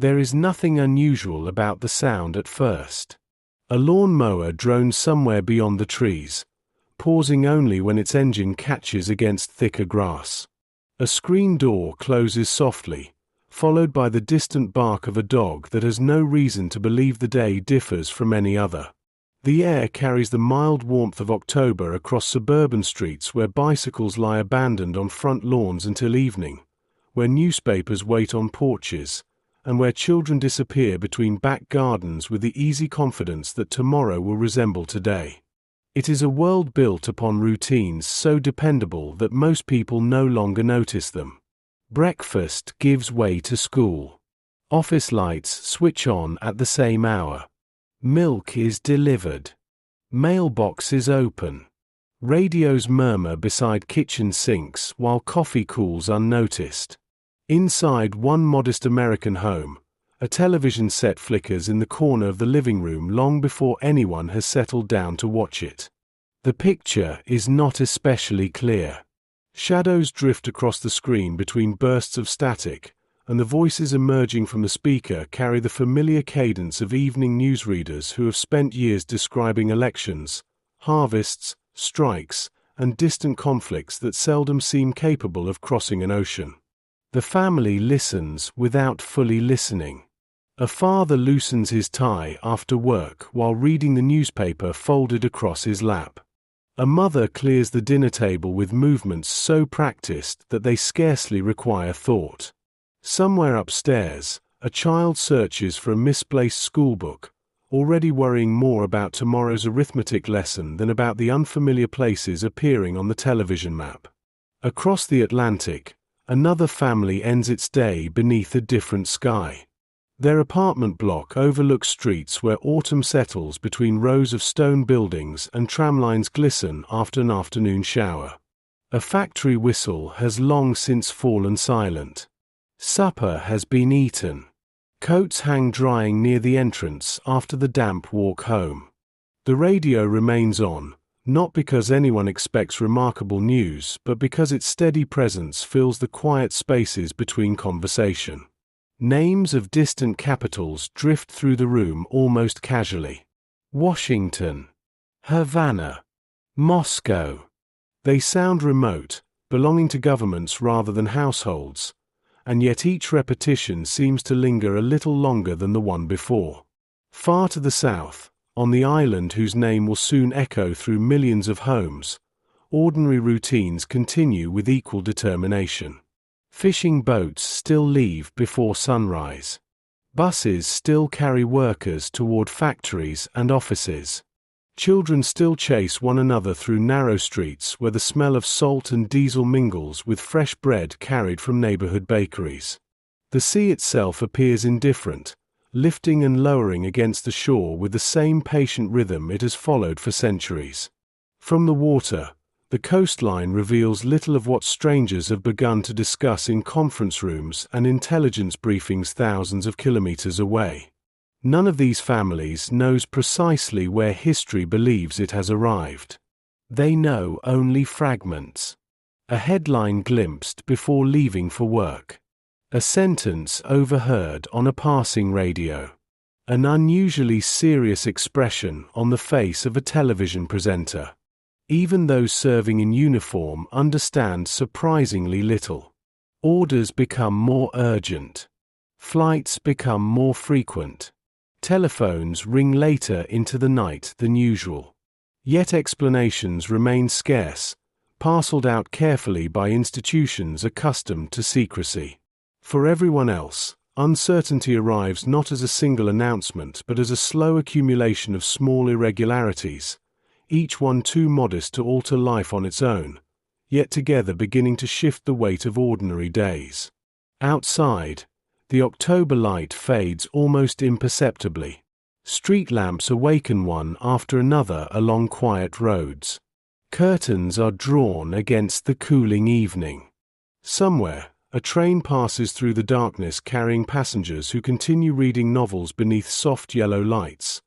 There is nothing unusual about the sound at first. A lawn mower drones somewhere beyond the trees, pausing only when its engine catches against thicker grass. A screen door closes softly, followed by the distant bark of a dog that has no reason to believe the day differs from any other. The air carries the mild warmth of October across suburban streets where bicycles lie abandoned on front lawns until evening, where newspapers wait on porches, and where children disappear between back gardens with the easy confidence that tomorrow will resemble today. It is a world built upon routines so dependable that most people no longer notice them. Breakfast gives way to school. Office lights switch on at the same hour. Milk is delivered. Mailboxes open. Radios murmur beside kitchen sinks while coffee cools unnoticed. Inside one modest American home, a television set flickers in the corner of the living room long before anyone has settled down to watch it. The picture is not especially clear. Shadows drift across the screen between bursts of static, and the voices emerging from the speaker carry the familiar cadence of evening newsreaders who have spent years describing elections, harvests, strikes, and distant conflicts that seldom seem capable of crossing an ocean. The family listens without fully listening. A father loosens his tie after work while reading the newspaper folded across his lap. A mother clears the dinner table with movements so practiced that they scarcely require thought. Somewhere upstairs, a child searches for a misplaced schoolbook, already worrying more about tomorrow's arithmetic lesson than about the unfamiliar places appearing on the television map. Across the Atlantic, another family ends its day beneath a different sky. Their apartment block overlooks streets where autumn settles between rows of stone buildings and tramlines glisten after an afternoon shower. A factory whistle has long since fallen silent. Supper has been eaten. Coats hang drying near the entrance after the damp walk home. The radio remains on, not because anyone expects remarkable news, but because its steady presence fills the quiet spaces between conversation. Names of distant capitals drift through the room almost casually. Washington, Havana, Moscow. They sound remote, belonging to governments rather than households, and yet each repetition seems to linger a little longer than the one before. Far to the south, on the island whose name will soon echo through millions of homes, ordinary routines continue with equal determination. Fishing boats still leave before sunrise. Buses still carry workers toward factories and offices. Children still chase one another through narrow streets where the smell of salt and diesel mingles with fresh bread carried from neighborhood bakeries. The sea itself appears indifferent, lifting and lowering against the shore with the same patient rhythm it has followed for centuries. From the water, the coastline reveals little of what strangers have begun to discuss in conference rooms and intelligence briefings thousands of kilometers away. None of these families knows precisely where history believes it has arrived. They know only fragments. A headline glimpsed before leaving for work. A sentence overheard on a passing radio. An unusually serious expression on the face of a television presenter. Even those serving in uniform understand surprisingly little. Orders become more urgent. Flights become more frequent. Telephones ring later into the night than usual. Yet explanations remain scarce, parceled out carefully by institutions accustomed to secrecy. For everyone else, uncertainty arrives not as a single announcement but as a slow accumulation of small irregularities, each one too modest to alter life on its own, yet together beginning to shift the weight of ordinary days. Outside, the October light fades almost imperceptibly. Street lamps awaken one after another along quiet roads. Curtains are drawn against the cooling evening. Somewhere, a train passes through the darkness carrying passengers who continue reading novels beneath soft yellow lights,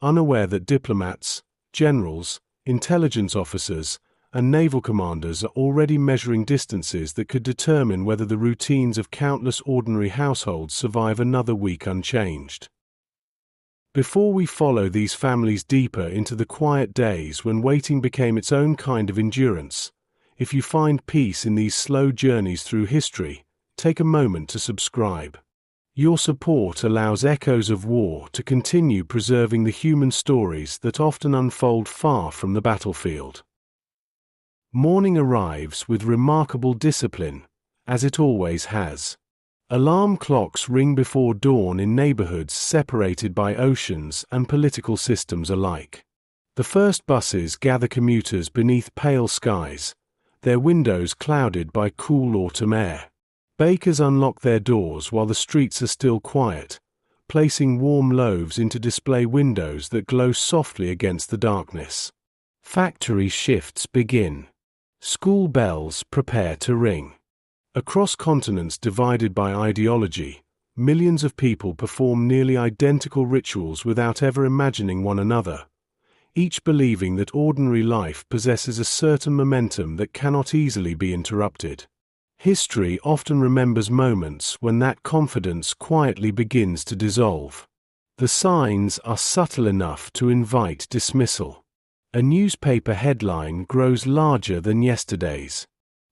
unaware that diplomats, generals, intelligence officers, and naval commanders are already measuring distances that could determine whether the routines of countless ordinary households survive another week unchanged. Before we follow these families deeper into the quiet days when waiting became its own kind of endurance, if you find peace in these slow journeys through history, take a moment to subscribe. Your support allows Echoes of War to continue preserving the human stories that often unfold far from the battlefield. Morning arrives with remarkable discipline, as it always has. Alarm clocks ring before dawn in neighbourhoods separated by oceans and political systems alike. The first buses gather commuters beneath pale skies, their windows clouded by cool autumn air. Bakers unlock their doors while the streets are still quiet, placing warm loaves into display windows that glow softly against the darkness. Factory shifts begin. School bells prepare to ring. Across continents divided by ideology, millions of people perform nearly identical rituals without ever imagining one another, each believing that ordinary life possesses a certain momentum that cannot easily be interrupted. History often remembers moments when that confidence quietly begins to dissolve. The signs are subtle enough to invite dismissal. A newspaper headline grows larger than yesterday's.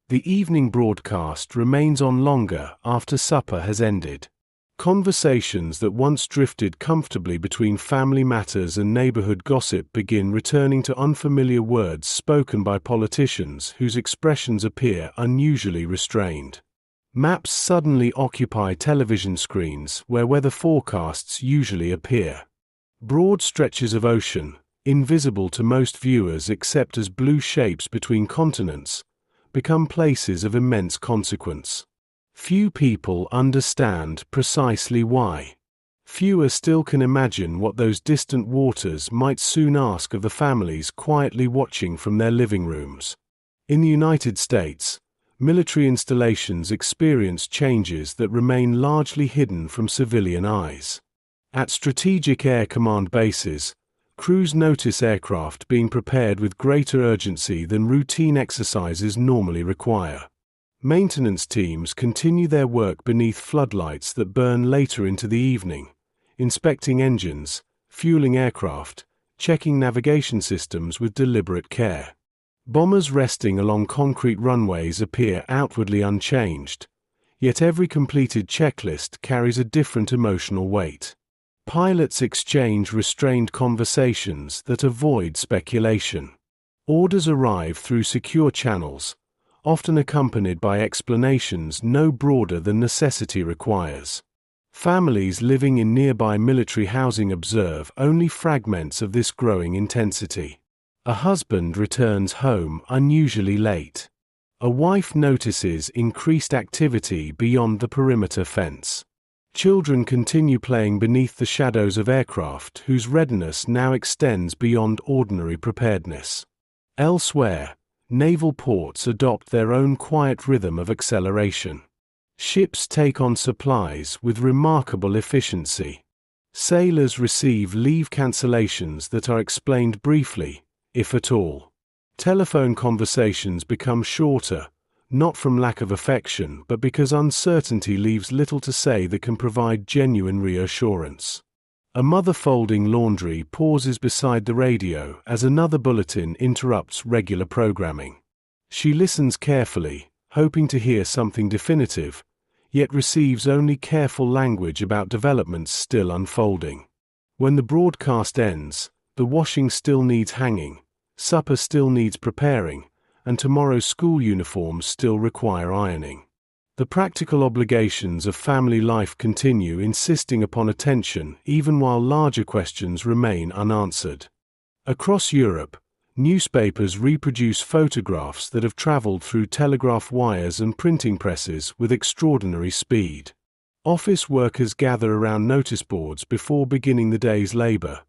The evening broadcast remains on longer after supper has ended. Conversations that once drifted comfortably between family matters and neighborhood gossip begin returning to unfamiliar words spoken by politicians whose expressions appear unusually restrained. Maps suddenly occupy television screens where weather forecasts usually appear. Broad stretches of ocean, invisible to most viewers except as blue shapes between continents, become places of immense consequence. Few people understand precisely why. Fewer still can imagine what those distant waters might soon ask of the families quietly watching from their living rooms. In the United States, military installations experience changes that remain largely hidden from civilian eyes. At strategic air command bases, crews notice aircraft being prepared with greater urgency than routine exercises normally require. Maintenance teams continue their work beneath floodlights that burn later into the evening, inspecting engines, fueling aircraft, checking navigation systems with deliberate care. Bombers resting along concrete runways appear outwardly unchanged, yet every completed checklist carries a different emotional weight. Pilots exchange restrained conversations that avoid speculation. Orders arrive through secure channels, often accompanied by explanations no broader than necessity requires. Families living in nearby military housing observe only fragments of this growing intensity. A husband returns home unusually late. A wife notices increased activity beyond the perimeter fence. Children continue playing beneath the shadows of aircraft whose readiness now extends beyond ordinary preparedness. Elsewhere, naval ports adopt their own quiet rhythm of acceleration. Ships take on supplies with remarkable efficiency. Sailors receive leave cancellations that are explained briefly, if at all. Telephone conversations become shorter, not from lack of affection but because uncertainty leaves little to say that can provide genuine reassurance. A mother folding laundry pauses beside the radio as another bulletin interrupts regular programming. She listens carefully, hoping to hear something definitive, yet receives only careful language about developments still unfolding. When the broadcast ends, the washing still needs hanging, supper still needs preparing, and tomorrow's school uniforms still require ironing. The practical obligations of family life continue, insisting upon attention even while larger questions remain unanswered. Across Europe, newspapers reproduce photographs that have traveled through telegraph wires and printing presses with extraordinary speed. Office workers gather around notice boards before beginning the day's labor,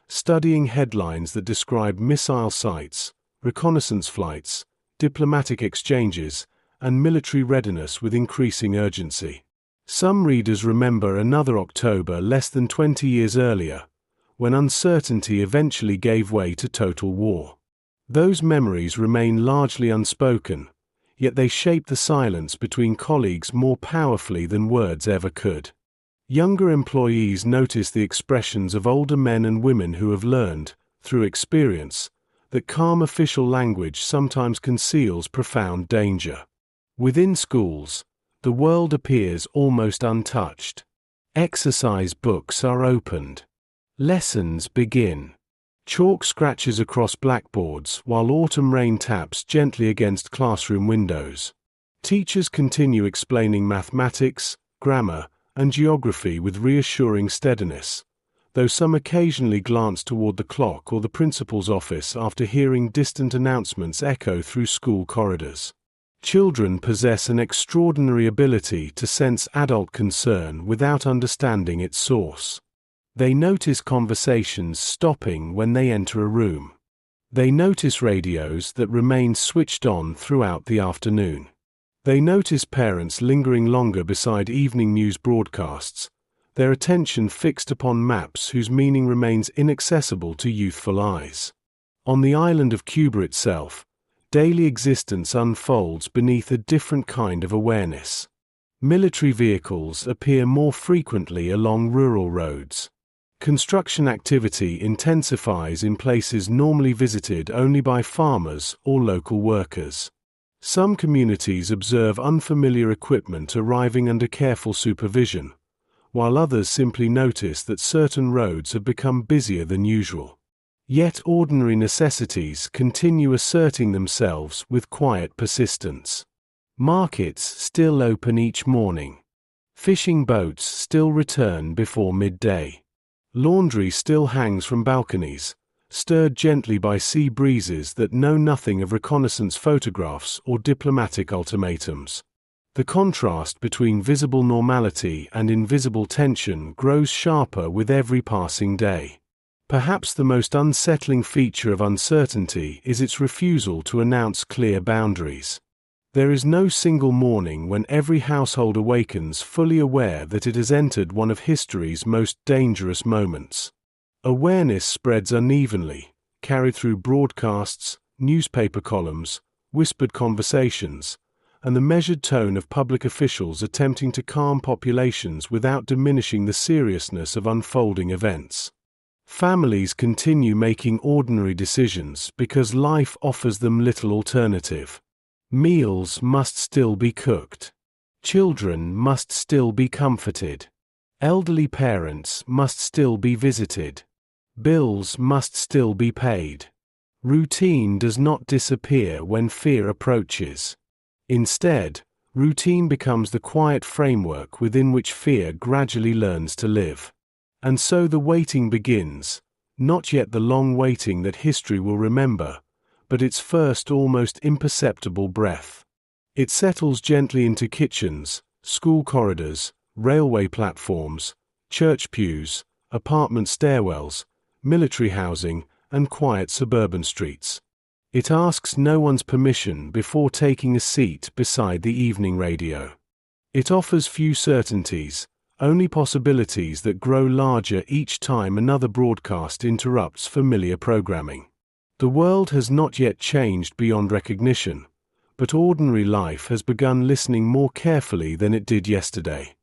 studying headlines that describe missile sites, reconnaissance flights, diplomatic exchanges, and military readiness with increasing urgency. Some readers remember another October less than 20 years earlier, when uncertainty eventually gave way to total war. Those memories remain largely unspoken, yet they shape the silence between colleagues more powerfully than words ever could. Younger employees notice the expressions of older men and women who have learned, through experience, that calm official language sometimes conceals profound danger. Within schools, the world appears almost untouched. Exercise books are opened. Lessons begin. Chalk scratches across blackboards while autumn rain taps gently against classroom windows. Teachers continue explaining mathematics, grammar, and geography with reassuring steadiness, though some occasionally glance toward the clock or the principal's office after hearing distant announcements echo through school corridors. Children possess an extraordinary ability to sense adult concern without understanding its source. They notice conversations stopping when they enter a room. They notice radios that remain switched on throughout the afternoon. They notice parents lingering longer beside evening news broadcasts, their attention fixed upon maps whose meaning remains inaccessible to youthful eyes. On the island of Cuba itself, daily existence unfolds beneath a different kind of awareness. Military vehicles appear more frequently along rural roads. Construction activity intensifies in places normally visited only by farmers or local workers. Some communities observe unfamiliar equipment arriving under careful supervision, while others simply notice that certain roads have become busier than usual. Yet ordinary necessities continue asserting themselves with quiet persistence. Markets still open each morning. Fishing boats still return before midday. Laundry still hangs from balconies, stirred gently by sea breezes that know nothing of reconnaissance photographs or diplomatic ultimatums. The contrast between visible normality and invisible tension grows sharper with every passing day. Perhaps the most unsettling feature of uncertainty is its refusal to announce clear boundaries. There is no single morning when every household awakens fully aware that it has entered one of history's most dangerous moments. Awareness spreads unevenly, carried through broadcasts, newspaper columns, whispered conversations, and the measured tone of public officials attempting to calm populations without diminishing the seriousness of unfolding events. Families continue making ordinary decisions because life offers them little alternative. Meals must still be cooked. Children must still be comforted. Elderly parents must still be visited. Bills must still be paid. Routine does not disappear when fear approaches. Instead, routine becomes the quiet framework within which fear gradually learns to live. And so the waiting begins, not yet the long waiting that history will remember, but its first almost imperceptible breath. It settles gently into kitchens, school corridors, railway platforms, church pews, apartment stairwells, military housing, and quiet suburban streets. It asks no one's permission before taking a seat beside the evening radio. It offers few certainties, only possibilities that grow larger each time another broadcast interrupts familiar programming. The world has not yet changed beyond recognition, but ordinary life has begun listening more carefully than it did yesterday.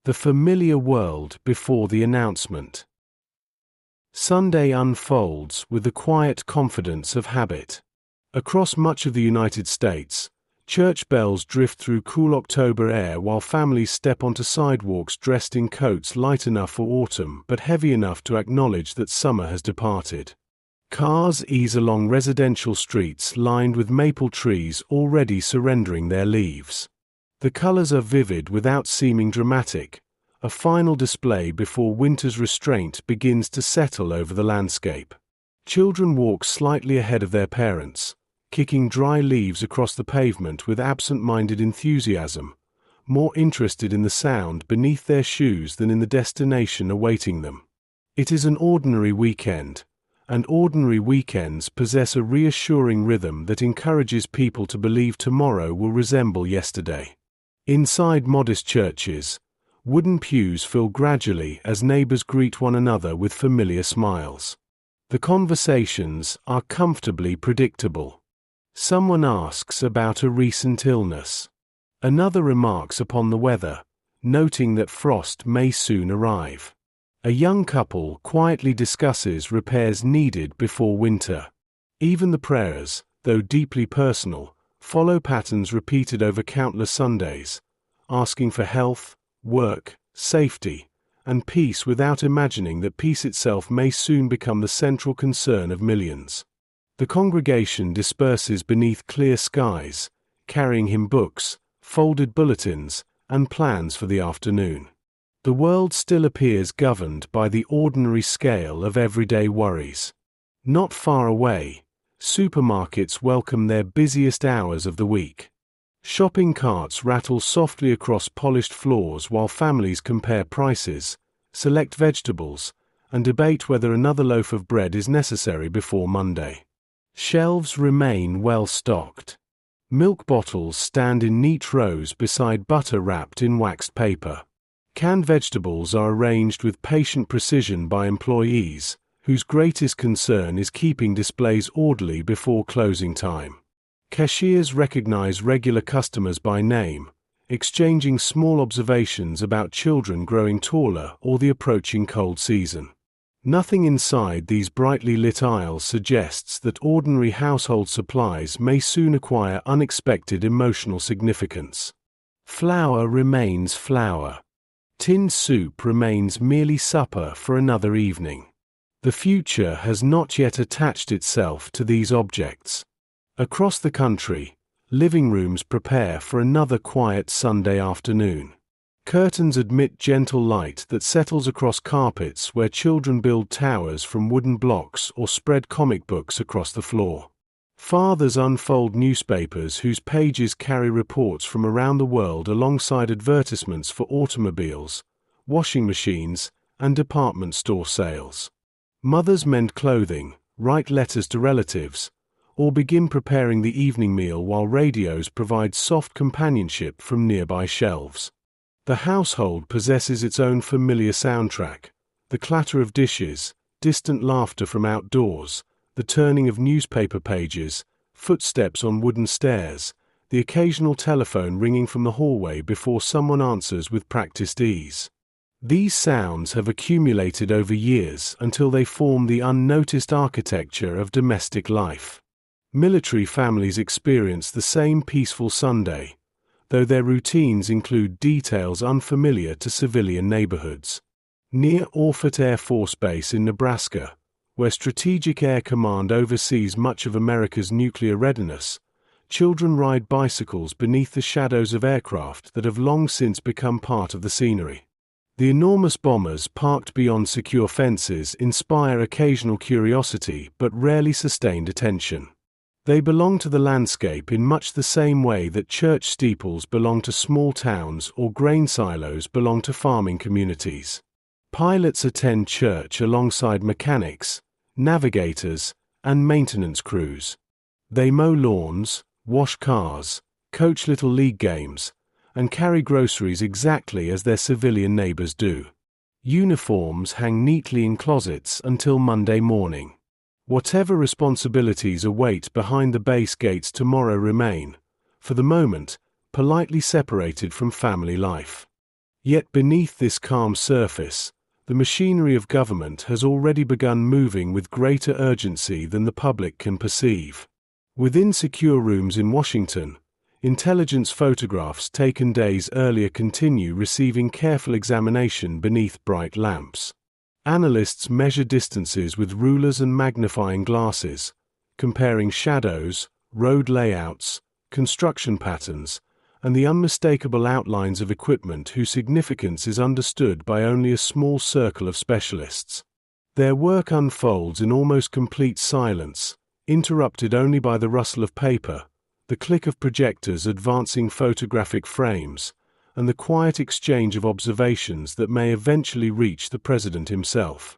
The familiar world before the announcement. Sunday unfolds with the quiet confidence of habit. Across much of the United States, church bells drift through cool October air while families step onto sidewalks dressed in coats light enough for autumn but heavy enough to acknowledge that summer has departed. Cars ease along residential streets lined with maple trees already surrendering their leaves. The colors are vivid without seeming dramatic, a final display before winter's restraint begins to settle over the landscape. Children walk slightly ahead of their parents, kicking dry leaves across the pavement with absent-minded enthusiasm, more interested in the sound beneath their shoes than in the destination awaiting them. It is an ordinary weekend, and ordinary weekends possess a reassuring rhythm that encourages people to believe tomorrow will resemble yesterday. Inside modest churches, wooden pews fill gradually as neighbors greet one another with familiar smiles. The conversations are comfortably predictable. Someone asks about a recent illness. Another remarks upon the weather, noting that frost may soon arrive. A young couple quietly discusses repairs needed before winter. Even the prayers, though deeply personal, follow patterns repeated over countless Sundays, asking for health, work, safety, and peace without imagining that peace itself may soon become the central concern of millions. The congregation disperses beneath clear skies, carrying hymn books, folded bulletins, and plans for the afternoon. The world still appears governed by the ordinary scale of everyday worries. Not far away, supermarkets welcome their busiest hours of the week. Shopping carts rattle softly across polished floors while families compare prices, select vegetables, and debate whether another loaf of bread is necessary before Monday. Shelves remain well stocked. Milk bottles stand in neat rows beside butter wrapped in waxed paper. Canned vegetables are arranged with patient precision by employees, whose greatest concern is keeping displays orderly before closing time. Cashiers recognize regular customers by name, exchanging small observations about children growing taller or the approaching cold season. Nothing inside these brightly lit aisles suggests that ordinary household supplies may soon acquire unexpected emotional significance. Flour remains flour. Tinned soup remains merely supper for another evening. The future has not yet attached itself to these objects. Across the country, living rooms prepare for another quiet Sunday afternoon. Curtains admit gentle light that settles across carpets where children build towers from wooden blocks or spread comic books across the floor. Fathers unfold newspapers whose pages carry reports from around the world alongside advertisements for automobiles, washing machines, and department store sales. Mothers mend clothing, write letters to relatives, or begin preparing the evening meal while radios provide soft companionship from nearby shelves. The household possesses its own familiar soundtrack: the clatter of dishes, distant laughter from outdoors, the turning of newspaper pages, footsteps on wooden stairs, the occasional telephone ringing from the hallway before someone answers with practiced ease. These sounds have accumulated over years until they form the unnoticed architecture of domestic life. Military families experience the same peaceful Sunday, though their routines include details unfamiliar to civilian neighborhoods. Near Orford Air Force Base in Nebraska, where Strategic Air Command oversees much of America's nuclear readiness, children ride bicycles beneath the shadows of aircraft that have long since become part of the scenery. The enormous bombers parked beyond secure fences inspire occasional curiosity but rarely sustained attention. They belong to the landscape in much the same way that church steeples belong to small towns or grain silos belong to farming communities. Pilots attend church alongside mechanics, navigators, and maintenance crews. They mow lawns, wash cars, coach little league games, and carry groceries exactly as their civilian neighbors do. Uniforms hang neatly in closets until Monday morning. Whatever responsibilities await behind the base gates tomorrow remain, for the moment, politely separated from family life. Yet beneath this calm surface, the machinery of government has already begun moving with greater urgency than the public can perceive. Within secure rooms in Washington, intelligence photographs taken days earlier continue receiving careful examination beneath bright lamps. Analysts measure distances with rulers and magnifying glasses, comparing shadows, road layouts, construction patterns, and the unmistakable outlines of equipment whose significance is understood by only a small circle of specialists. Their work unfolds in almost complete silence, interrupted only by the rustle of paper, the click of projectors advancing photographic frames, and the quiet exchange of observations that may eventually reach the president himself.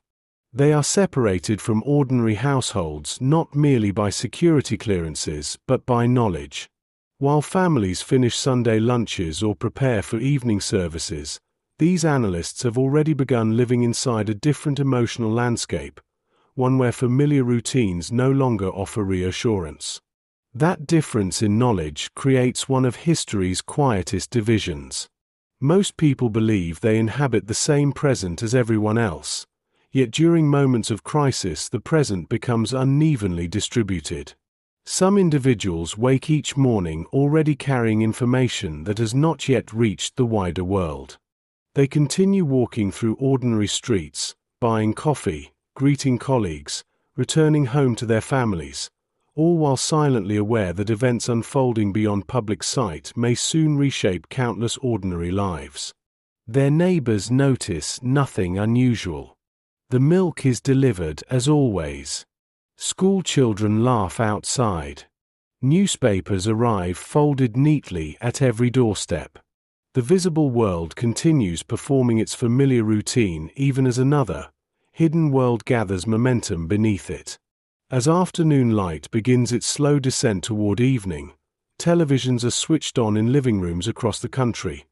They are separated from ordinary households not merely by security clearances but by knowledge. While families finish Sunday lunches or prepare for evening services, these analysts have already begun living inside a different emotional landscape, one where familiar routines no longer offer reassurance. That difference in knowledge creates one of history's quietest divisions. Most people believe they inhabit the same present as everyone else, yet during moments of crisis the present becomes unevenly distributed. Some individuals wake each morning already carrying information that has not yet reached the wider world. They continue walking through ordinary streets, buying coffee, greeting colleagues, returning home to their families, all while silently aware that events unfolding beyond public sight may soon reshape countless ordinary lives. Their neighbors notice nothing unusual. The milk is delivered as always. School children laugh outside. Newspapers arrive folded neatly at every doorstep. The visible world continues performing its familiar routine even as another, hidden world gathers momentum beneath it. As afternoon light begins its slow descent toward evening, televisions are switched on in living rooms across the country,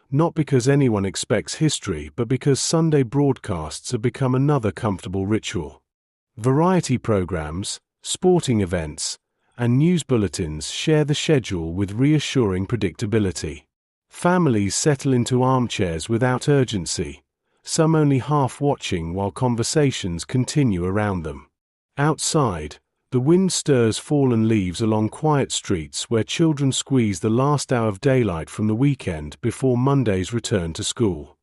not because anyone expects history but because Sunday broadcasts have become another comfortable ritual. Variety programs, sporting events, and news bulletins share the schedule with reassuring predictability. Families settle into armchairs without urgency, some only half watching while conversations continue around them. Outside, the wind stirs fallen leaves along quiet streets where children squeeze the last hour of daylight from the weekend before Monday's return to school.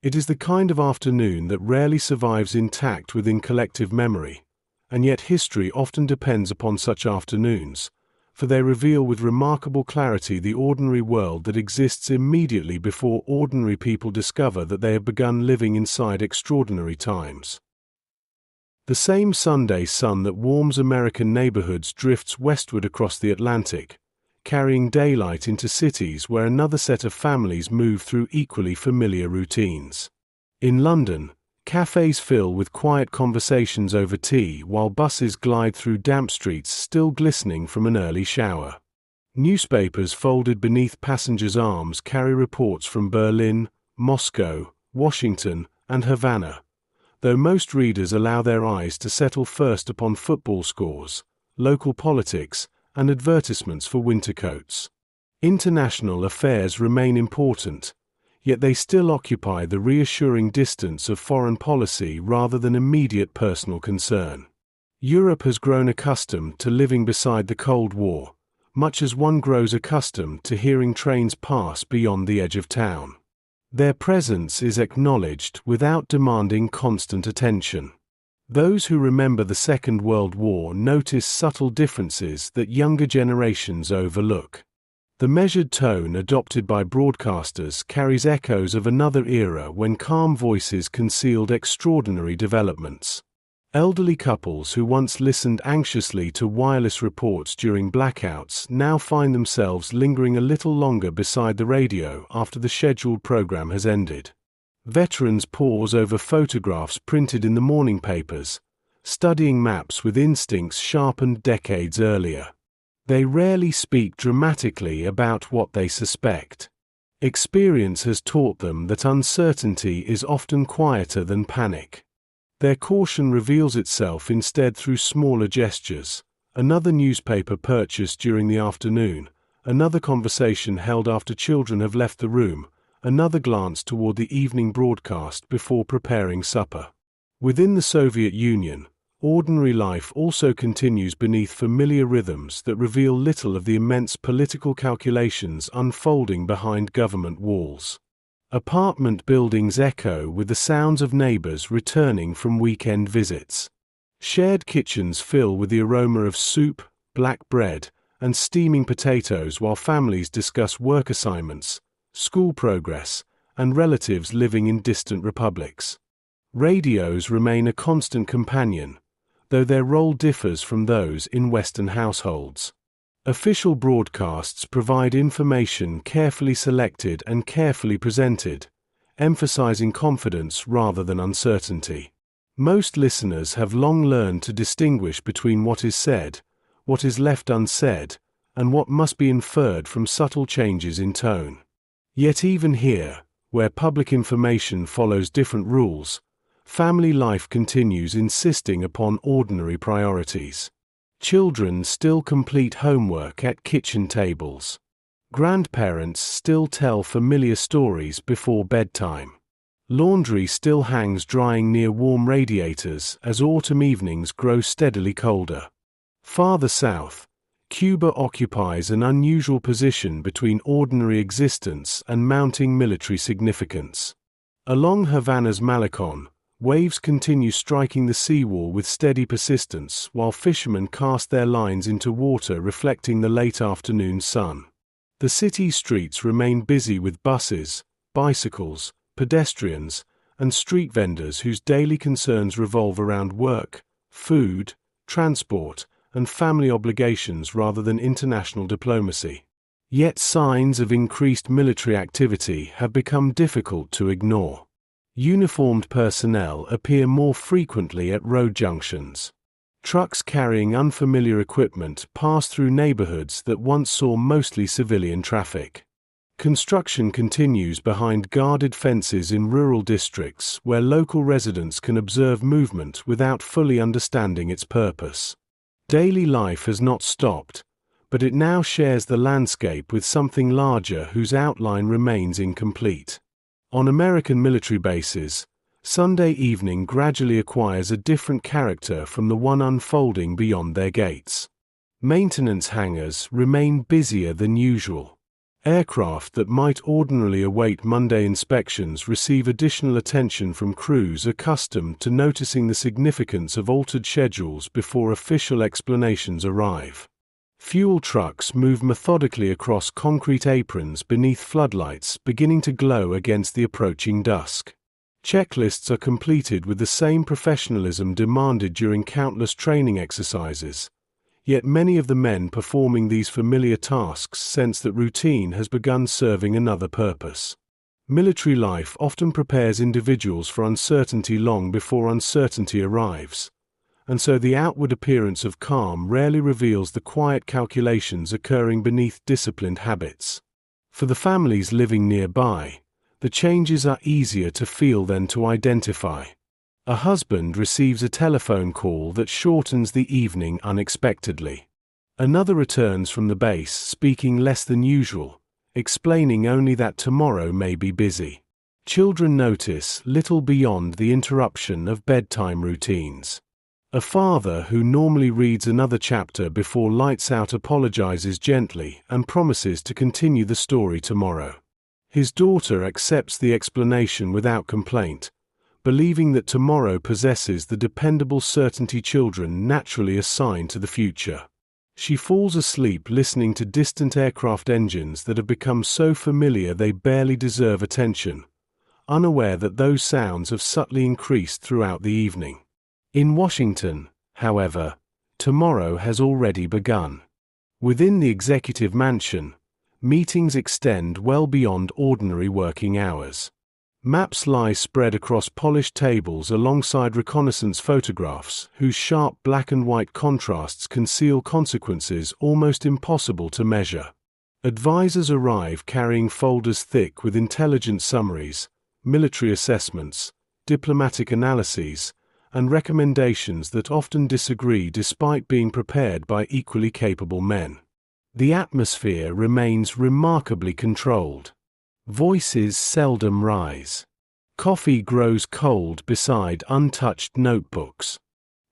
It is the kind of afternoon that rarely survives intact within collective memory, and yet history often depends upon such afternoons, for they reveal with remarkable clarity the ordinary world that exists immediately before ordinary people discover that they have begun living inside extraordinary times. The same Sunday sun that warms American neighborhoods drifts westward across the Atlantic, carrying daylight into cities where another set of families move through equally familiar routines. In London, cafes fill with quiet conversations over tea while buses glide through damp streets still glistening from an early shower. Newspapers folded beneath passengers' arms carry reports from Berlin, Moscow, Washington, and Havana, though most readers allow their eyes to settle first upon football scores, local politics, and advertisements for winter coats. International affairs remain important, yet they still occupy the reassuring distance of foreign policy rather than immediate personal concern. Europe has grown accustomed to living beside the Cold War, much as one grows accustomed to hearing trains pass beyond the edge of town. Their presence is acknowledged without demanding constant attention. Those who remember the Second World War notice subtle differences that younger generations overlook. The measured tone adopted by broadcasters carries echoes of another era when calm voices concealed extraordinary developments. Elderly couples who once listened anxiously to wireless reports during blackouts now find themselves lingering a little longer beside the radio after the scheduled program has ended. Veterans pause over photographs printed in the morning papers, studying maps with instincts sharpened decades earlier. They rarely speak dramatically about what they suspect. Experience has taught them that uncertainty is often quieter than panic. Their caution reveals itself instead through smaller gestures: another newspaper purchased during the afternoon, another conversation held after children have left the room, another glance toward the evening broadcast before preparing supper. Within the Soviet Union, ordinary life also continues beneath familiar rhythms that reveal little of the immense political calculations unfolding behind government walls. Apartment buildings echo with the sounds of neighbors returning from weekend visits. Shared kitchens fill with the aroma of soup, black bread, and steaming potatoes while families discuss work assignments, school progress, and relatives living in distant republics. Radios remain a constant companion, though their role differs from those in Western households. Official broadcasts provide information carefully selected and carefully presented, emphasizing confidence rather than uncertainty. Most listeners have long learned to distinguish between what is said, what is left unsaid, and what must be inferred from subtle changes in tone. Yet even here, where public information follows different rules, family life continues, insisting upon ordinary priorities. Children still complete homework at kitchen tables. Grandparents still tell familiar stories before bedtime. Laundry still hangs drying near warm radiators as autumn evenings grow steadily colder. Farther south, Cuba occupies an unusual position between ordinary existence and mounting military significance. Along Havana's Malecon, waves continue striking the seawall with steady persistence while fishermen cast their lines into water reflecting the late afternoon sun. The city streets remain busy with buses, bicycles, pedestrians, and street vendors whose daily concerns revolve around work, food, transport, and family obligations rather than international diplomacy. Yet signs of increased military activity have become difficult to ignore. Uniformed personnel appear more frequently at road junctions. Trucks carrying unfamiliar equipment pass through neighborhoods that once saw mostly civilian traffic. Construction continues behind guarded fences in rural districts where local residents can observe movement without fully understanding its purpose. Daily life has not stopped, but it now shares the landscape with something larger whose outline remains incomplete. On American military bases, Sunday evening gradually acquires a different character from the one unfolding beyond their gates. Maintenance hangars remain busier than usual. Aircraft that might ordinarily await Monday inspections receive additional attention from crews accustomed to noticing the significance of altered schedules before official explanations arrive. Fuel trucks move methodically across concrete aprons beneath floodlights beginning to glow against the approaching dusk. Checklists are completed with the same professionalism demanded during countless training exercises. Yet many of the men performing these familiar tasks sense that routine has begun serving another purpose. Military life often prepares individuals for uncertainty long before uncertainty arrives, and so the outward appearance of calm rarely reveals the quiet calculations occurring beneath disciplined habits. For the families living nearby, the changes are easier to feel than to identify. A husband receives a telephone call that shortens the evening unexpectedly. Another returns from the base speaking less than usual, explaining only that tomorrow may be busy. Children notice little beyond the interruption of bedtime routines. A father who normally reads another chapter before lights out apologizes gently and promises to continue the story tomorrow. His daughter accepts the explanation without complaint, believing that tomorrow possesses the dependable certainty children naturally assign to the future. She falls asleep listening to distant aircraft engines that have become so familiar they barely deserve attention, unaware that those sounds have subtly increased throughout the evening. In Washington, however, tomorrow has already begun. Within the executive mansion, meetings extend well beyond ordinary working hours. Maps lie spread across polished tables alongside reconnaissance photographs whose sharp black and white contrasts conceal consequences almost impossible to measure. Advisors arrive carrying folders thick with intelligence summaries, military assessments, diplomatic analyses, and recommendations that often disagree despite being prepared by equally capable men. The atmosphere remains remarkably controlled. Voices seldom rise. Coffee grows cold beside untouched notebooks.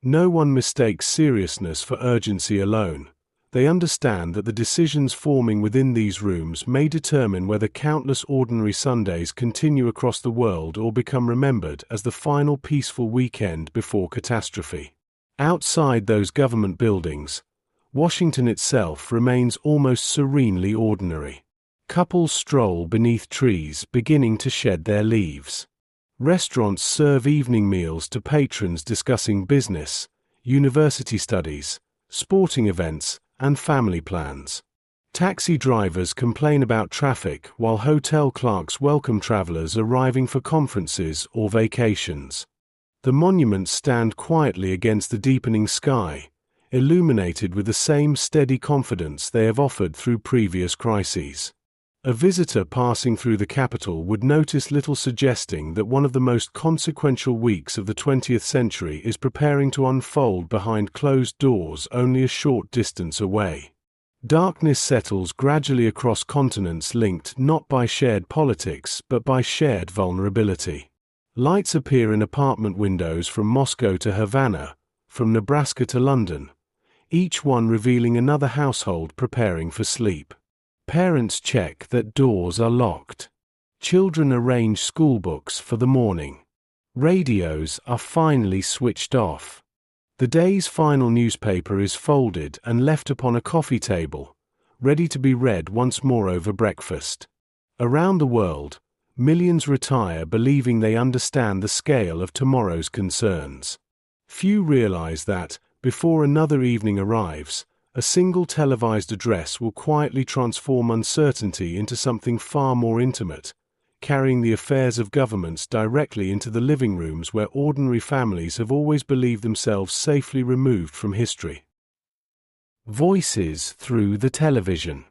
No one mistakes seriousness for urgency alone. They understand that the decisions forming within these rooms may determine whether countless ordinary Sundays continue across the world or become remembered as the final peaceful weekend before catastrophe. Outside those government buildings, Washington itself remains almost serenely ordinary. Couples stroll beneath trees beginning to shed their leaves. Restaurants serve evening meals to patrons discussing business, university studies, sporting events, and family plans. Taxi drivers complain about traffic while hotel clerks welcome travelers arriving for conferences or vacations. The monuments stand quietly against the deepening sky, illuminated with the same steady confidence they have offered through previous crises. A visitor passing through the capital would notice little, suggesting that one of the most consequential weeks of the 20th century is preparing to unfold behind closed doors only a short distance away. Darkness settles gradually across continents linked not by shared politics but by shared vulnerability. Lights appear in apartment windows from Moscow to Havana, from Nebraska to London, each one revealing another household preparing for sleep. Parents check that doors are locked. Children arrange schoolbooks for the morning. Radios are finally switched off. The day's final newspaper is folded and left upon a coffee table, ready to be read once more over breakfast. Around the world, millions retire believing they understand the scale of tomorrow's concerns. Few realize that, before another evening arrives, a single televised address will quietly transform uncertainty into something far more intimate, carrying the affairs of governments directly into the living rooms where ordinary families have always believed themselves safely removed from history. Voices through the television.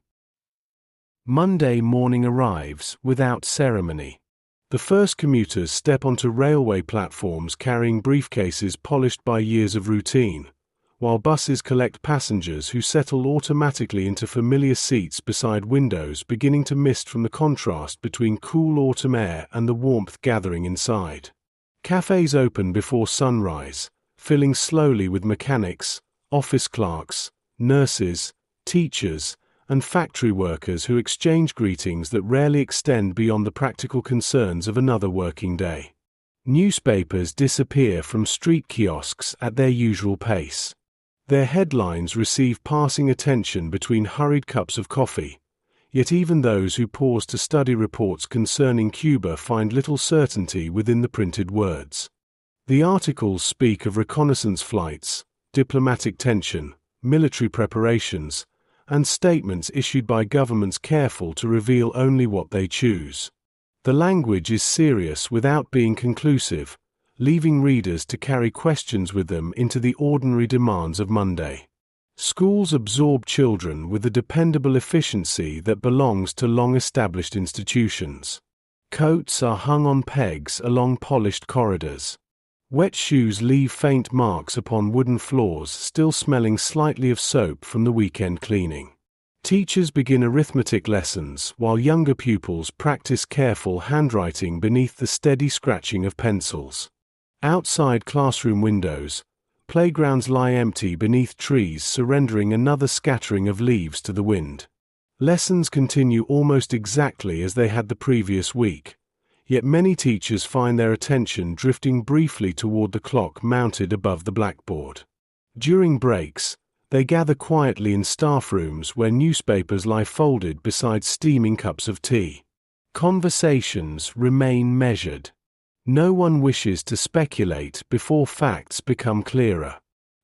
Monday morning arrives without ceremony. The first commuters step onto railway platforms carrying briefcases polished by years of routine, while buses collect passengers who settle automatically into familiar seats beside windows beginning to mist from the contrast between cool autumn air and the warmth gathering inside. Cafes open before sunrise, filling slowly with mechanics, office clerks, nurses, teachers, and factory workers who exchange greetings that rarely extend beyond the practical concerns of another working day. Newspapers disappear from street kiosks at their usual pace. Their headlines receive passing attention between hurried cups of coffee, yet even those who pause to study reports concerning Cuba find little certainty within the printed words. The articles speak of reconnaissance flights, diplomatic tension, military preparations, and statements issued by governments careful to reveal only what they choose. The language is serious without being conclusive, leaving readers to carry questions with them into the ordinary demands of Monday. Schools absorb children with the dependable efficiency that belongs to long-established institutions. Coats are hung on pegs along polished corridors. Wet shoes leave faint marks upon wooden floors still smelling slightly of soap from the weekend cleaning. Teachers begin arithmetic lessons while younger pupils practice careful handwriting beneath the steady scratching of pencils. Outside classroom windows, playgrounds lie empty beneath trees surrendering another scattering of leaves to the wind. Lessons continue almost exactly as they had the previous week. Yet many teachers find their attention drifting briefly toward the clock mounted above the blackboard. During breaks, they gather quietly in staff rooms where newspapers lie folded beside steaming cups of tea. Conversations remain measured. No one wishes to speculate before facts become clearer.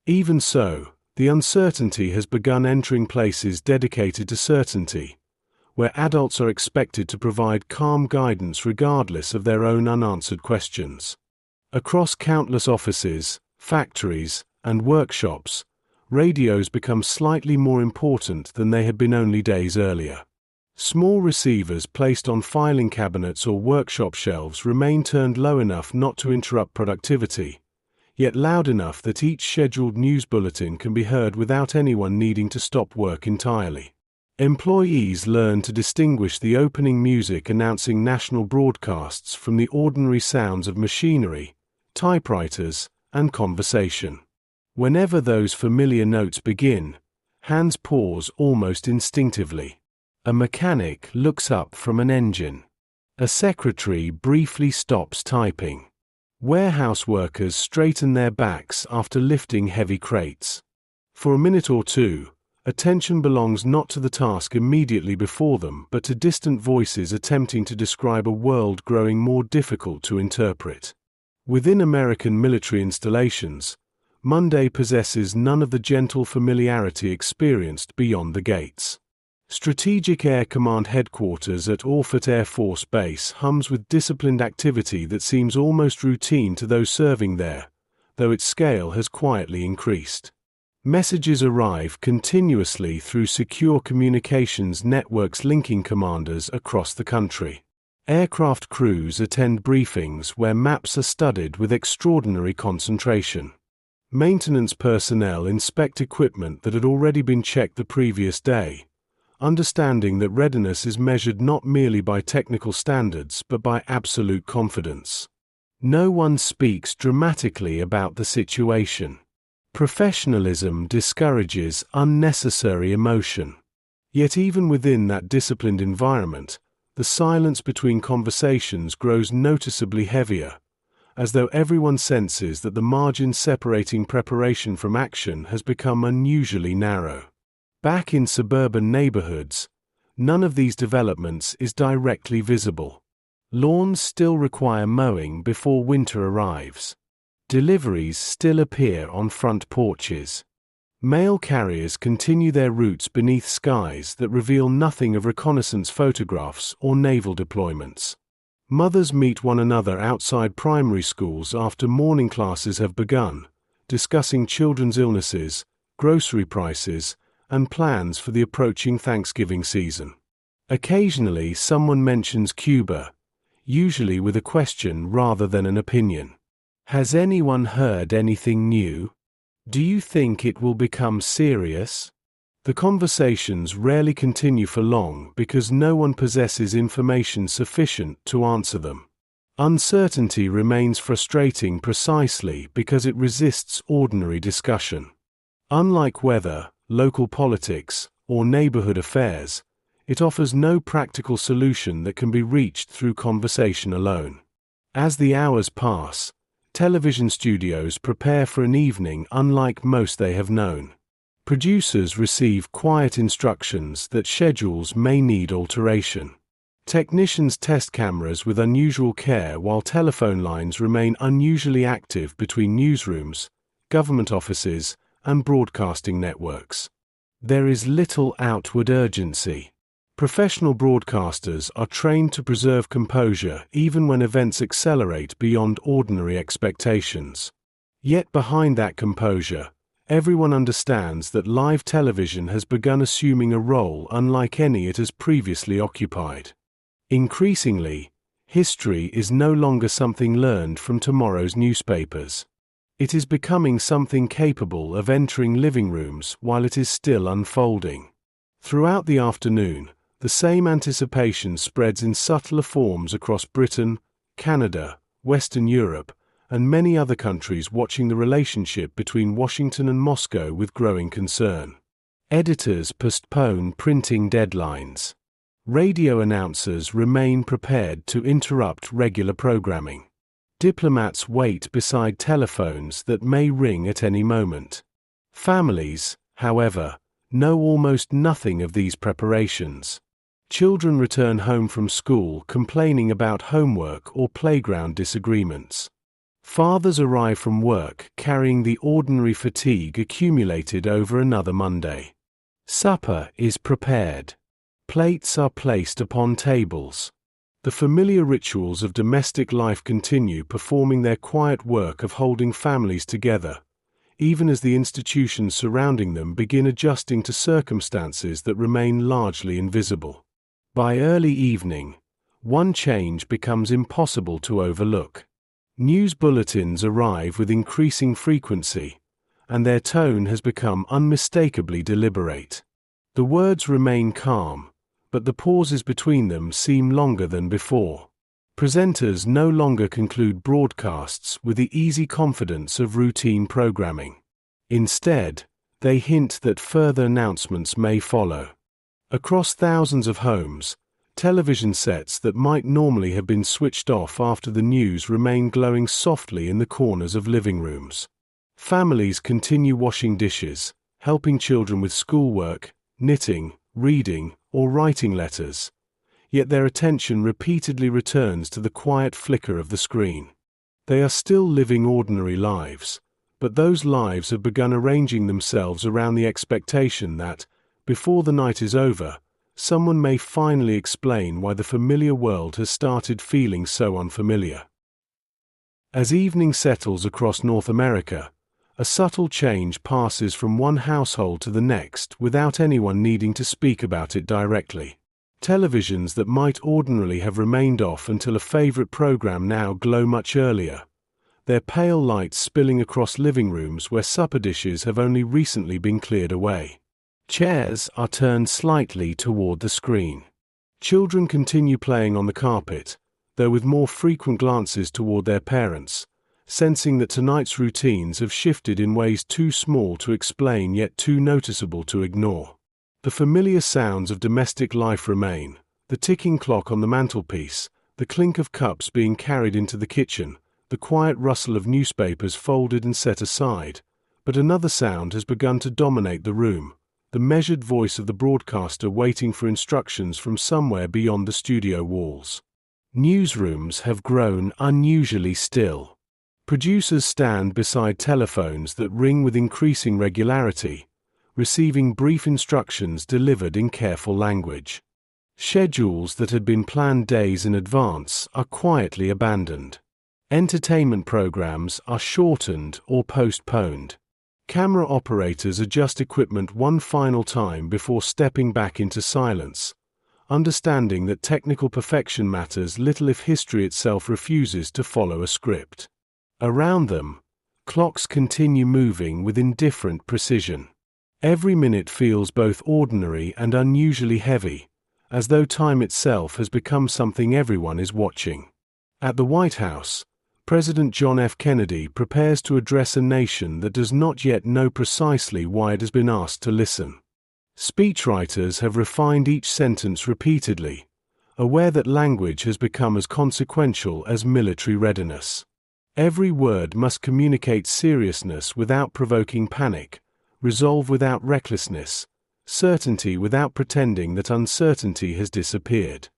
Even so, the uncertainty has begun entering places dedicated to certainty, where adults are expected to provide calm guidance regardless of their own unanswered questions. Across countless offices, factories, and workshops, radios become slightly more important than they had been only days earlier. Small receivers placed on filing cabinets or workshop shelves remain turned low enough not to interrupt productivity, yet loud enough that each scheduled news bulletin can be heard without anyone needing to stop work entirely. Employees learn to distinguish the opening music announcing national broadcasts from the ordinary sounds of machinery, typewriters, and conversation. Whenever those familiar notes begin, hands pause almost instinctively. A mechanic looks up from an engine. A secretary briefly stops typing. Warehouse workers straighten their backs after lifting heavy crates. For a minute or two, attention belongs not to the task immediately before them but to distant voices attempting to describe a world growing more difficult to interpret. Within American military installations, Monday possesses none of the gentle familiarity experienced beyond the gates. Strategic Air Command Headquarters at Orford Air Force Base hums with disciplined activity that seems almost routine to those serving there, though its scale has quietly increased. Messages arrive continuously through secure communications networks linking commanders across the country. Aircraft crews attend briefings where maps are studied with extraordinary concentration. Maintenance personnel inspect equipment that had already been checked the previous day, understanding that readiness is measured not merely by technical standards but by absolute confidence. No one speaks dramatically about the situation. Professionalism discourages unnecessary emotion. Yet even within that disciplined environment, the silence between conversations grows noticeably heavier, as though everyone senses that the margin separating preparation from action has become unusually narrow. Back in suburban neighbourhoods, none of these developments is directly visible. Lawns still require mowing before winter arrives. Deliveries still appear on front porches. Mail carriers continue their routes beneath skies that reveal nothing of reconnaissance photographs or naval deployments. Mothers meet one another outside primary schools after morning classes have begun, discussing children's illnesses, grocery prices, and plans for the approaching Thanksgiving season. Occasionally, someone mentions Cuba, usually with a question rather than an opinion. Has anyone heard anything new? Do you think it will become serious? The conversations rarely continue for long because no one possesses information sufficient to answer them. Uncertainty remains frustrating precisely because it resists ordinary discussion. Unlike weather, local politics, or neighborhood affairs, it offers no practical solution that can be reached through conversation alone. As the hours pass, television studios prepare for an evening unlike most they have known. Producers receive quiet instructions that schedules may need alteration. Technicians test cameras with unusual care while telephone lines remain unusually active between newsrooms, government offices, and broadcasting networks. There is little outward urgency. Professional broadcasters are trained to preserve composure even when events accelerate beyond ordinary expectations. Yet behind that composure, everyone understands that live television has begun assuming a role unlike any it has previously occupied. Increasingly, history is no longer something learned from tomorrow's newspapers. It is becoming something capable of entering living rooms while it is still unfolding. Throughout the afternoon, the same anticipation spreads in subtler forms across Britain, Canada, Western Europe, and many other countries watching the relationship between Washington and Moscow with growing concern. Editors postpone printing deadlines. Radio announcers remain prepared to interrupt regular programming. Diplomats wait beside telephones that may ring at any moment. Families, however, know almost nothing of these preparations. Children return home from school complaining about homework or playground disagreements. Fathers arrive from work carrying the ordinary fatigue accumulated over another Monday. Supper is prepared. Plates are placed upon tables. The familiar rituals of domestic life continue performing their quiet work of holding families together, even as the institutions surrounding them begin adjusting to circumstances that remain largely invisible. By early evening, one change becomes impossible to overlook. News bulletins arrive with increasing frequency, and their tone has become unmistakably deliberate. The words remain calm, but the pauses between them seem longer than before. Presenters no longer conclude broadcasts with the easy confidence of routine programming. Instead, they hint that further announcements may follow. Across thousands of homes, television sets that might normally have been switched off after the news remain glowing softly in the corners of living rooms. Families continue washing dishes, helping children with schoolwork, knitting, reading, or writing letters, yet their attention repeatedly returns to the quiet flicker of the screen. They are still living ordinary lives, but those lives have begun arranging themselves around the expectation that, before the night is over, someone may finally explain why the familiar world has started feeling so unfamiliar. As evening settles across North America, A subtle change passes from one household to the next without anyone needing to speak about it directly. Televisions that might ordinarily have remained off until a favorite program now glow much earlier, their pale lights spilling across living rooms where supper dishes have only recently been cleared away. Chairs are turned slightly toward the screen. Children continue playing on the carpet, though with more frequent glances toward their parents, sensing that tonight's routines have shifted in ways too small to explain yet too noticeable to ignore. The familiar sounds of domestic life remain, the ticking clock on the mantelpiece, the clink of cups being carried into the kitchen, the quiet rustle of newspapers folded and set aside, but another sound has begun to dominate the room, the measured voice of the broadcaster waiting for instructions from somewhere beyond the studio walls. Newsrooms have grown unusually still. Producers stand beside telephones that ring with increasing regularity, receiving brief instructions delivered in careful language. Schedules that had been planned days in advance are quietly abandoned. Entertainment programs are shortened or postponed. Camera operators adjust equipment one final time before stepping back into silence, understanding that technical perfection matters little if history itself refuses to follow a script. Around them, clocks continue moving with indifferent precision. Every minute feels both ordinary and unusually heavy, as though time itself has become something everyone is watching. At the White House, President John F. Kennedy prepares to address a nation that does not yet know precisely why it has been asked to listen. Speechwriters have refined each sentence repeatedly, aware that language has become as consequential as military readiness. Every word must communicate seriousness without provoking panic, resolve without recklessness, certainty without pretending that uncertainty has disappeared.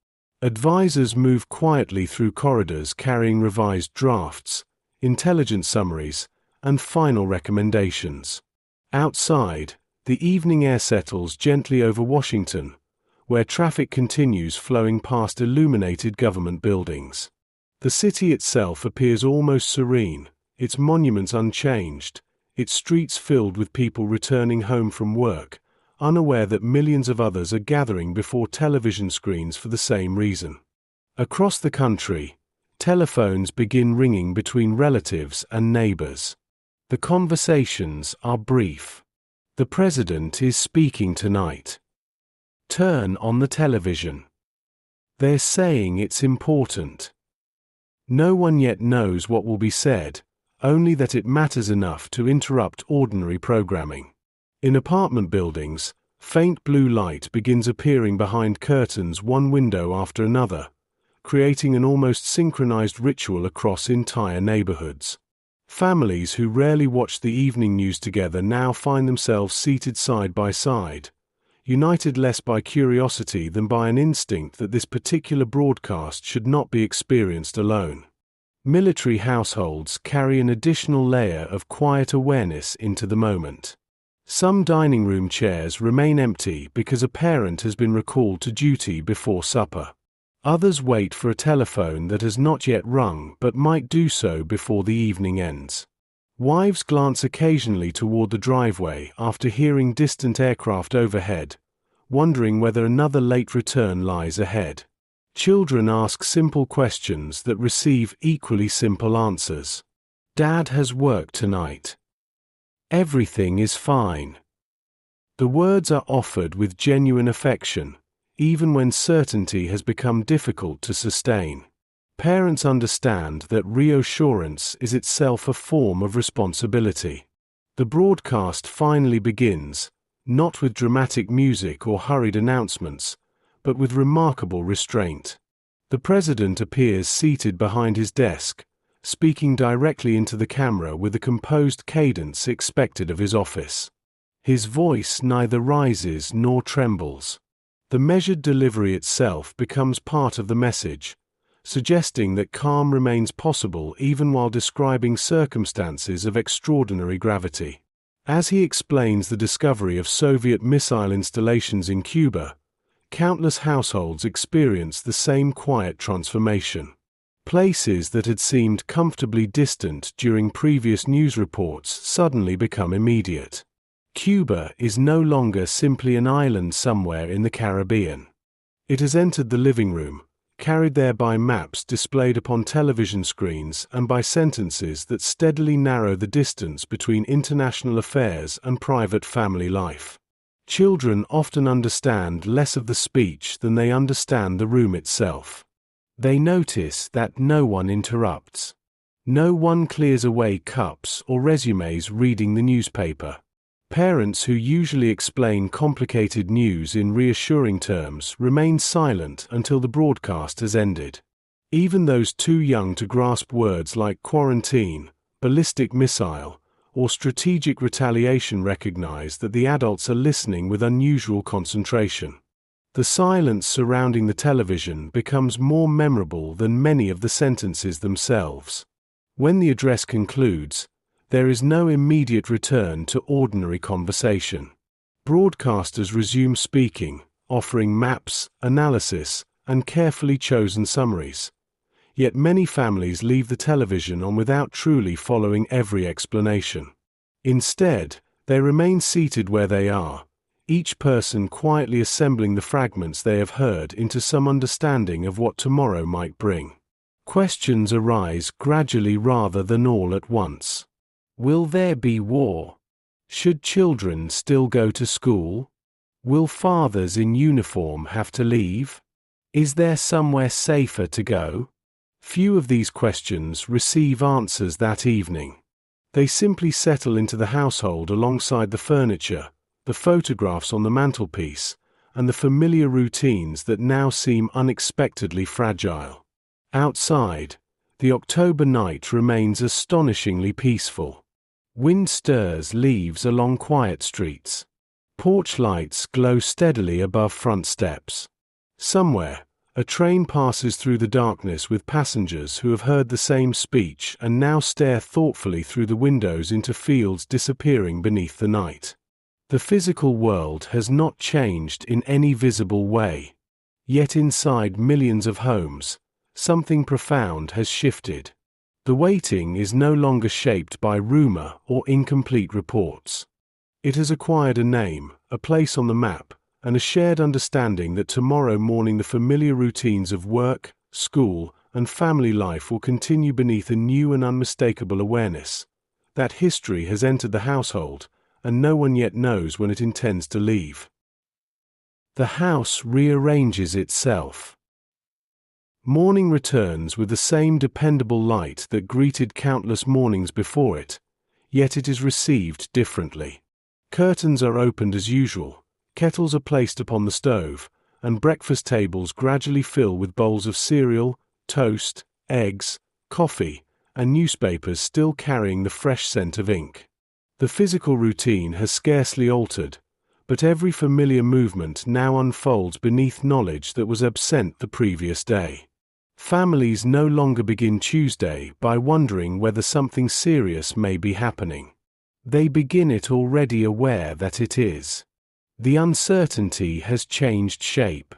Advisors move quietly through corridors carrying revised drafts, intelligence summaries, and final recommendations. Outside, the evening air settles gently over Washington, where traffic continues flowing past illuminated government buildings. The city itself appears almost serene, its monuments unchanged, its streets filled with people returning home from work, unaware that millions of others are gathering before television screens for the same reason. Across the country, telephones begin ringing between relatives and neighbors. The conversations are brief. The president is speaking tonight. Turn on the television. They're saying it's important. No one yet knows what will be said, only that it matters enough to interrupt ordinary programming. In apartment buildings, faint blue light begins appearing behind curtains one window after another, creating an almost synchronized ritual across entire neighborhoods. Families who rarely watch the evening news together now find themselves seated side by side, united less by curiosity than by an instinct that this particular broadcast should not be experienced alone. Military households carry an additional layer of quiet awareness into the moment. Some dining room chairs remain empty because a parent has been recalled to duty before supper. Others wait for a telephone that has not yet rung but might do so before the evening ends. Wives glance occasionally toward the driveway after hearing distant aircraft overhead, wondering whether another late return lies ahead. Children ask simple questions that receive equally simple answers. Dad has work tonight. Everything is fine. The words are offered with genuine affection, even when certainty has become difficult to sustain. Parents understand that reassurance is itself a form of responsibility. The broadcast finally begins, not with dramatic music or hurried announcements, but with remarkable restraint. The president appears seated behind his desk, speaking directly into the camera with the composed cadence expected of his office. His voice neither rises nor trembles. The measured delivery itself becomes part of the message, suggesting that calm remains possible even while describing circumstances of extraordinary gravity. As he explains the discovery of Soviet missile installations in Cuba, countless households experience the same quiet transformation. Places that had seemed comfortably distant during previous news reports suddenly become immediate. Cuba is no longer simply an island somewhere in the Caribbean. It has entered the living room, carried there by maps displayed upon television screens and by sentences that steadily narrow the distance between international affairs and private family life. Children often understand less of the speech than they understand the room itself. They notice that no one interrupts. No one clears away cups or resumes reading the newspaper. Parents who usually explain complicated news in reassuring terms remain silent until the broadcast has ended. Even those too young to grasp words like quarantine, ballistic missile, or strategic retaliation recognize that the adults are listening with unusual concentration. The silence surrounding the television becomes more memorable than many of the sentences themselves. When the address concludes, there is no immediate return to ordinary conversation. Broadcasters resume speaking, offering maps, analysis, and carefully chosen summaries. Yet many families leave the television on without truly following every explanation. Instead, they remain seated where they are, each person quietly assembling the fragments they have heard into some understanding of what tomorrow might bring. Questions arise gradually rather than all at once. Will there be war? Should children still go to school? Will fathers in uniform have to leave? Is there somewhere safer to go? Few of these questions receive answers that evening. They simply settle into the household alongside the furniture, the photographs on the mantelpiece, and the familiar routines that now seem unexpectedly fragile. Outside, the October night remains astonishingly peaceful. Wind stirs leaves along quiet streets. Porch lights glow steadily above front steps. Somewhere, a train passes through the darkness with passengers who have heard the same speech and now stare thoughtfully through the windows into fields disappearing beneath the night. The physical world has not changed in any visible way. Yet inside millions of homes, something profound has shifted. The waiting is no longer shaped by rumor or incomplete reports. It has acquired a name, a place on the map, and a shared understanding that tomorrow morning the familiar routines of work, school, and family life will continue beneath a new and unmistakable awareness. That history has entered the household, and no one yet knows when it intends to leave. The house rearranges itself. Morning returns with the same dependable light that greeted countless mornings before it, yet it is received differently. Curtains are opened as usual, kettles are placed upon the stove, and breakfast tables gradually fill with bowls of cereal, toast, eggs, coffee, and newspapers still carrying the fresh scent of ink. The physical routine has scarcely altered, but every familiar movement now unfolds beneath knowledge that was absent the previous day. Families no longer begin Tuesday by wondering whether something serious may be happening. They begin it already aware that it is. The uncertainty has changed shape.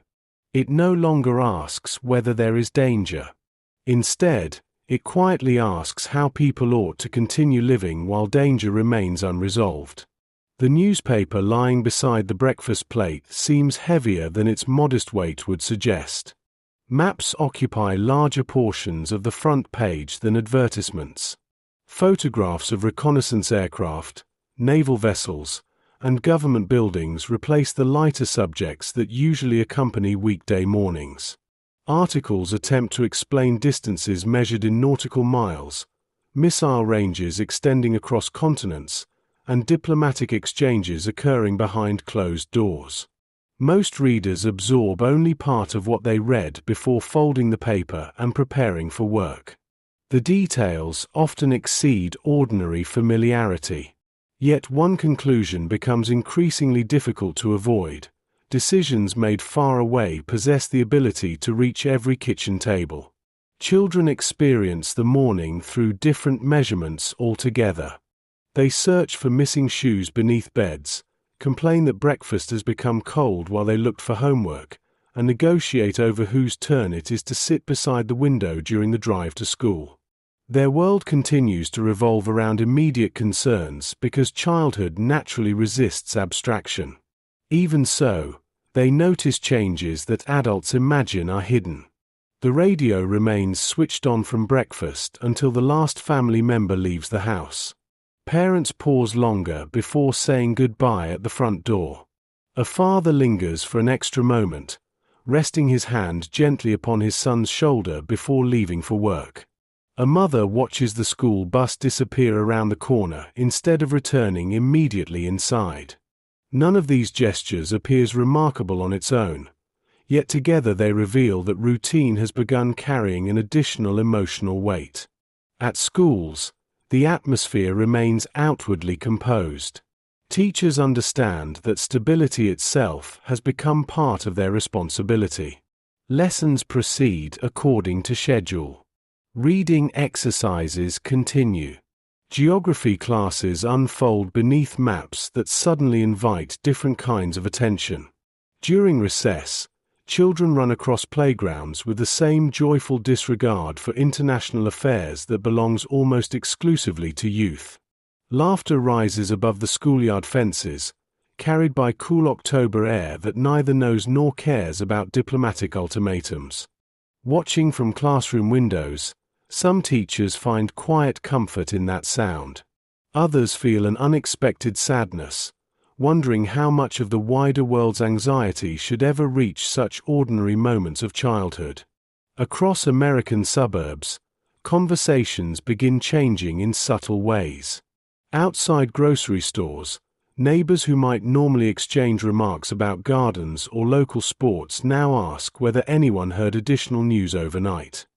It no longer asks whether there is danger. Instead, it quietly asks how people ought to continue living while danger remains unresolved. The newspaper lying beside the breakfast plate seems heavier than its modest weight would suggest. Maps occupy larger portions of the front page than advertisements. Photographs of reconnaissance aircraft, naval vessels, and government buildings replace the lighter subjects that usually accompany weekday mornings. Articles attempt to explain distances measured in nautical miles, missile ranges extending across continents, and diplomatic exchanges occurring behind closed doors. Most readers absorb only part of what they read before folding the paper and preparing for work. The details often exceed ordinary familiarity. Yet one conclusion becomes increasingly difficult to avoid. Decisions made far away possess the ability to reach every kitchen table. Children experience the morning through different measurements altogether. They search for missing shoes beneath beds, complain that breakfast has become cold while they looked for homework, and negotiate over whose turn it is to sit beside the window during the drive to school. Their world continues to revolve around immediate concerns because childhood naturally resists abstraction. Even so, they notice changes that adults imagine are hidden. The radio remains switched on from breakfast until the last family member leaves the house. Parents pause longer before saying goodbye at the front door. A father lingers for an extra moment, resting his hand gently upon his son's shoulder before leaving for work. A mother watches the school bus disappear around the corner instead of returning immediately inside. None of these gestures appears remarkable on its own, yet together they reveal that routine has begun carrying an additional emotional weight. At schools, the atmosphere remains outwardly composed. Teachers understand that stability itself has become part of their responsibility. Lessons proceed according to schedule. Reading exercises continue. Geography classes unfold beneath maps that suddenly invite different kinds of attention. During recess, children run across playgrounds with the same joyful disregard for international affairs that belongs almost exclusively to youth. Laughter rises above the schoolyard fences, carried by cool October air that neither knows nor cares about diplomatic ultimatums. Watching from classroom windows, some teachers find quiet comfort in that sound. Others feel an unexpected sadness, wondering how much of the wider world's anxiety should ever reach such ordinary moments of childhood. Across American suburbs, conversations begin changing in subtle ways. Outside grocery stores, neighbors who might normally exchange remarks about gardens or local sports now ask whether anyone heard additional news overnight.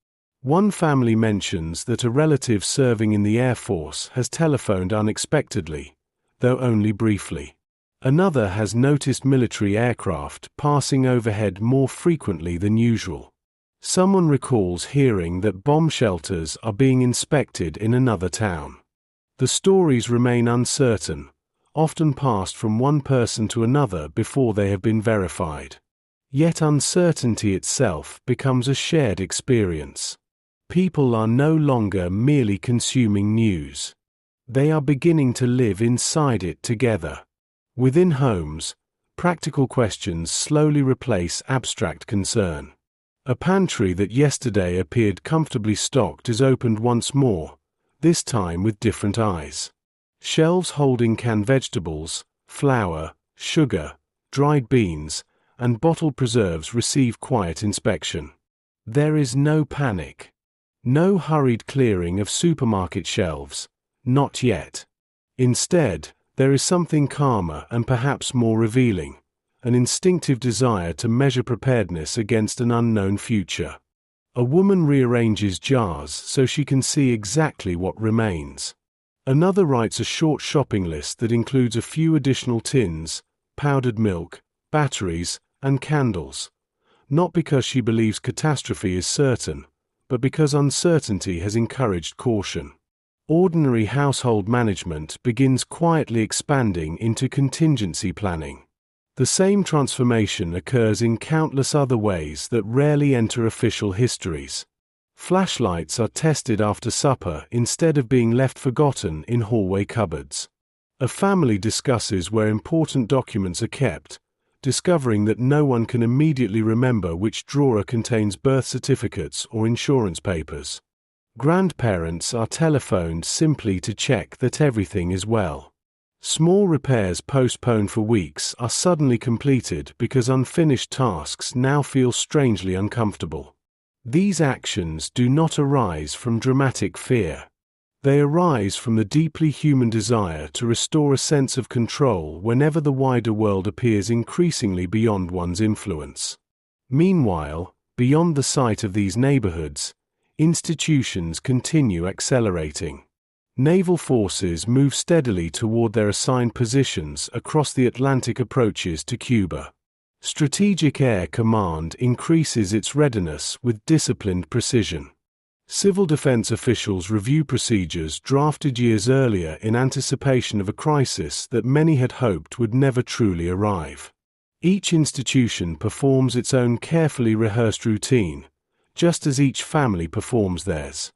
One family mentions that a relative serving in the Air Force has telephoned unexpectedly, though only briefly. Another has noticed military aircraft passing overhead more frequently than usual. Someone recalls hearing that bomb shelters are being inspected in another town. The stories remain uncertain, often passed from one person to another before they have been verified. Yet uncertainty itself becomes a shared experience. People are no longer merely consuming news. They are beginning to live inside it together. Within homes, practical questions slowly replace abstract concern. A pantry that yesterday appeared comfortably stocked is opened once more, this time with different eyes. Shelves holding canned vegetables, flour, sugar, dried beans, and bottled preserves receive quiet inspection. There is no panic. No hurried clearing of supermarket shelves, not yet. Instead, there is something calmer and perhaps more revealing, an instinctive desire to measure preparedness against an unknown future. A woman rearranges jars so she can see exactly what remains. Another writes a short shopping list that includes a few additional tins, powdered milk, batteries, and candles, not because she believes catastrophe is certain, but because uncertainty has encouraged caution. Ordinary household management begins quietly expanding into contingency planning. The same transformation occurs in countless other ways that rarely enter official histories. Flashlights are tested after supper instead of being left forgotten in hallway cupboards. A family discusses where important documents are kept, discovering that no one can immediately remember which drawer contains birth certificates or insurance papers. Grandparents are telephoned simply to check that everything is well. Small repairs postponed for weeks are suddenly completed because unfinished tasks now feel strangely uncomfortable. These actions do not arise from dramatic fear. They arise from the deeply human desire to restore a sense of control whenever the wider world appears increasingly beyond one's influence. Meanwhile, beyond the sight of these neighborhoods, institutions continue accelerating. Naval forces move steadily toward their assigned positions across the Atlantic approaches to Cuba. Strategic Air Command increases its readiness with disciplined precision. Civil defense officials review procedures drafted years earlier in anticipation of a crisis that many had hoped would never truly arrive. Each institution performs its own carefully rehearsed routine, just as each family performs theirs.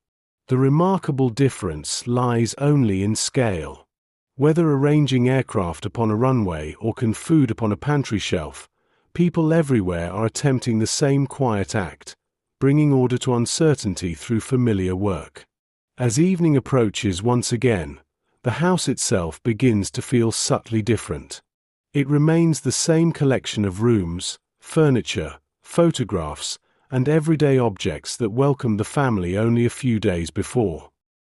The remarkable difference lies only in scale. Whether arranging aircraft upon a runway or cooking food upon a pantry shelf, people everywhere are attempting the same quiet act, bringing order to uncertainty through familiar work. As evening approaches once again, the house itself begins to feel subtly different. It remains the same collection of rooms, furniture, photographs, and everyday objects that welcomed the family only a few days before.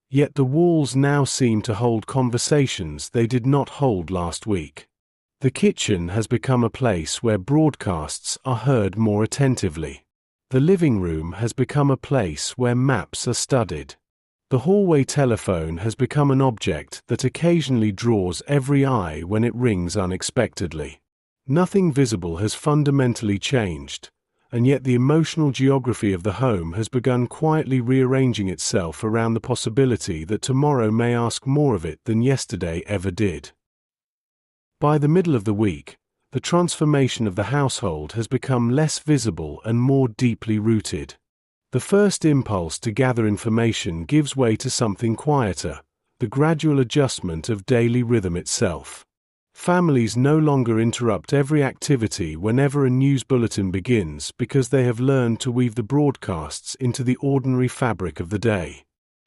Yet the walls now seem to hold conversations they did not hold last week. The kitchen has become a place where broadcasts are heard more attentively. The living room has become a place where maps are studied. The hallway telephone has become an object that occasionally draws every eye when it rings unexpectedly. Nothing visible has fundamentally changed, and yet the emotional geography of the home has begun quietly rearranging itself around the possibility that tomorrow may ask more of it than yesterday ever did. By the middle of the week, the transformation of the household has become less visible and more deeply rooted. The first impulse to gather information gives way to something quieter, the gradual adjustment of daily rhythm itself. Families no longer interrupt every activity whenever a news bulletin begins because they have learned to weave the broadcasts into the ordinary fabric of the day.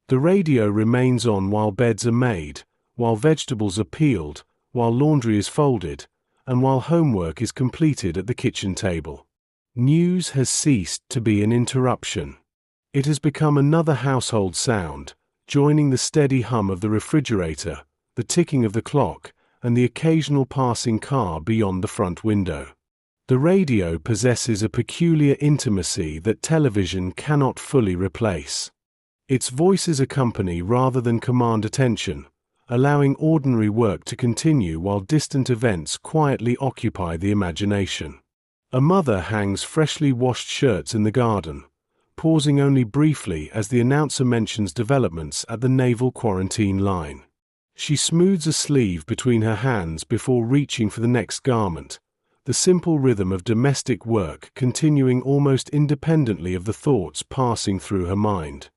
The radio remains on while beds are made, while vegetables are peeled, while laundry is folded, and while homework is completed at the kitchen table. News has ceased to be an interruption. It has become another household sound, joining the steady hum of the refrigerator, the ticking of the clock, and the occasional passing car beyond the front window. The radio possesses a peculiar intimacy that television cannot fully replace. Its voices accompany rather than command attention, allowing ordinary work to continue while distant events quietly occupy the imagination. A mother hangs freshly washed shirts in the garden, pausing only briefly as the announcer mentions developments at the naval quarantine line. She smooths a sleeve between her hands before reaching for the next garment, the simple rhythm of domestic work continuing almost independently of the thoughts passing through her mind.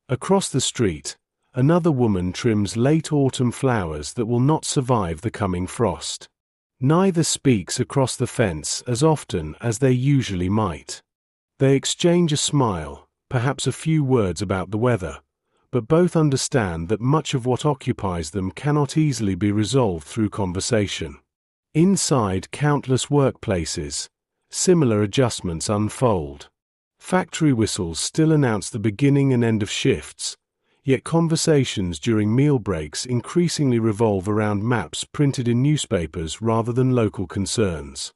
Across the street, another woman trims late autumn flowers that will not survive the coming frost. Neither speaks across the fence as often as they usually might. They exchange a smile, perhaps a few words about the weather, but both understand that much of what occupies them cannot easily be resolved through conversation. Inside countless workplaces, similar adjustments unfold. Factory whistles still announce the beginning and end of shifts, yet conversations during meal breaks increasingly revolve around maps printed in newspapers rather than local concerns.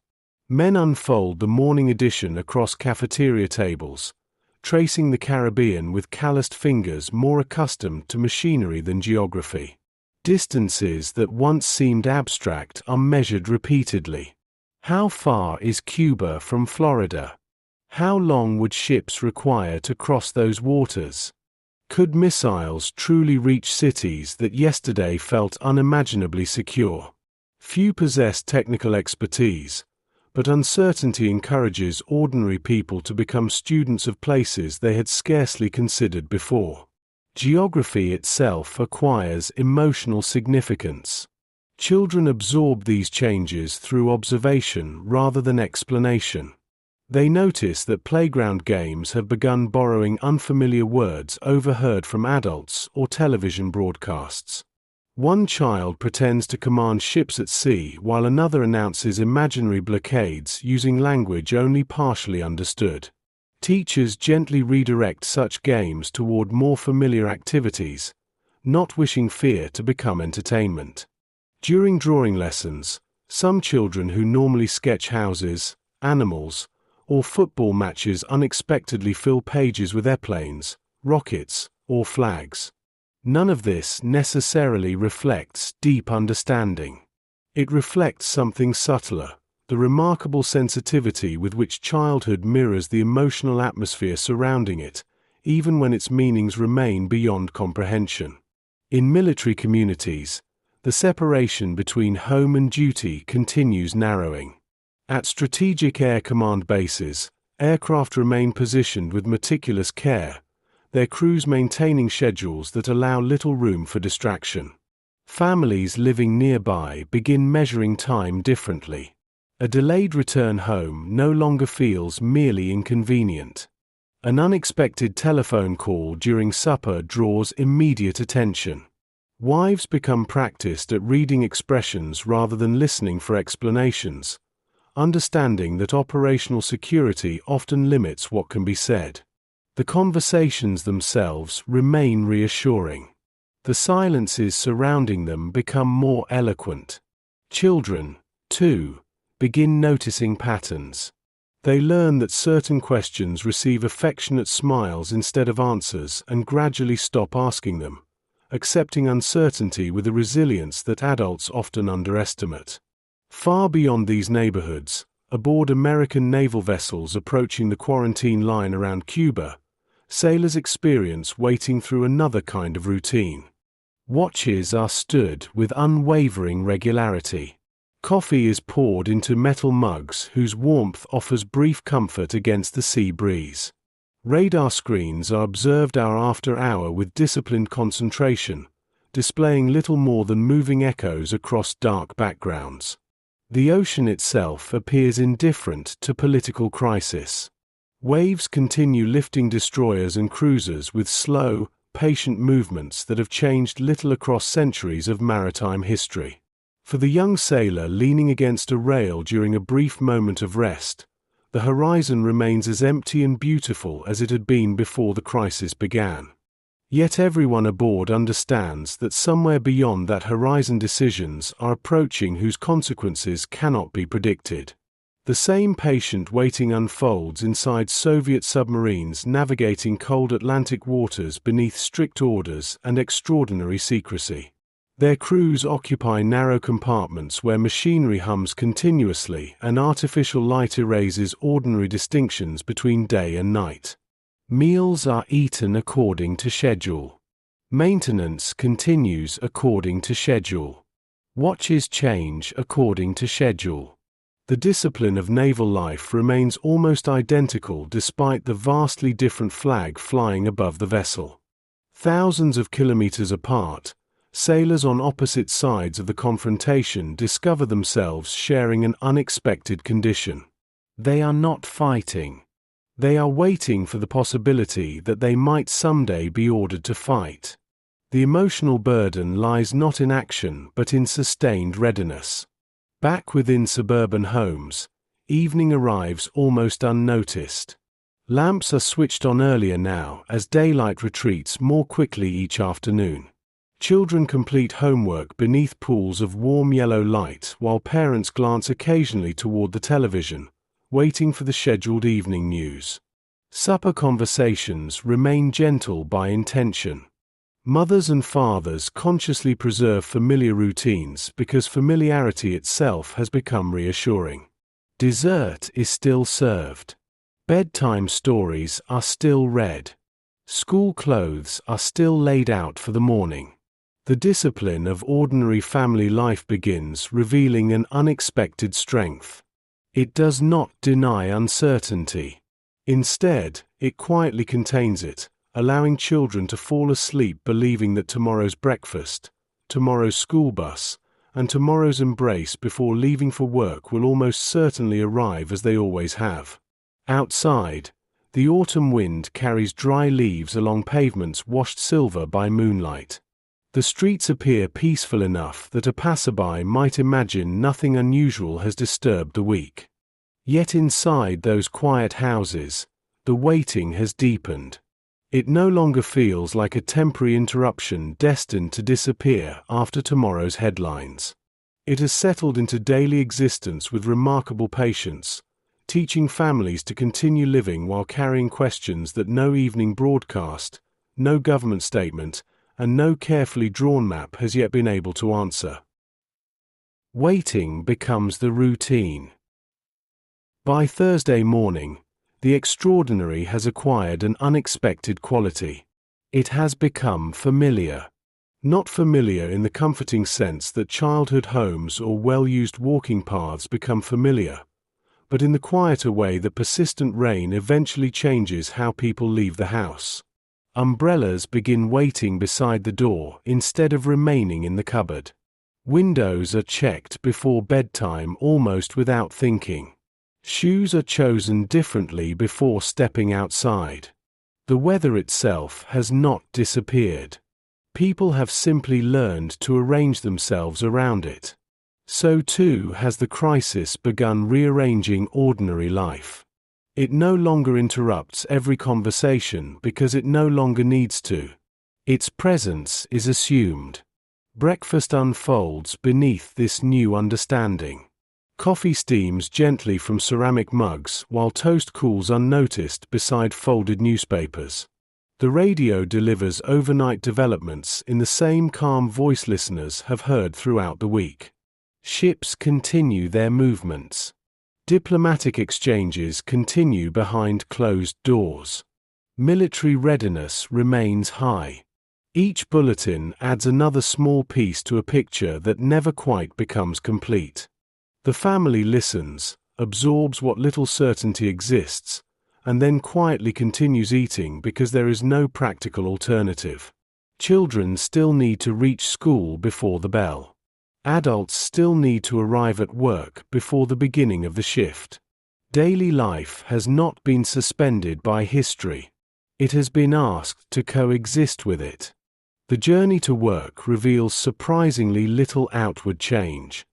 Men unfold the morning edition across cafeteria tables, tracing the Caribbean with calloused fingers more accustomed to machinery than geography. Distances that once seemed abstract are measured repeatedly. How far is Cuba from Florida? How long would ships require to cross those waters? Could missiles truly reach cities that yesterday felt unimaginably secure? Few possess technical expertise, but uncertainty encourages ordinary people to become students of places they had scarcely considered before. Geography itself acquires emotional significance. Children absorb these changes through observation rather than explanation. They notice that playground games have begun borrowing unfamiliar words overheard from adults or television broadcasts. One child pretends to command ships at sea while another announces imaginary blockades using language only partially understood. Teachers gently redirect such games toward more familiar activities, not wishing fear to become entertainment. During drawing lessons, some children who normally sketch houses, animals, or football matches unexpectedly fill pages with airplanes, rockets, or flags. None of this necessarily reflects deep understanding. It reflects something subtler, the remarkable sensitivity with which childhood mirrors the emotional atmosphere surrounding it, even when its meanings remain beyond comprehension. In military communities, the separation between home and duty continues narrowing. At strategic air command bases, aircraft remain positioned with meticulous care, their crews maintaining schedules that allow little room for distraction. Families living nearby begin measuring time differently. A delayed return home no longer feels merely inconvenient. An unexpected telephone call during supper draws immediate attention. Wives become practiced at reading expressions rather than listening for explanations, understanding that operational security often limits what can be said. The conversations themselves remain reassuring. The silences surrounding them become more eloquent. Children, too, begin noticing patterns. They learn that certain questions receive affectionate smiles instead of answers and gradually stop asking them, accepting uncertainty with a resilience that adults often underestimate. Far beyond these neighborhoods, aboard American naval vessels approaching the quarantine line around Cuba, sailors experience waiting through another kind of routine. Watches are stood with unwavering regularity. Coffee is poured into metal mugs whose warmth offers brief comfort against the sea breeze. Radar screens are observed hour after hour with disciplined concentration, displaying little more than moving echoes across dark backgrounds. The ocean itself appears indifferent to political crisis. Waves continue lifting destroyers and cruisers with slow, patient movements that have changed little across centuries of maritime history. For the young sailor leaning against a rail during a brief moment of rest, the horizon remains as empty and beautiful as it had been before the crisis began. Yet everyone aboard understands that somewhere beyond that horizon decisions are approaching whose consequences cannot be predicted. The same patient waiting unfolds inside Soviet submarines navigating cold Atlantic waters beneath strict orders and extraordinary secrecy. Their crews occupy narrow compartments where machinery hums continuously and artificial light erases ordinary distinctions between day and night. Meals are eaten according to schedule. Maintenance continues according to schedule. Watches change according to schedule. The discipline of naval life remains almost identical despite the vastly different flag flying above the vessel. Thousands of kilometers apart, sailors on opposite sides of the confrontation discover themselves sharing an unexpected condition. They are not fighting. They are waiting for the possibility that they might someday be ordered to fight. The emotional burden lies not in action but in sustained readiness. Back within suburban homes, evening arrives almost unnoticed. Lamps are switched on earlier now as daylight retreats more quickly each afternoon. Children complete homework beneath pools of warm yellow light while parents glance occasionally toward the television, waiting for the scheduled evening news. Supper conversations remain gentle by intention. Mothers and fathers consciously preserve familiar routines because familiarity itself has become reassuring. Dessert is still served. Bedtime stories are still read. School clothes are still laid out for the morning. The discipline of ordinary family life begins, revealing an unexpected strength. It does not deny uncertainty. Instead, it quietly contains it, allowing children to fall asleep believing that tomorrow's breakfast, tomorrow's school bus, and tomorrow's embrace before leaving for work will almost certainly arrive as they always have. Outside, the autumn wind carries dry leaves along pavements washed silver by moonlight. The streets appear peaceful enough that a passerby might imagine nothing unusual has disturbed the week. Yet inside those quiet houses, the waiting has deepened. It no longer feels like a temporary interruption destined to disappear after tomorrow's headlines. It has settled into daily existence with remarkable patience, teaching families to continue living while carrying questions that no evening broadcast, no government statement, and no carefully drawn map has yet been able to answer. Waiting becomes the routine. By Thursday morning, the extraordinary has acquired an unexpected quality. It has become familiar. Not familiar in the comforting sense that childhood homes or well-used walking paths become familiar, but in the quieter way that persistent rain eventually changes how people leave the house. Umbrellas begin waiting beside the door instead of remaining in the cupboard. Windows are checked before bedtime almost without thinking. Shoes are chosen differently before stepping outside. The weather itself has not disappeared. People have simply learned to arrange themselves around it. So too has the crisis begun rearranging ordinary life. It no longer interrupts every conversation because it no longer needs to. Its presence is assumed. Breakfast unfolds beneath this new understanding. Coffee steams gently from ceramic mugs while toast cools unnoticed beside folded newspapers. The radio delivers overnight developments in the same calm voice listeners have heard throughout the week. Ships continue their movements. Diplomatic exchanges continue behind closed doors. Military readiness remains high. Each bulletin adds another small piece to a picture that never quite becomes complete. The family listens, absorbs what little certainty exists, and then quietly continues eating because there is no practical alternative. Children still need to reach school before the bell. Adults still need to arrive at work before the beginning of the shift. Daily life has not been suspended by history. It has been asked to coexist with it. The journey to work reveals surprisingly little outward change.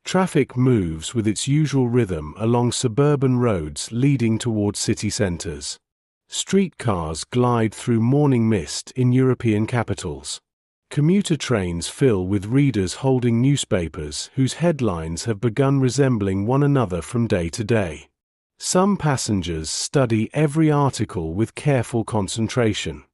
Traffic moves with its usual rhythm along suburban roads leading towards city centers. Streetcars glide through morning mist in European capitals. Commuter trains fill with readers holding newspapers whose headlines have begun resembling one another from day to day. Some passengers study every article with careful concentration.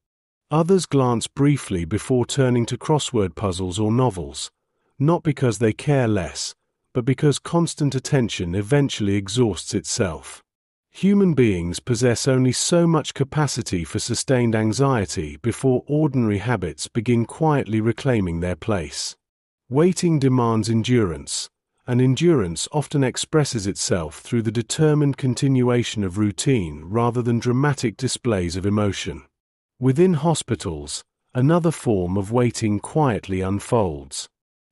Others glance briefly before turning to crossword puzzles or novels, not because they care less, but because constant attention eventually exhausts itself. Human beings possess only so much capacity for sustained anxiety before ordinary habits begin quietly reclaiming their place. Waiting demands endurance, and endurance often expresses itself through the determined continuation of routine rather than dramatic displays of emotion. Within hospitals, another form of waiting quietly unfolds.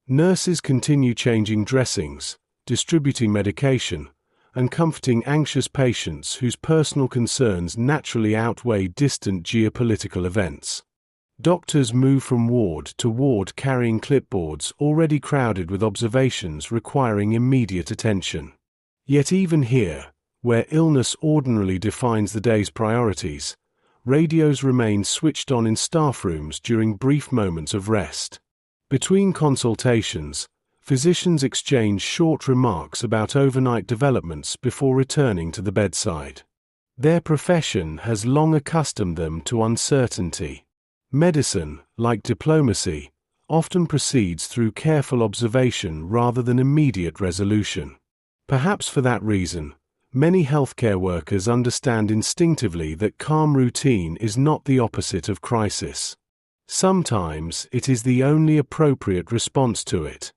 Nurses continue changing dressings, distributing medication, and comforting anxious patients whose personal concerns naturally outweigh distant geopolitical events. Doctors move from ward to ward carrying clipboards already crowded with observations requiring immediate attention. Yet even here, where illness ordinarily defines the day's priorities, radios remain switched on in staff rooms during brief moments of rest. Between consultations, physicians exchange short remarks about overnight developments before returning to the bedside. Their profession has long accustomed them to uncertainty. Medicine, like diplomacy, often proceeds through careful observation rather than immediate resolution. Perhaps for that reason, many healthcare workers understand instinctively that calm routine is not the opposite of crisis. Sometimes it is the only appropriate response to it.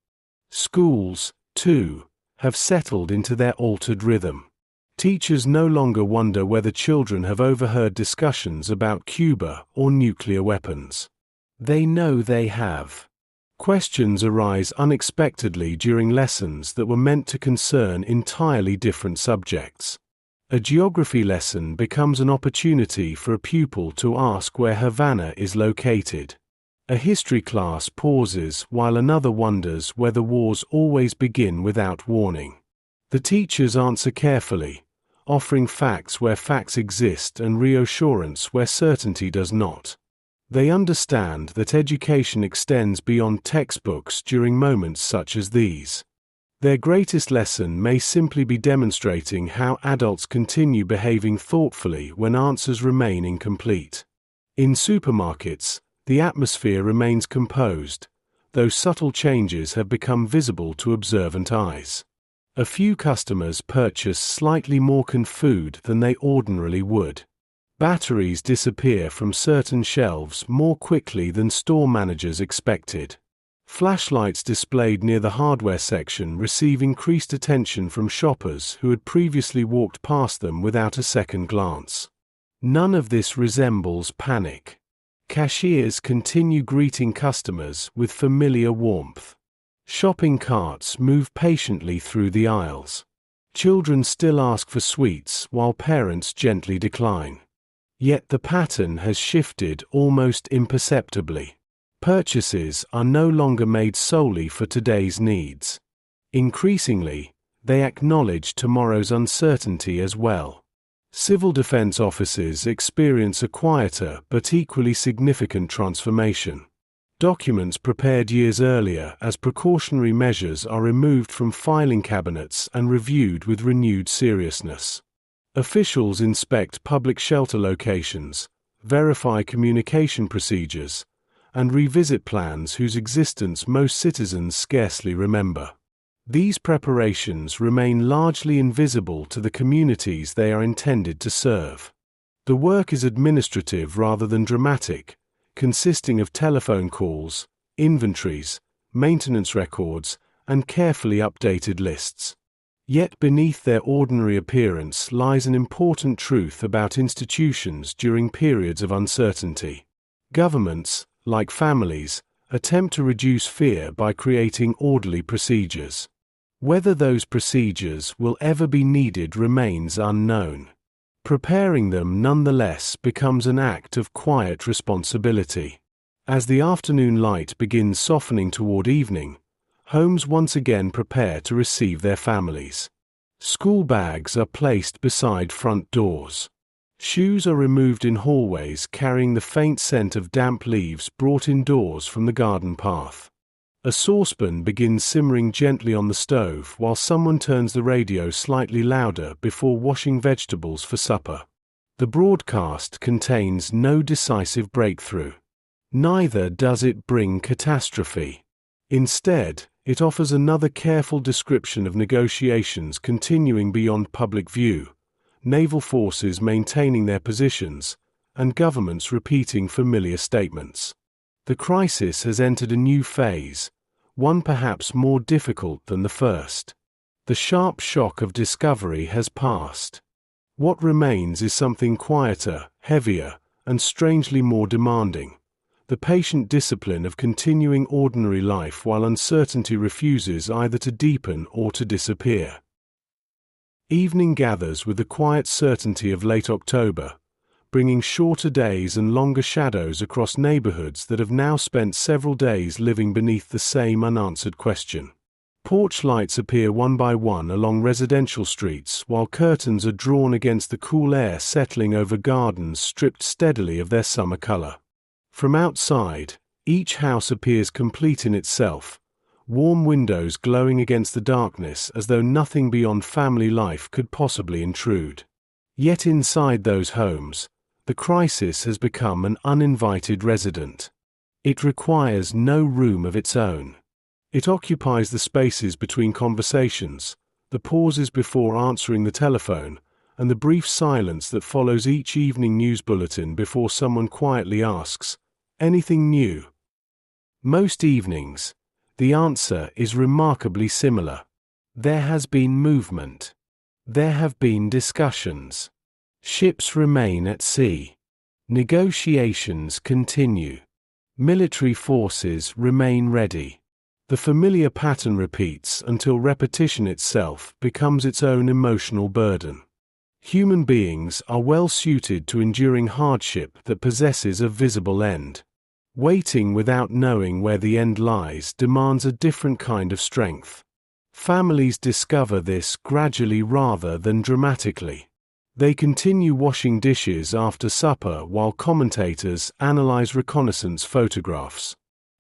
Schools, too, have settled into their altered rhythm. Teachers no longer wonder whether children have overheard discussions about Cuba or nuclear weapons. They know they have. Questions arise unexpectedly during lessons that were meant to concern entirely different subjects. A geography lesson becomes an opportunity for a pupil to ask where Havana is located. A history class pauses while another wonders whether wars always begin without warning. The teachers answer carefully, offering facts where facts exist and reassurance where certainty does not. They understand that education extends beyond textbooks during moments such as these. Their greatest lesson may simply be demonstrating how adults continue behaving thoughtfully when answers remain incomplete. In supermarkets, the atmosphere remains composed, though subtle changes have become visible to observant eyes. A few customers purchase slightly more canned food than they ordinarily would. Batteries disappear from certain shelves more quickly than store managers expected. Flashlights displayed near the hardware section receive increased attention from shoppers who had previously walked past them without a second glance. None of this resembles panic. Cashiers continue greeting customers with familiar warmth. Shopping carts move patiently through the aisles. Children still ask for sweets while parents gently decline. Yet the pattern has shifted almost imperceptibly. Purchases are no longer made solely for today's needs. Increasingly, they acknowledge tomorrow's uncertainty as well. Civil defense offices experience a quieter but equally significant transformation. Documents prepared years earlier as precautionary measures are removed from filing cabinets and reviewed with renewed seriousness. Officials inspect public shelter locations, verify communication procedures, and revisit plans whose existence most citizens scarcely remember. These preparations remain largely invisible to the communities they are intended to serve. The work is administrative rather than dramatic, consisting of telephone calls, inventories, maintenance records, and carefully updated lists. Yet beneath their ordinary appearance lies an important truth about institutions during periods of uncertainty. Governments, like families, attempt to reduce fear by creating orderly procedures. Whether those procedures will ever be needed remains unknown. Preparing them nonetheless becomes an act of quiet responsibility. As the afternoon light begins softening toward evening, homes once again prepare to receive their families. School bags are placed beside front doors. Shoes are removed in hallways carrying the faint scent of damp leaves brought indoors from the garden path. A saucepan begins simmering gently on the stove while someone turns the radio slightly louder before washing vegetables for supper. The broadcast contains no decisive breakthrough. Neither does it bring catastrophe. Instead, it offers another careful description of negotiations continuing beyond public view, naval forces maintaining their positions, and governments repeating familiar statements. The crisis has entered a new phase, one perhaps more difficult than the first. The sharp shock of discovery has passed. What remains is something quieter, heavier, and strangely more demanding: the patient discipline of continuing ordinary life while uncertainty refuses either to deepen or to disappear. Evening gathers with the quiet certainty of late October, bringing shorter days and longer shadows across neighborhoods that have now spent several days living beneath the same unanswered question. Porch lights appear one by one along residential streets while curtains are drawn against the cool air settling over gardens stripped steadily of their summer color. From outside, each house appears complete in itself, warm windows glowing against the darkness as though nothing beyond family life could possibly intrude. Yet inside those homes, the crisis has become an uninvited resident. It requires no room of its own. It occupies the spaces between conversations, the pauses before answering the telephone, and the brief silence that follows each evening news bulletin before someone quietly asks, "Anything new?" Most evenings, the answer is remarkably similar. There has been movement. There have been discussions. Ships remain at sea. Negotiations continue. Military forces remain ready. The familiar pattern repeats until repetition itself becomes its own emotional burden. Human beings are well suited to enduring hardship that possesses a visible end. Waiting without knowing where the end lies demands a different kind of strength. Families discover this gradually rather than dramatically. They continue washing dishes after supper while commentators analyze reconnaissance photographs.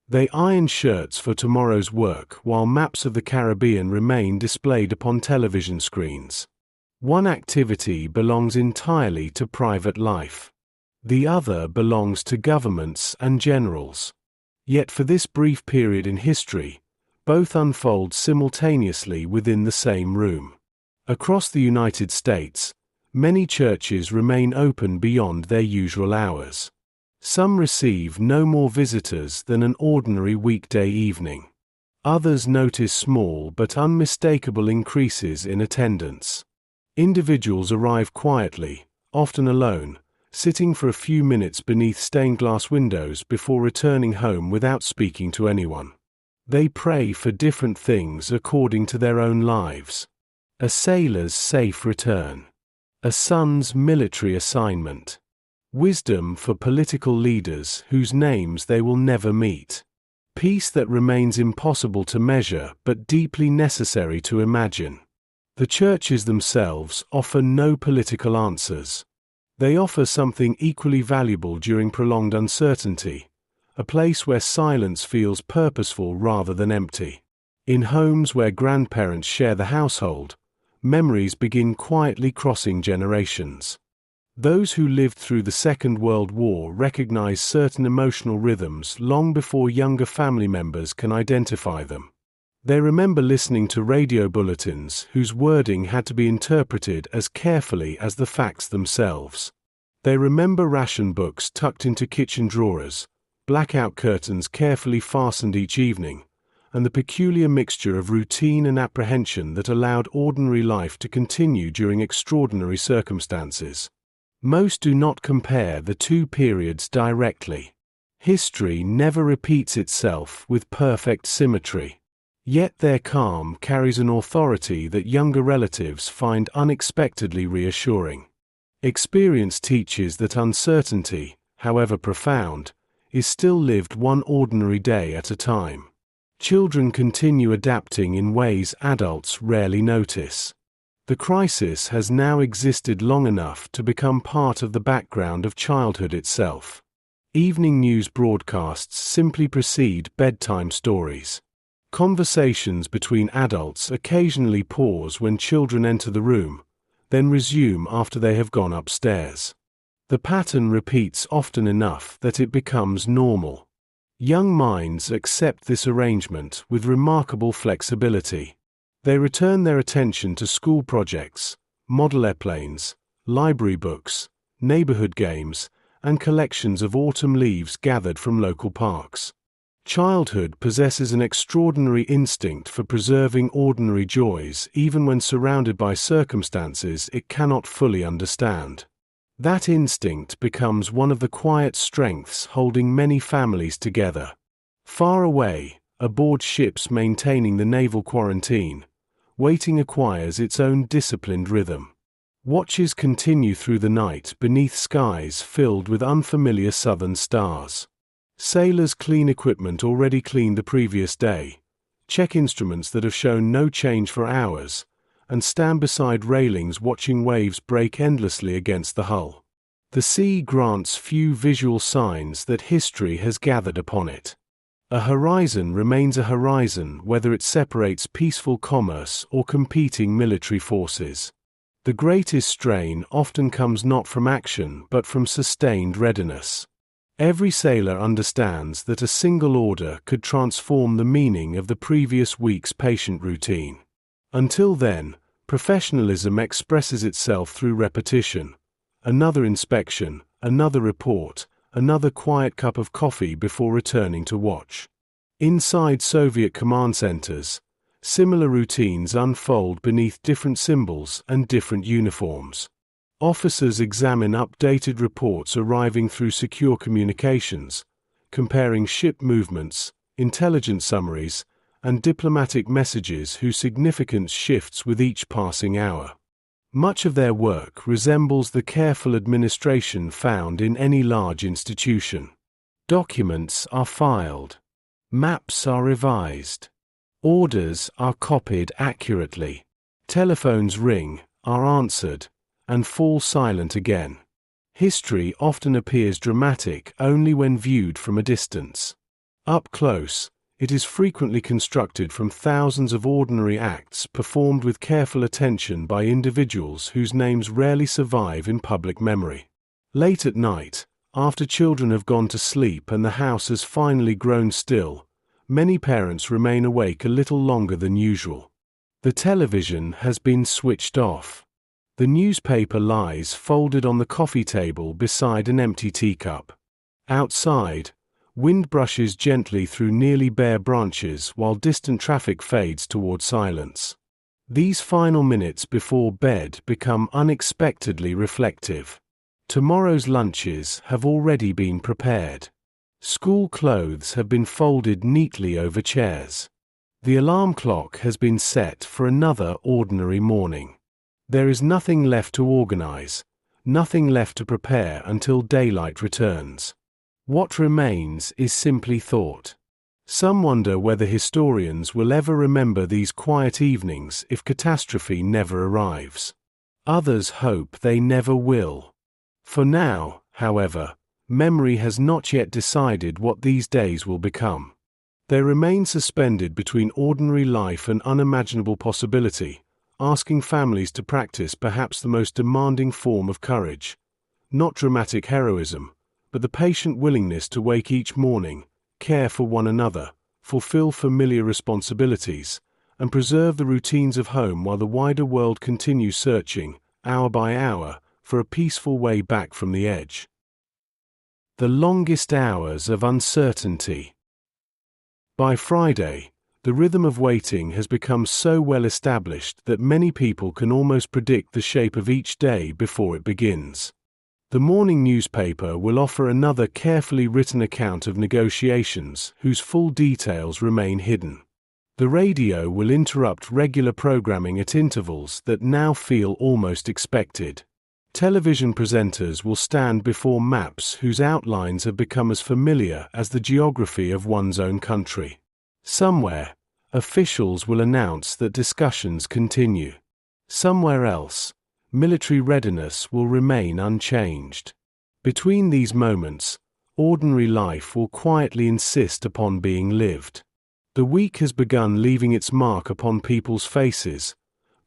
They iron shirts for tomorrow's work while maps of the Caribbean remain displayed upon television screens. One activity belongs entirely to private life. The other belongs to governments and generals. Yet for this brief period in history, both unfold simultaneously within the same room. Across the United States, many churches remain open beyond their usual hours. Some receive no more visitors than an ordinary weekday evening. Others notice small but unmistakable increases in attendance. Individuals arrive quietly, often alone, sitting for a few minutes beneath stained glass windows before returning home without speaking to anyone. They pray for different things according to their own lives. A sailor's safe return. A son's military assignment. Wisdom for political leaders whose names they will never meet. Peace that remains impossible to measure but deeply necessary to imagine. The churches themselves offer no political answers. They offer something equally valuable during prolonged uncertainty, a place where silence feels purposeful rather than empty. In homes where grandparents share the household, memories begin quietly crossing generations. Those who lived through the Second World War recognize certain emotional rhythms long before younger family members can identify them. They remember listening to radio bulletins whose wording had to be interpreted as carefully as the facts themselves. They remember ration books tucked into kitchen drawers, blackout curtains carefully fastened each evening, and the peculiar mixture of routine and apprehension that allowed ordinary life to continue during extraordinary circumstances. Most do not compare the two periods directly. History never repeats itself with perfect symmetry. Yet their calm carries an authority that younger relatives find unexpectedly reassuring. Experience teaches that uncertainty, however profound, is still lived one ordinary day at a time. Children continue adapting in ways adults rarely notice. The crisis has now existed long enough to become part of the background of childhood itself. Evening news broadcasts simply precede bedtime stories. Conversations between adults occasionally pause when children enter the room, then resume after they have gone upstairs. The pattern repeats often enough that it becomes normal. Young minds accept this arrangement with remarkable flexibility. They return their attention to school projects, model airplanes, library books, neighborhood games, and collections of autumn leaves gathered from local parks. Childhood possesses an extraordinary instinct for preserving ordinary joys even when surrounded by circumstances it cannot fully understand. That instinct becomes one of the quiet strengths holding many families together. Far away, aboard ships maintaining the naval quarantine, waiting acquires its own disciplined rhythm. Watches continue through the night beneath skies filled with unfamiliar southern stars. Sailors clean equipment already cleaned the previous day, check instruments that have shown no change for hours, and stand beside railings watching waves break endlessly against the hull. The sea grants few visual signs that history has gathered upon it. A horizon remains a horizon whether it separates peaceful commerce or competing military forces. The greatest strain often comes not from action but from sustained readiness. Every sailor understands that a single order could transform the meaning of the previous week's patient routine. Until then, professionalism expresses itself through repetition. Another inspection, another report, another quiet cup of coffee before returning to watch. Inside Soviet command centers, similar routines unfold beneath different symbols and different uniforms. Officers examine updated reports arriving through secure communications, comparing ship movements, intelligence summaries, and diplomatic messages whose significance shifts with each passing hour. Much of their work resembles the careful administration found in any large institution. Documents are filed. Maps are revised. Orders are copied accurately. Telephones ring, are answered, and fall silent again. History often appears dramatic only when viewed from a distance. Up close, it is frequently constructed from thousands of ordinary acts performed with careful attention by individuals whose names rarely survive in public memory. Late at night, after children have gone to sleep and the house has finally grown still, many parents remain awake a little longer than usual. The television has been switched off. The newspaper lies folded on the coffee table beside an empty teacup. Outside, wind brushes gently through nearly bare branches while distant traffic fades toward silence. These final minutes before bed become unexpectedly reflective. Tomorrow's lunches have already been prepared. School clothes have been folded neatly over chairs. The alarm clock has been set for another ordinary morning. There is nothing left to organize, nothing left to prepare until daylight returns. What remains is simply thought. Some wonder whether historians will ever remember these quiet evenings if catastrophe never arrives. Others hope they never will. For now, however, memory has not yet decided what these days will become. They remain suspended between ordinary life and unimaginable possibility, asking families to practice perhaps the most demanding form of courage. Not dramatic heroism, but the patient willingness to wake each morning, care for one another, fulfill familiar responsibilities, and preserve the routines of home while the wider world continues searching, hour by hour, for a peaceful way back from the edge. The longest hours of uncertainty. By Friday, the rhythm of waiting has become so well established that many people can almost predict the shape of each day before it begins. The morning newspaper will offer another carefully written account of negotiations whose full details remain hidden. The radio will interrupt regular programming at intervals that now feel almost expected. Television presenters will stand before maps whose outlines have become as familiar as the geography of one's own country. Somewhere, officials will announce that discussions continue. Somewhere else, military readiness will remain unchanged. Between these moments, ordinary life will quietly insist upon being lived. The week has begun leaving its mark upon people's faces,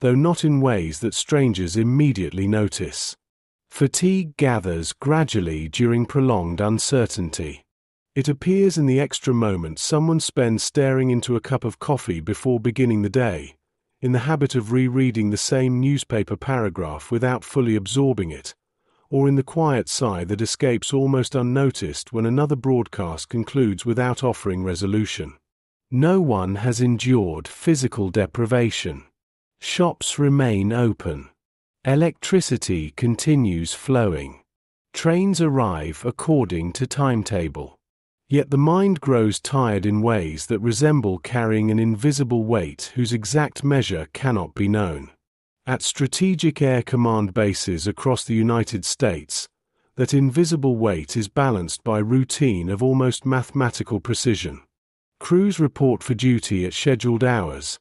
though not in ways that strangers immediately notice. Fatigue gathers gradually during prolonged uncertainty. It appears in the extra moments someone spends staring into a cup of coffee before beginning the day, in the habit of rereading the same newspaper paragraph without fully absorbing it, or in the quiet sigh that escapes almost unnoticed when another broadcast concludes without offering resolution. No one has endured physical deprivation. Shops remain open. Electricity continues flowing. Trains arrive according to timetable. Yet the mind grows tired in ways that resemble carrying an invisible weight whose exact measure cannot be known. At strategic air command bases across the United States, that invisible weight is balanced by routine of almost mathematical precision. Crews report for duty at scheduled hours,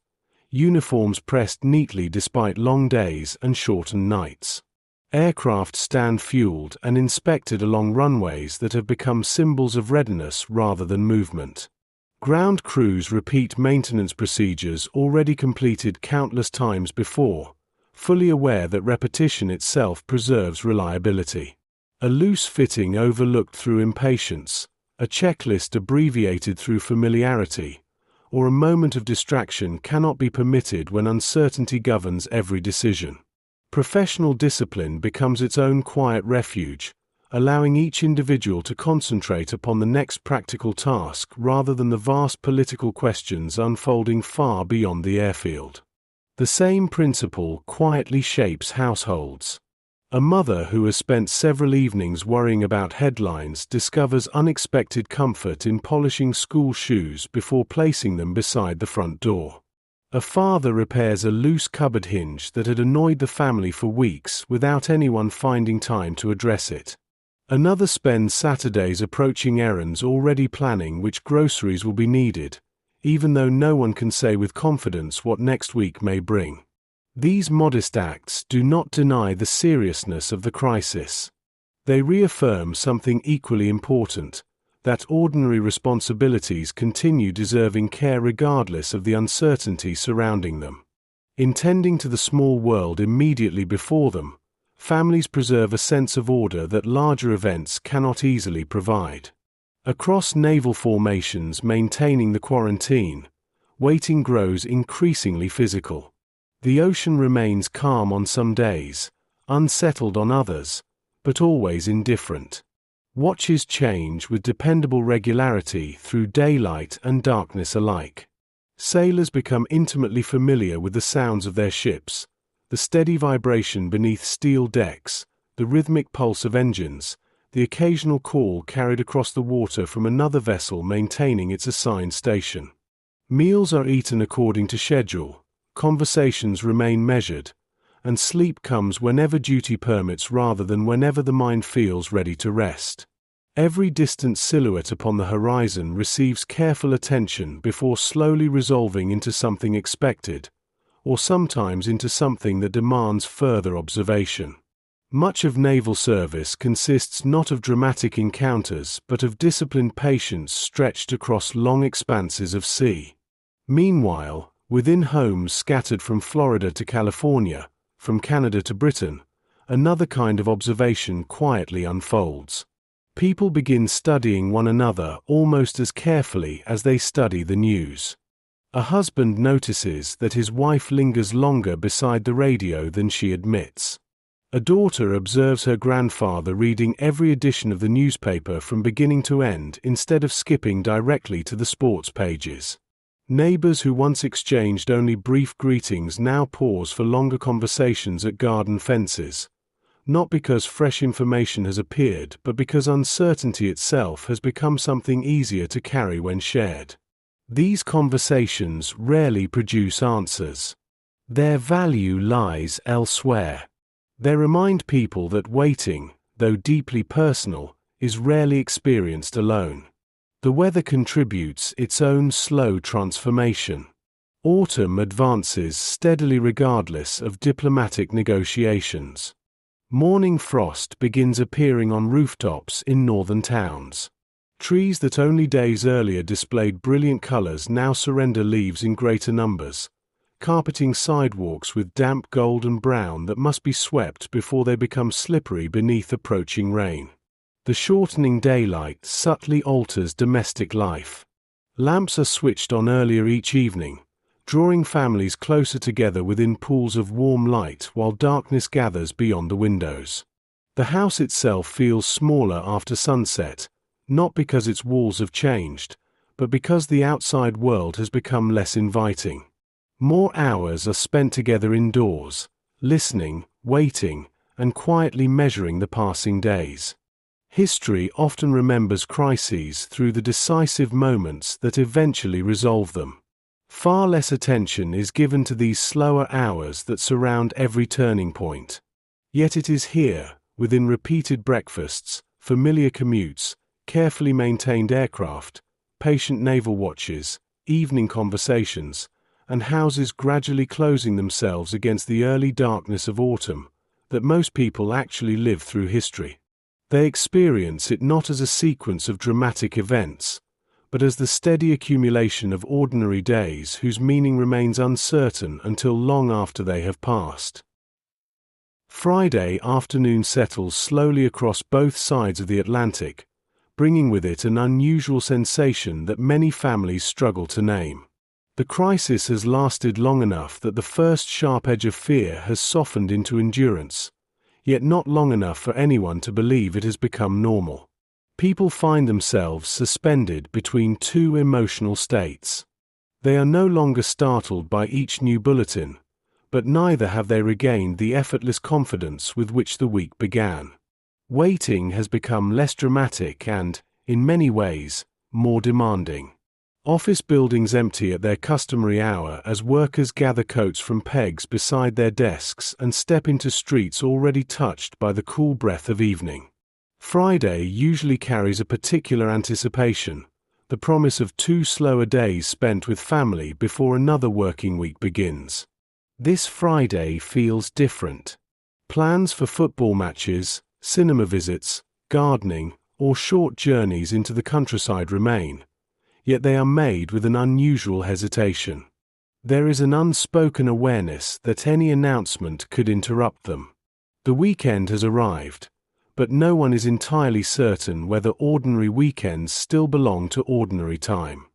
uniforms pressed neatly despite long days and shortened nights. Aircraft stand fueled and inspected along runways that have become symbols of readiness rather than movement. Ground crews repeat maintenance procedures already completed countless times before, fully aware that repetition itself preserves reliability. A loose fitting overlooked through impatience, a checklist abbreviated through familiarity, or a moment of distraction cannot be permitted when uncertainty governs every decision. Professional discipline becomes its own quiet refuge, allowing each individual to concentrate upon the next practical task rather than the vast political questions unfolding far beyond the airfield. The same principle quietly shapes households. A mother who has spent several evenings worrying about headlines discovers unexpected comfort in polishing school shoes before placing them beside the front door. A father repairs a loose cupboard hinge that had annoyed the family for weeks without anyone finding time to address it. Another spends Saturdays approaching errands already planning which groceries will be needed, even though no one can say with confidence what next week may bring. These modest acts do not deny the seriousness of the crisis. They reaffirm something equally important, that ordinary responsibilities continue deserving care regardless of the uncertainty surrounding them. In tending to the small world immediately before them, families preserve a sense of order that larger events cannot easily provide. Across naval formations maintaining the quarantine, waiting grows increasingly physical. The ocean remains calm on some days, unsettled on others, but always indifferent. Watches change with dependable regularity through daylight and darkness alike. Sailors become intimately familiar with the sounds of their ships, the steady vibration beneath steel decks, the rhythmic pulse of engines, the occasional call carried across the water from another vessel maintaining its assigned station. Meals are eaten according to schedule, conversations remain measured, and sleep comes whenever duty permits rather than whenever the mind feels ready to rest. Every distant silhouette upon the horizon receives careful attention before slowly resolving into something expected, or sometimes into something that demands further observation. Much of naval service consists not of dramatic encounters but of disciplined patience stretched across long expanses of sea. Meanwhile, within homes scattered from Florida to California, from Canada to Britain, another kind of observation quietly unfolds. People begin studying one another almost as carefully as they study the news. A husband notices that his wife lingers longer beside the radio than she admits. A daughter observes her grandfather reading every edition of the newspaper from beginning to end instead of skipping directly to the sports pages. Neighbors who once exchanged only brief greetings now pause for longer conversations at garden fences, not because fresh information has appeared but because uncertainty itself has become something easier to carry when shared. These conversations rarely produce answers. Their value lies elsewhere. They remind people that waiting, though deeply personal, is rarely experienced alone. The weather contributes its own slow transformation. Autumn advances steadily regardless of diplomatic negotiations. Morning frost begins appearing on rooftops in northern towns. Trees that only days earlier displayed brilliant colors now surrender leaves in greater numbers, carpeting sidewalks with damp gold and brown that must be swept before they become slippery beneath approaching rain. The shortening daylight subtly alters domestic life. Lamps are switched on earlier each evening, drawing families closer together within pools of warm light while darkness gathers beyond the windows. The house itself feels smaller after sunset, not because its walls have changed, but because the outside world has become less inviting. More hours are spent together indoors, listening, waiting, and quietly measuring the passing days. History often remembers crises through the decisive moments that eventually resolve them. Far less attention is given to these slower hours that surround every turning point. Yet it is here, within repeated breakfasts, familiar commutes, carefully maintained aircraft, patient naval watches, evening conversations, and houses gradually closing themselves against the early darkness of autumn, that most people actually live through history. They experience it not as a sequence of dramatic events, but as the steady accumulation of ordinary days whose meaning remains uncertain until long after they have passed. Friday afternoon settles slowly across both sides of the Atlantic, bringing with it an unusual sensation that many families struggle to name. The crisis has lasted long enough that the first sharp edge of fear has softened into endurance, yet not long enough for anyone to believe it has become normal. People find themselves suspended between two emotional states. They are no longer startled by each new bulletin, but neither have they regained the effortless confidence with which the week began. Waiting has become less dramatic and, in many ways, more demanding. Office buildings empty at their customary hour as workers gather coats from pegs beside their desks and step into streets already touched by the cool breath of evening. Friday usually carries a particular anticipation, the promise of 2 slower days spent with family before another working week begins. This Friday feels different. Plans for football matches, cinema visits, gardening, or short journeys into the countryside remain, yet they are made with an unusual hesitation. There is an unspoken awareness that any announcement could interrupt them. The weekend has arrived, but no one is entirely certain whether ordinary weekends still belong to ordinary time.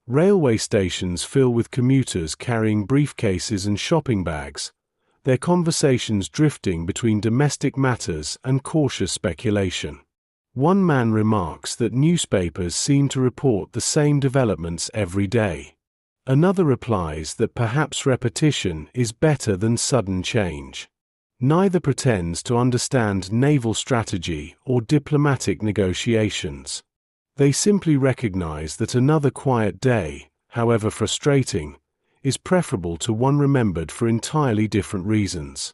Railway stations fill with commuters carrying briefcases and shopping bags, their conversations drifting between domestic matters and cautious speculation. One man remarks that newspapers seem to report the same developments every day. Another replies that perhaps repetition is better than sudden change. Neither pretends to understand naval strategy or diplomatic negotiations. They simply recognize that another quiet day, however frustrating, is preferable to one remembered for entirely different reasons.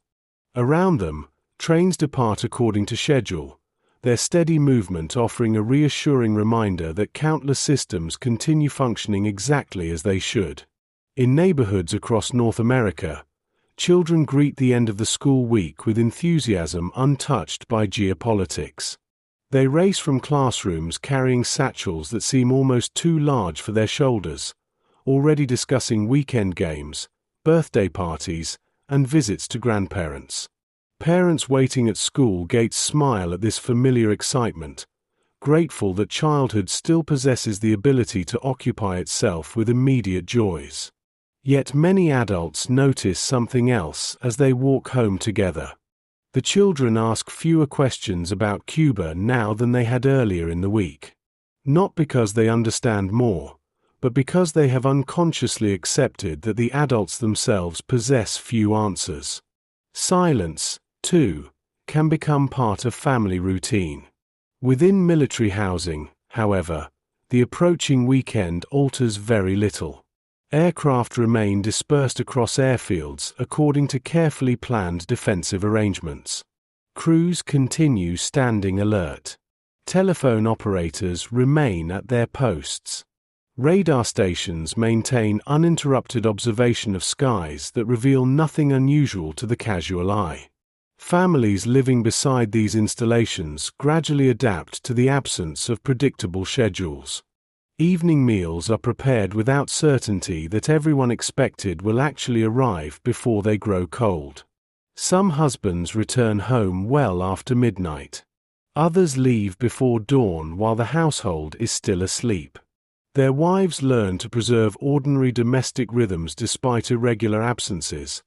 Around them, trains depart according to schedule, their steady movement offering a reassuring reminder that countless systems continue functioning exactly as they should. In neighborhoods across North America, children greet the end of the school week with enthusiasm untouched by geopolitics. They race from classrooms carrying satchels that seem almost too large for their shoulders, already discussing weekend games, birthday parties, and visits to grandparents. Parents waiting at school gates smile at this familiar excitement, grateful that childhood still possesses the ability to occupy itself with immediate joys. Yet many adults notice something else as they walk home together. The children ask fewer questions about Cuba now than they had earlier in the week. Not because they understand more, but because they have unconsciously accepted that the adults themselves possess few answers. Silence, too, can become part of family routine. Within military housing, however, the approaching weekend alters very little. Aircraft remain dispersed across airfields according to carefully planned defensive arrangements. Crews continue standing alert. Telephone operators remain at their posts. Radar stations maintain uninterrupted observation of skies that reveal nothing unusual to the casual eye. Families living beside these installations gradually adapt to the absence of predictable schedules. Evening meals are prepared without certainty that everyone expected will actually arrive before they grow cold. Some husbands return home well after midnight. Others leave before dawn while the household is still asleep. Their wives learn to preserve ordinary domestic rhythms despite irregular absences,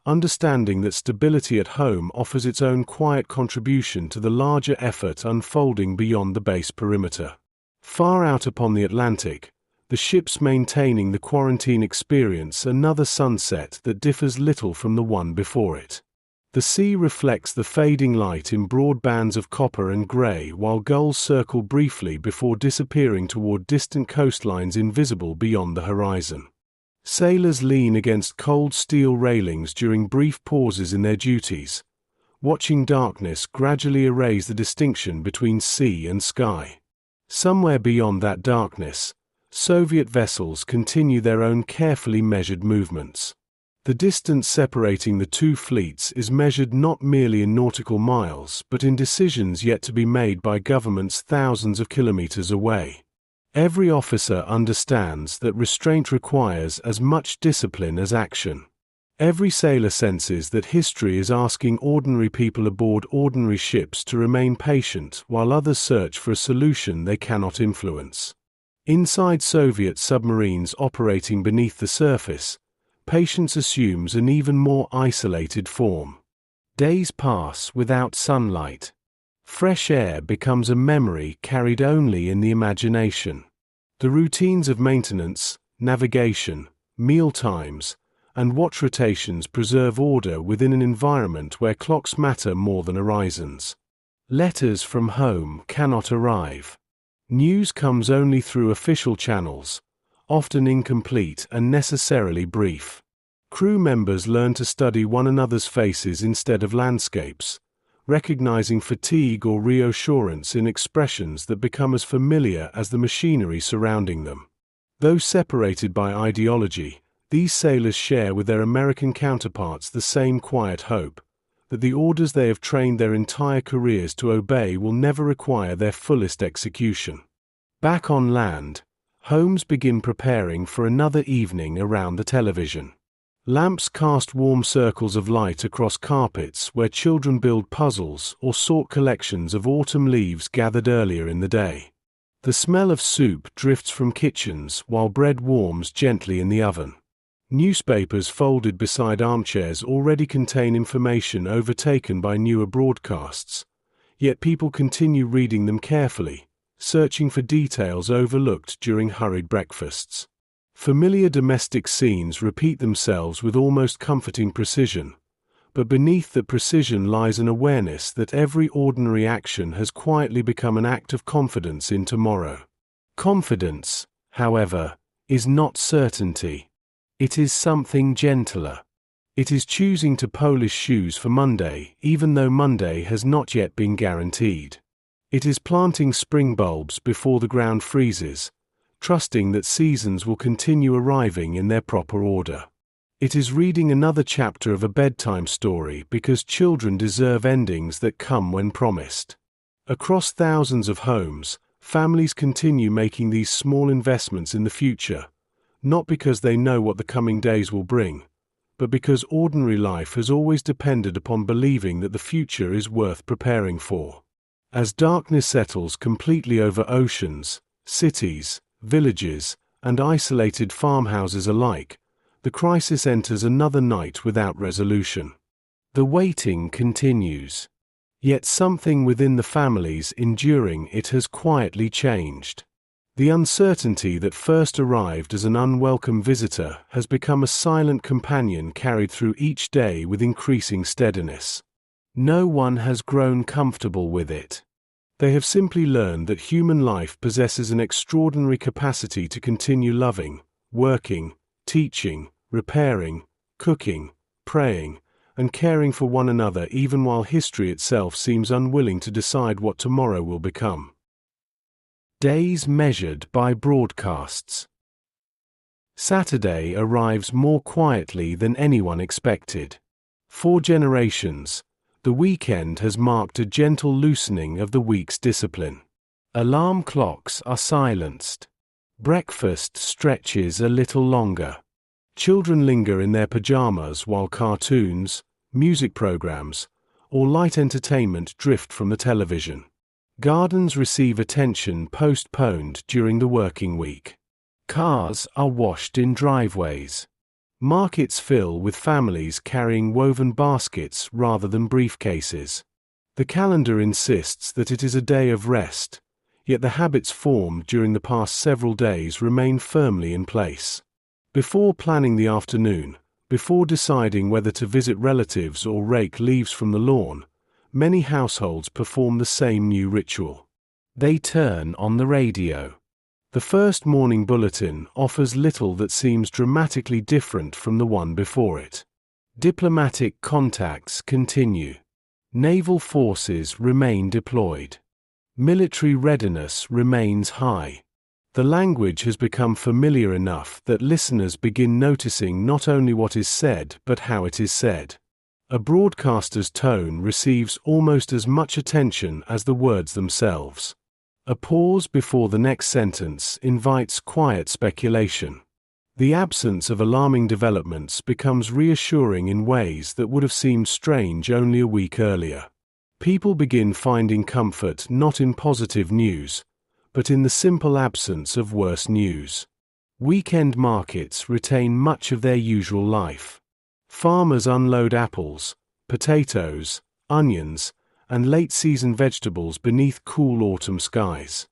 understanding that stability at home offers its own quiet contribution to the larger effort unfolding beyond the base perimeter. Far out upon the Atlantic, the ships maintaining the quarantine experience another sunset that differs little from the one before it. The sea reflects the fading light in broad bands of copper and grey while gulls circle briefly before disappearing toward distant coastlines invisible beyond the horizon. Sailors lean against cold steel railings during brief pauses in their duties, watching darkness gradually erase the distinction between sea and sky. Somewhere beyond that darkness, Soviet vessels continue their own carefully measured movements. The distance separating the two fleets is measured not merely in nautical miles but in decisions yet to be made by governments thousands of kilometers away. Every officer understands that restraint requires as much discipline as action. Every sailor senses that history is asking ordinary people aboard ordinary ships to remain patient while others search for a solution they cannot influence. Inside Soviet submarines operating beneath the surface, patience assumes an even more isolated form. Days pass without sunlight. Fresh air becomes a memory carried only in the imagination. The routines of maintenance, navigation, meal times, and watch rotations preserve order within an environment where clocks matter more than horizons. Letters from home cannot arrive. News comes only through official channels, often incomplete and necessarily brief. Crew members learn to study one another's faces instead of landscapes, recognizing fatigue or reassurance in expressions that become as familiar as the machinery surrounding them. Though separated by ideology, these sailors share with their American counterparts the same quiet hope, that the orders they have trained their entire careers to obey will never require their fullest execution. Back on land, homes begin preparing for another evening around the television. Lamps cast warm circles of light across carpets where children build puzzles or sort collections of autumn leaves gathered earlier in the day. The smell of soup drifts from kitchens while bread warms gently in the oven. Newspapers folded beside armchairs already contain information overtaken by newer broadcasts, Yet people continue reading them carefully, searching for details overlooked during hurried breakfasts. Familiar domestic scenes repeat themselves with almost comforting precision, but beneath that precision lies an awareness that every ordinary action has quietly become an act of confidence in tomorrow. Confidence, however, is not certainty. It is something gentler. It is choosing to polish shoes for Monday, even though Monday has not yet been guaranteed. It is planting spring bulbs before the ground freezes, trusting that seasons will continue arriving in their proper order. It is reading another chapter of a bedtime story because children deserve endings that come when promised. Across thousands of homes, families continue making these small investments in the future, not because they know what the coming days will bring, but because ordinary life has always depended upon believing that the future is worth preparing for. As darkness settles completely over oceans, cities, villages, and isolated farmhouses alike, the crisis enters another night without resolution. The waiting continues. Yet something within the families enduring it has quietly changed. The uncertainty that first arrived as an unwelcome visitor has become a silent companion carried through each day with increasing steadiness. No one has grown comfortable with it. They have simply learned that human life possesses an extraordinary capacity to continue loving, working, teaching, repairing, cooking, praying, and caring for one another even while history itself seems unwilling to decide what tomorrow will become. Days measured by broadcasts. Saturday arrives more quietly than anyone expected. For generations, the weekend has marked a gentle loosening of the week's discipline. Alarm clocks are silenced. Breakfast stretches a little longer. Children linger in their pajamas while cartoons, music programs, or light entertainment drift from the television. Gardens receive attention postponed during the working week. Cars are washed in driveways. Markets fill with families carrying woven baskets rather than briefcases. The calendar insists that it is a day of rest, yet the habits formed during the past several days remain firmly in place. Before planning the afternoon, before deciding whether to visit relatives or rake leaves from the lawn, many households perform the same new ritual. They turn on the radio. The first morning bulletin offers little that seems dramatically different from the one before it. Diplomatic contacts continue. Naval forces remain deployed. Military readiness remains high. The language has become familiar enough that listeners begin noticing not only what is said but how it is said. A broadcaster's tone receives almost as much attention as the words themselves. A pause before the next sentence invites quiet speculation. The absence of alarming developments becomes reassuring in ways that would have seemed strange only a week earlier. People begin finding comfort not in positive news, but in the simple absence of worse news. Weekend markets retain much of their usual life. Farmers unload apples, potatoes, onions, and late-season vegetables beneath cool autumn skies.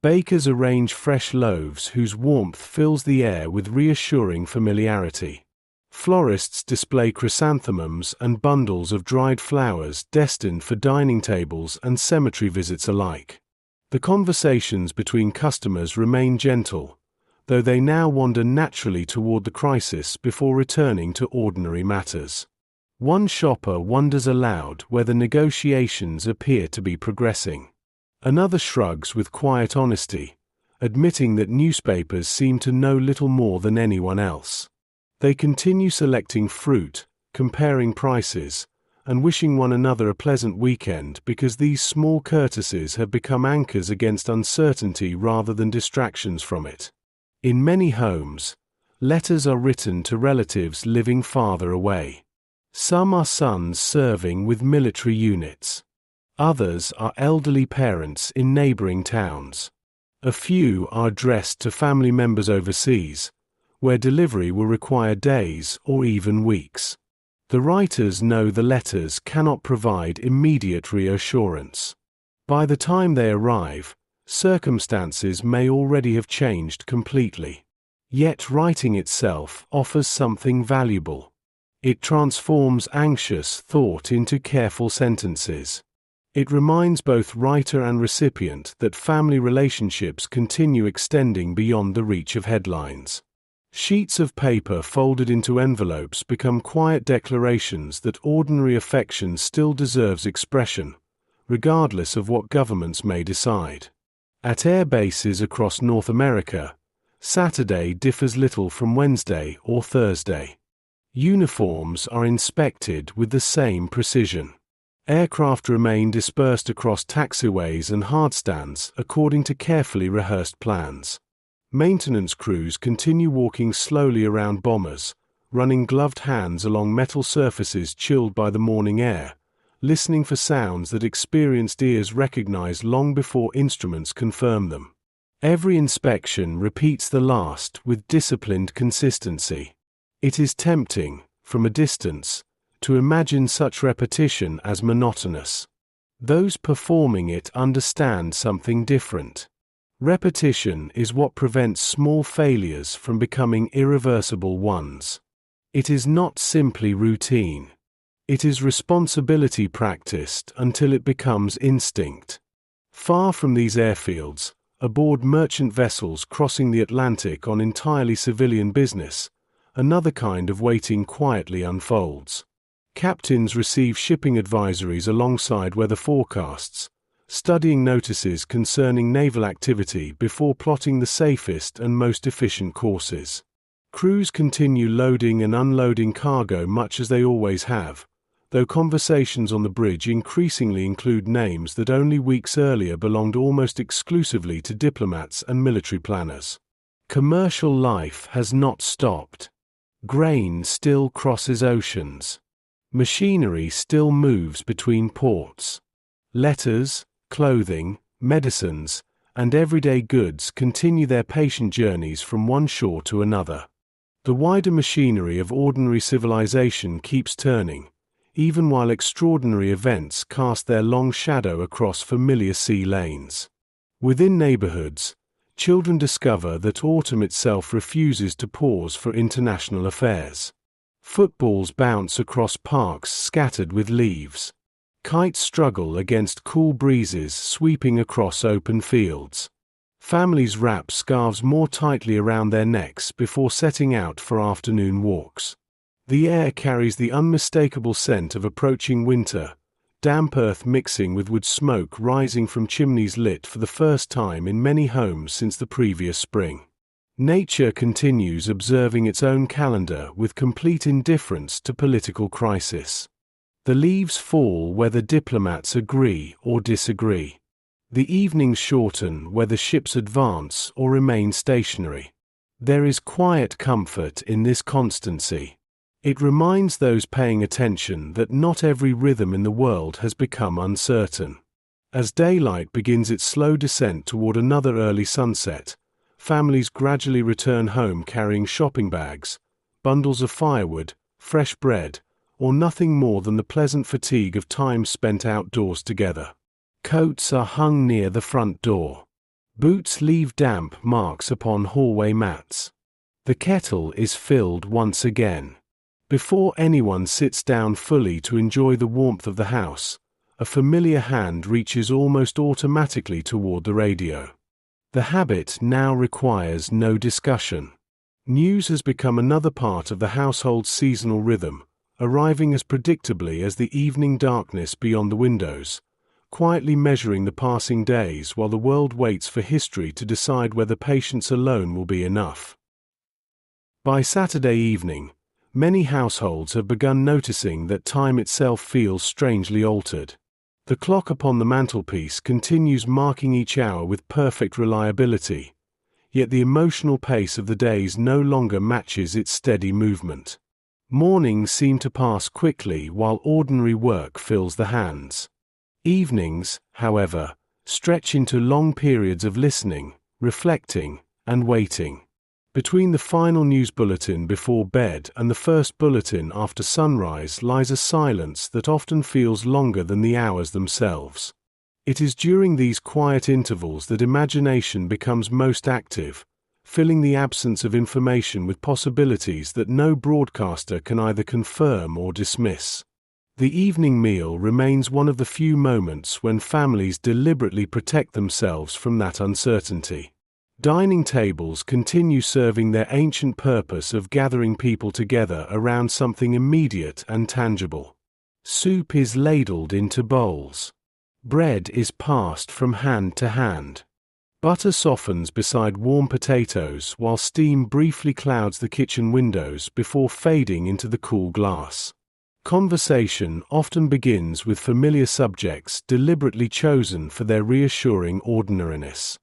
Bakers arrange fresh loaves whose warmth fills the air with reassuring familiarity. Florists display chrysanthemums and bundles of dried flowers destined for dining tables and cemetery visits alike. The conversations between customers remain gentle, though they now wander naturally toward the crisis before returning to ordinary matters. One shopper wonders aloud whether negotiations appear to be progressing. Another shrugs with quiet honesty, admitting that newspapers seem to know little more than anyone else. They continue selecting fruit, comparing prices, and wishing one another a pleasant weekend because these small courtesies have become anchors against uncertainty rather than distractions from it. In many homes, letters are written to relatives living farther away. Some are sons serving with military units. Others are elderly parents in neighboring towns. A few are addressed to family members overseas, where delivery will require days or even weeks. The writers know the letters cannot provide immediate reassurance. By the time they arrive, circumstances may already have changed completely. Yet writing itself offers something valuable. It transforms anxious thought into careful sentences. It reminds both writer and recipient that family relationships continue extending beyond the reach of headlines. Sheets of paper folded into envelopes become quiet declarations that ordinary affection still deserves expression, regardless of what governments may decide. At air bases across North America, Saturday differs little from Wednesday or Thursday. Uniforms are inspected with the same precision. Aircraft remain dispersed across taxiways and hardstands according to carefully rehearsed plans. Maintenance crews continue walking slowly around bombers, running gloved hands along metal surfaces chilled by the morning air, listening for sounds that experienced ears recognize long before instruments confirm them. Every inspection repeats the last with disciplined consistency. It is tempting, from a distance, to imagine such repetition as monotonous. Those performing it understand something different. Repetition is what prevents small failures from becoming irreversible ones. It is not simply routine. It is responsibility practiced until it becomes instinct. Far from these airfields, aboard merchant vessels crossing the Atlantic on entirely civilian business, another kind of waiting quietly unfolds. Captains receive shipping advisories alongside weather forecasts, studying notices concerning naval activity before plotting the safest and most efficient courses. Crews continue loading and unloading cargo much as they always have, though conversations on the bridge increasingly include names that only weeks earlier belonged almost exclusively to diplomats and military planners. Commercial life has not stopped. Grain still crosses oceans. Machinery still moves between ports. Letters, clothing, medicines, and everyday goods continue their patient journeys from one shore to another. The wider machinery of ordinary civilization keeps turning, even while extraordinary events cast their long shadow across familiar sea lanes. Within neighbourhoods, children discover that autumn itself refuses to pause for international affairs. Footballs bounce across parks scattered with leaves. Kites struggle against cool breezes sweeping across open fields. Families wrap scarves more tightly around their necks before setting out for afternoon walks. The air carries the unmistakable scent of approaching winter, damp earth mixing with wood smoke rising from chimneys lit for the first time in many homes since the previous spring. Nature continues observing its own calendar with complete indifference to political crisis. The leaves fall whether diplomats agree or disagree. The evenings shorten whether ships advance or remain stationary. There is quiet comfort in this constancy. It reminds those paying attention that not every rhythm in the world has become uncertain. As daylight begins its slow descent toward another early sunset, families gradually return home carrying shopping bags, bundles of firewood, fresh bread, or nothing more than the pleasant fatigue of time spent outdoors together. Coats are hung near the front door. Boots leave damp marks upon hallway mats. The kettle is filled once again. Before anyone sits down fully to enjoy the warmth of the house, a familiar hand reaches almost automatically toward the radio. The habit now requires no discussion. News has become another part of the household's seasonal rhythm, arriving as predictably as the evening darkness beyond the windows, quietly measuring the passing days while the world waits for history to decide whether patience alone will be enough. By Saturday evening, many households have begun noticing that time itself feels strangely altered. The clock upon the mantelpiece continues marking each hour with perfect reliability, yet the emotional pace of the days no longer matches its steady movement. Mornings seem to pass quickly while ordinary work fills the hands. Evenings, however, stretch into long periods of listening, reflecting, and waiting. Between the final news bulletin before bed and the first bulletin after sunrise lies a silence that often feels longer than the hours themselves. It is during these quiet intervals that imagination becomes most active, filling the absence of information with possibilities that no broadcaster can either confirm or dismiss. The evening meal remains one of the few moments when families deliberately protect themselves from that uncertainty. Dining tables continue serving their ancient purpose of gathering people together around something immediate and tangible. Soup is ladled into bowls. Bread is passed from hand to hand. Butter softens beside warm potatoes while steam briefly clouds the kitchen windows before fading into the cool glass. Conversation often begins with familiar subjects deliberately chosen for their reassuring ordinariness.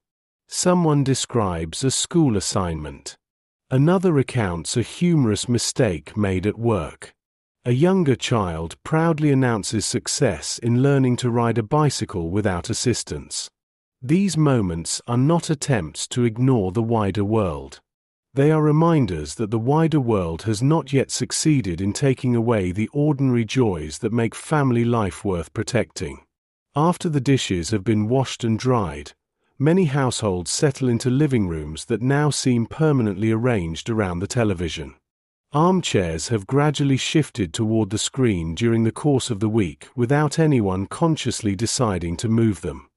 Someone describes a school assignment. Another recounts a humorous mistake made at work. A younger child proudly announces success in learning to ride a bicycle without assistance. These moments are not attempts to ignore the wider world. They are reminders that the wider world has not yet succeeded in taking away the ordinary joys that make family life worth protecting. After the dishes have been washed and dried, many households settle into living rooms that now seem permanently arranged around the television. Armchairs have gradually shifted toward the screen during the course of the week without anyone consciously deciding to move them.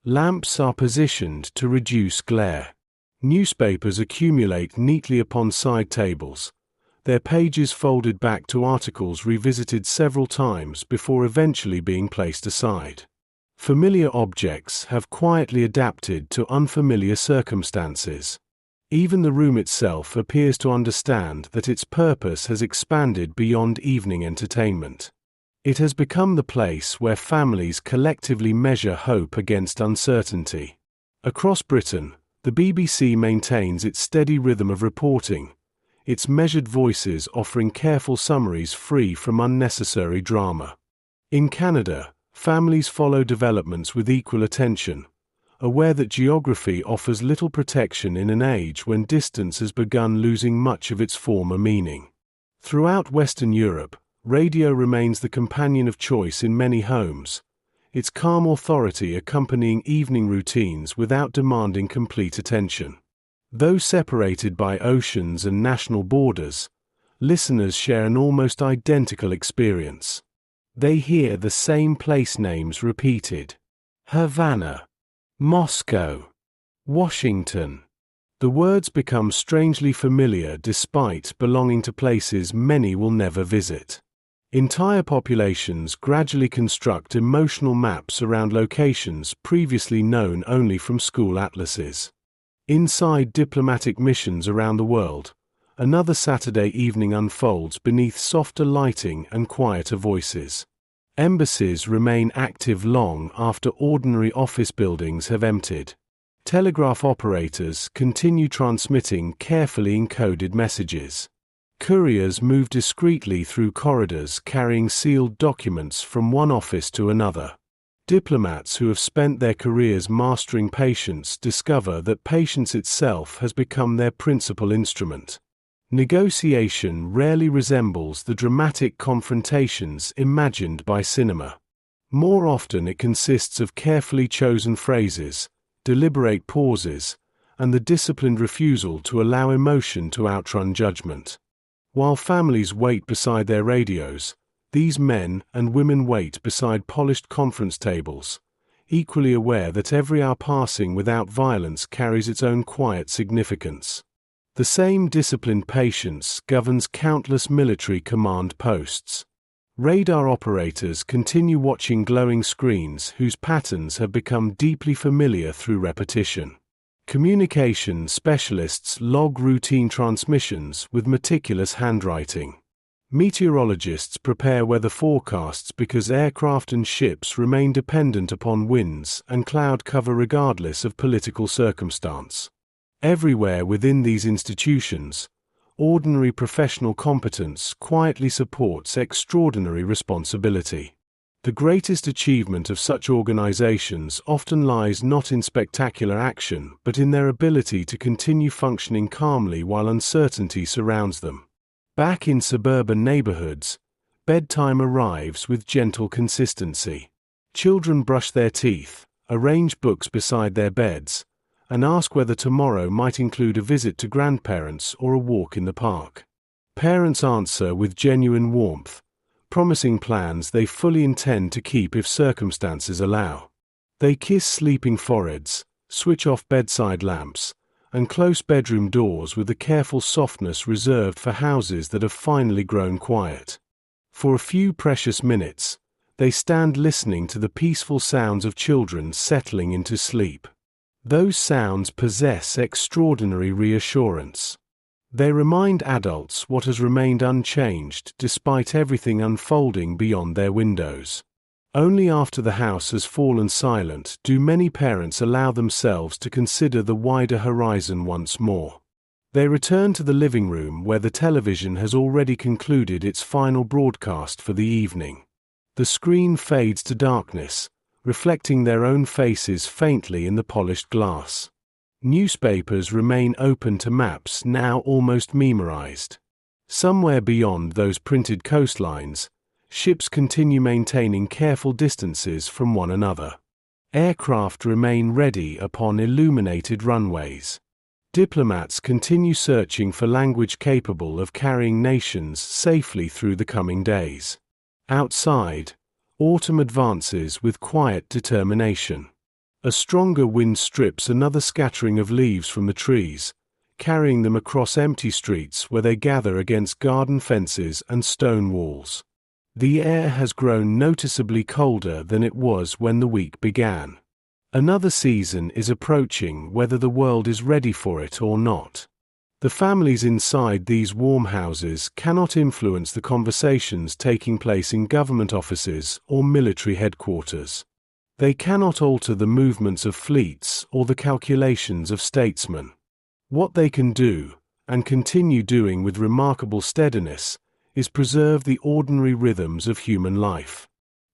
Lamps are positioned to reduce glare. Newspapers accumulate neatly upon side tables, their pages folded back to articles revisited several times before eventually being placed aside. Familiar objects have quietly adapted to unfamiliar circumstances. Even the room itself appears to understand that its purpose has expanded beyond evening entertainment. It has become the place where families collectively measure hope against uncertainty. Across Britain, the BBC maintains its steady rhythm of reporting, its measured voices offering careful summaries free from unnecessary drama. In Canada, families follow developments with equal attention, aware that geography offers little protection in an age when distance has begun losing much of its former meaning. Throughout Western Europe, radio remains the companion of choice in many homes, its calm authority accompanying evening routines without demanding complete attention. Though separated by oceans and national borders, listeners share an almost identical experience. They hear the same place names repeated: Havana, Moscow, Washington. The words become strangely familiar despite belonging to places many will never visit. Entire populations gradually construct emotional maps around locations previously known only from school atlases. Inside diplomatic missions around the world, another Saturday evening unfolds beneath softer lighting and quieter voices. Embassies remain active long after ordinary office buildings have emptied. Telegraph operators continue transmitting carefully encoded messages. Couriers move discreetly through corridors carrying sealed documents from one office to another. Diplomats who have spent their careers mastering patience discover that patience itself has become their principal instrument. Negotiation rarely resembles the dramatic confrontations imagined by cinema. More often it consists of carefully chosen phrases, deliberate pauses, and the disciplined refusal to allow emotion to outrun judgment. While families wait beside their radios, these men and women wait beside polished conference tables, equally aware that every hour passing without violence carries its own quiet significance. The same disciplined patience governs countless military command posts. Radar operators continue watching glowing screens whose patterns have become deeply familiar through repetition. Communication specialists log routine transmissions with meticulous handwriting. Meteorologists prepare weather forecasts because aircraft and ships remain dependent upon winds and cloud cover regardless of political circumstance. Everywhere within these institutions, ordinary professional competence quietly supports extraordinary responsibility. The greatest achievement of such organizations often lies not in spectacular action but in their ability to continue functioning calmly while uncertainty surrounds them. Back in suburban neighborhoods, bedtime arrives with gentle consistency. Children brush their teeth, arrange books beside their beds, and ask whether tomorrow might include a visit to grandparents or a walk in the park. Parents answer with genuine warmth, promising plans they fully intend to keep if circumstances allow. They kiss sleeping foreheads, switch off bedside lamps, and close bedroom doors with the careful softness reserved for houses that have finally grown quiet. For a few precious minutes, they stand listening to the peaceful sounds of children settling into sleep. Those sounds possess extraordinary reassurance. They remind adults what has remained unchanged despite everything unfolding beyond their windows. Only after the house has fallen silent do many parents allow themselves to consider the wider horizon once more. They return to the living room where the television has already concluded its final broadcast for the evening. The screen fades to darkness, reflecting their own faces faintly in the polished glass. Newspapers remain open to maps now almost memorized. Somewhere beyond those printed coastlines, ships continue maintaining careful distances from one another. Aircraft remain ready upon illuminated runways. Diplomats continue searching for language capable of carrying nations safely through the coming days. Outside, autumn advances with quiet determination. A stronger wind strips another scattering of leaves from the trees, carrying them across empty streets where they gather against garden fences and stone walls. The air has grown noticeably colder than it was when the week began. Another season is approaching whether the world is ready for it or not. The families inside these warm houses cannot influence the conversations taking place in government offices or military headquarters. They cannot alter the movements of fleets or the calculations of statesmen. What they can do, and continue doing with remarkable steadiness, is preserve the ordinary rhythms of human life.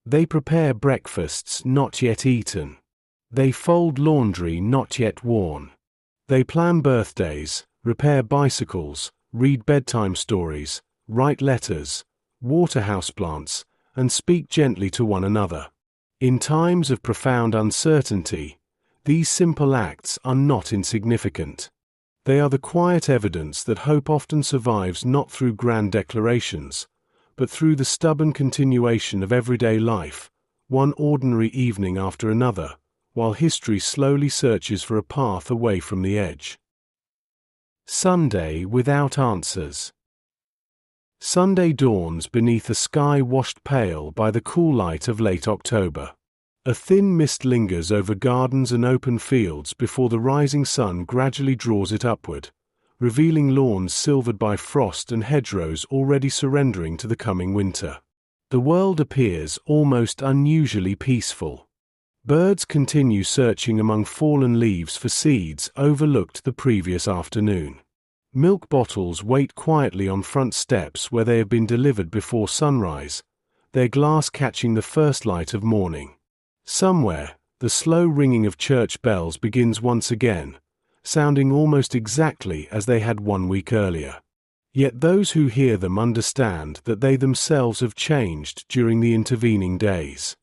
They prepare breakfasts not yet eaten. They fold laundry not yet worn. They plan birthdays, repair bicycles, read bedtime stories, write letters, water houseplants, and speak gently to one another. In times of profound uncertainty, these simple acts are not insignificant. They are the quiet evidence that hope often survives not through grand declarations, but through the stubborn continuation of everyday life, one ordinary evening after another, while history slowly searches for a path away from the edge. Sunday without answers. Sunday dawns beneath a sky washed pale by the cool light of late October. A thin mist lingers over gardens and open fields before the rising sun gradually draws it upward, revealing lawns silvered by frost and hedgerows already surrendering to the coming winter. The world appears almost unusually peaceful. Birds continue searching among fallen leaves for seeds overlooked the previous afternoon. Milk bottles wait quietly on front steps where they have been delivered before sunrise, their glass catching the first light of morning. Somewhere, the slow ringing of church bells begins once again, sounding almost exactly as they had 1 week earlier. Yet those who hear them understand that they themselves have changed during the intervening days.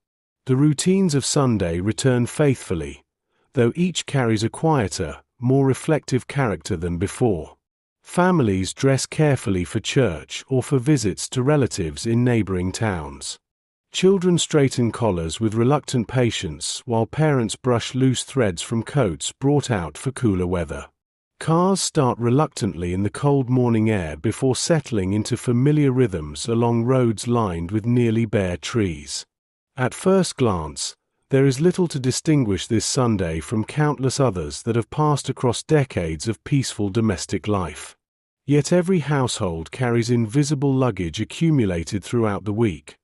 The routines of Sunday return faithfully, though each carries a quieter, more reflective character than before. Families dress carefully for church or for visits to relatives in neighboring towns. Children straighten collars with reluctant patience while parents brush loose threads from coats brought out for cooler weather. Cars start reluctantly in the cold morning air before settling into familiar rhythms along roads lined with nearly bare trees. At first glance, there is little to distinguish this Sunday from countless others that have passed across decades of peaceful domestic life. Yet every household carries invisible luggage accumulated throughout the week.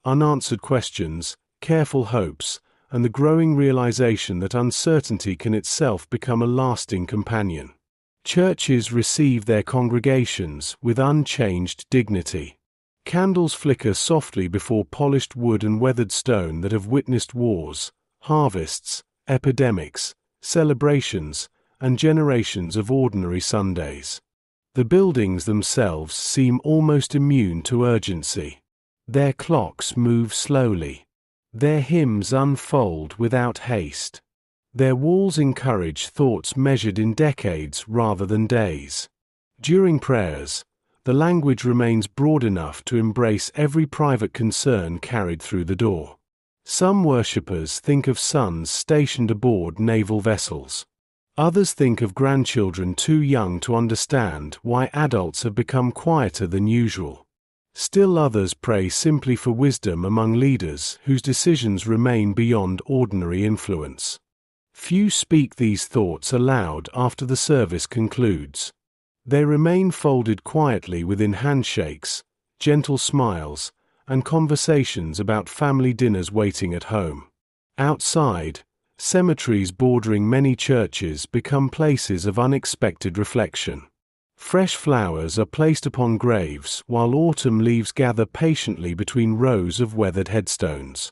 Unanswered questions, careful hopes, and the growing realization that uncertainty can itself become a lasting companion. Churches receive their congregations with unchanged dignity. Candles flicker softly before polished wood and weathered stone that have witnessed wars, harvests, epidemics, celebrations, and generations of ordinary Sundays. The buildings themselves seem almost immune to urgency. Their clocks move slowly. Their hymns unfold without haste. Their walls encourage thoughts measured in decades rather than days. During prayers, the language remains broad enough to embrace every private concern carried through the door. Some worshippers think of sons stationed aboard naval vessels. Others think of grandchildren too young to understand why adults have become quieter than usual. Still others pray simply for wisdom among leaders whose decisions remain beyond ordinary influence. Few speak these thoughts aloud after the service concludes. They remain folded quietly within handshakes, gentle smiles, and conversations about family dinners waiting at home. Outside, cemeteries bordering many churches become places of unexpected reflection. Fresh flowers are placed upon graves while autumn leaves gather patiently between rows of weathered headstones.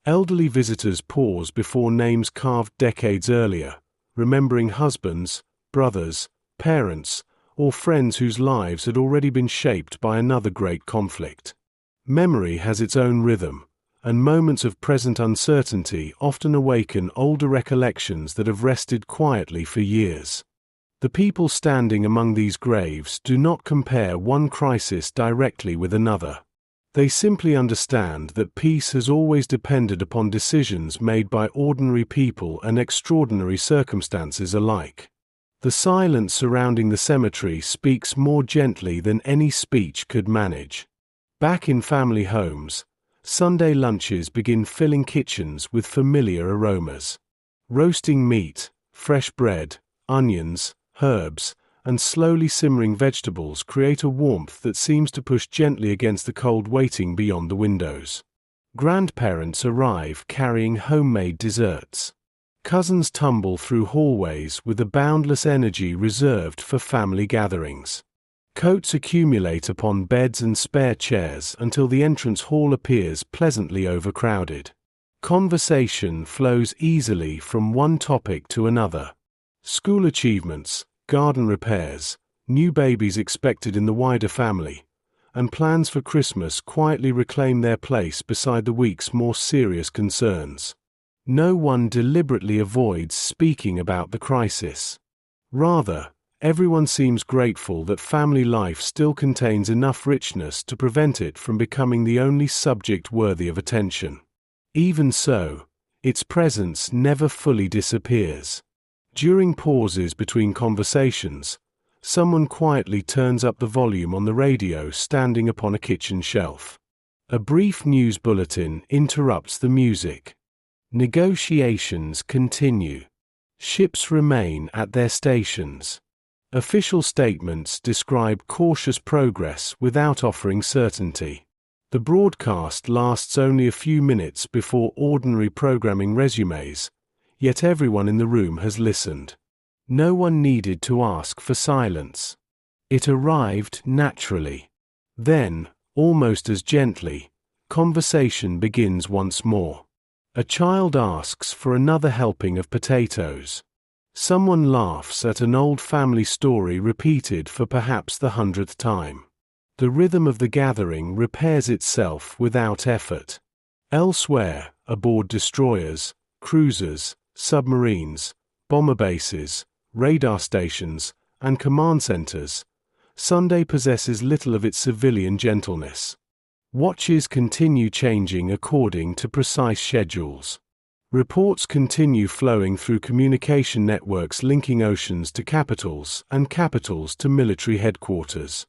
Elderly visitors pause before names carved decades earlier, remembering husbands, brothers, parents, or friends whose lives had already been shaped by another great conflict. Memory has its own rhythm, and moments of present uncertainty often awaken older recollections that have rested quietly for years. The people standing among these graves do not compare one crisis directly with another. They simply understand that peace has always depended upon decisions made by ordinary people and extraordinary circumstances alike. The silence surrounding the cemetery speaks more gently than any speech could manage. Back in family homes, Sunday lunches begin filling kitchens with familiar aromas. Roasting meat, fresh bread, onions, herbs, and slowly simmering vegetables create a warmth that seems to push gently against the cold waiting beyond the windows. Grandparents arrive carrying homemade desserts. Cousins tumble through hallways with a boundless energy reserved for family gatherings. Coats accumulate upon beds and spare chairs until the entrance hall appears pleasantly overcrowded. Conversation flows easily from one topic to another. School achievements, garden repairs, new babies expected in the wider family, and plans for Christmas quietly reclaim their place beside the week's more serious concerns. No one deliberately avoids speaking about the crisis. Rather, everyone seems grateful that family life still contains enough richness to prevent it from becoming the only subject worthy of attention. Even so, its presence never fully disappears. During pauses between conversations, someone quietly turns up the volume on the radio standing upon a kitchen shelf. A brief news bulletin interrupts the music. Negotiations continue. Ships remain at their stations. Official statements describe cautious progress without offering certainty. The broadcast lasts only a few minutes before ordinary programming resumes, yet everyone in the room has listened. No one needed to ask for silence. It arrived naturally. Then, almost as gently, conversation begins once more. A child asks for another helping of potatoes. Someone laughs at an old family story repeated for perhaps the 100th time. The rhythm of the gathering repairs itself without effort. Elsewhere, aboard destroyers, cruisers, submarines, bomber bases, radar stations, and command centers, Sunday possesses little of its civilian gentleness. Watches continue changing according to precise schedules. Reports continue flowing through communication networks linking oceans to capitals and capitals to military headquarters.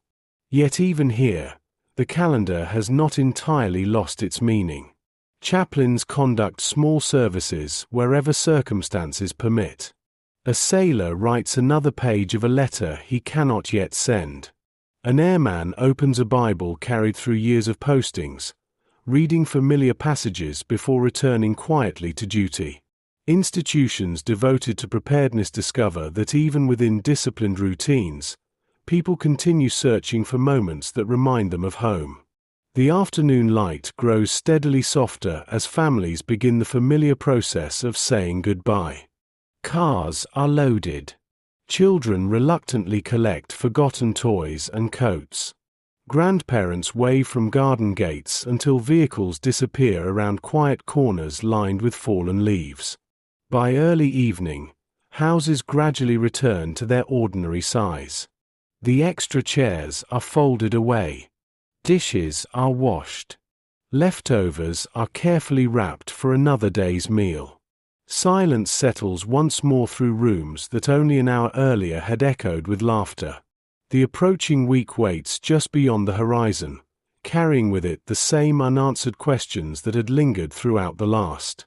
Yet even here, the calendar has not entirely lost its meaning. Chaplains conduct small services wherever circumstances permit. A sailor writes another page of a letter he cannot yet send. An airman opens a Bible carried through years of postings, reading familiar passages before returning quietly to duty. Institutions devoted to preparedness discover that even within disciplined routines, people continue searching for moments that remind them of home. The afternoon light grows steadily softer as families begin the familiar process of saying goodbye. Cars are loaded. Children reluctantly collect forgotten toys and coats. Grandparents wave from garden gates until vehicles disappear around quiet corners lined with fallen leaves. By early evening, houses gradually return to their ordinary size. The extra chairs are folded away. Dishes are washed. Leftovers are carefully wrapped for another day's meal. Silence settles once more through rooms that only an hour earlier had echoed with laughter. The approaching week waits just beyond the horizon, carrying with it the same unanswered questions that had lingered throughout the last.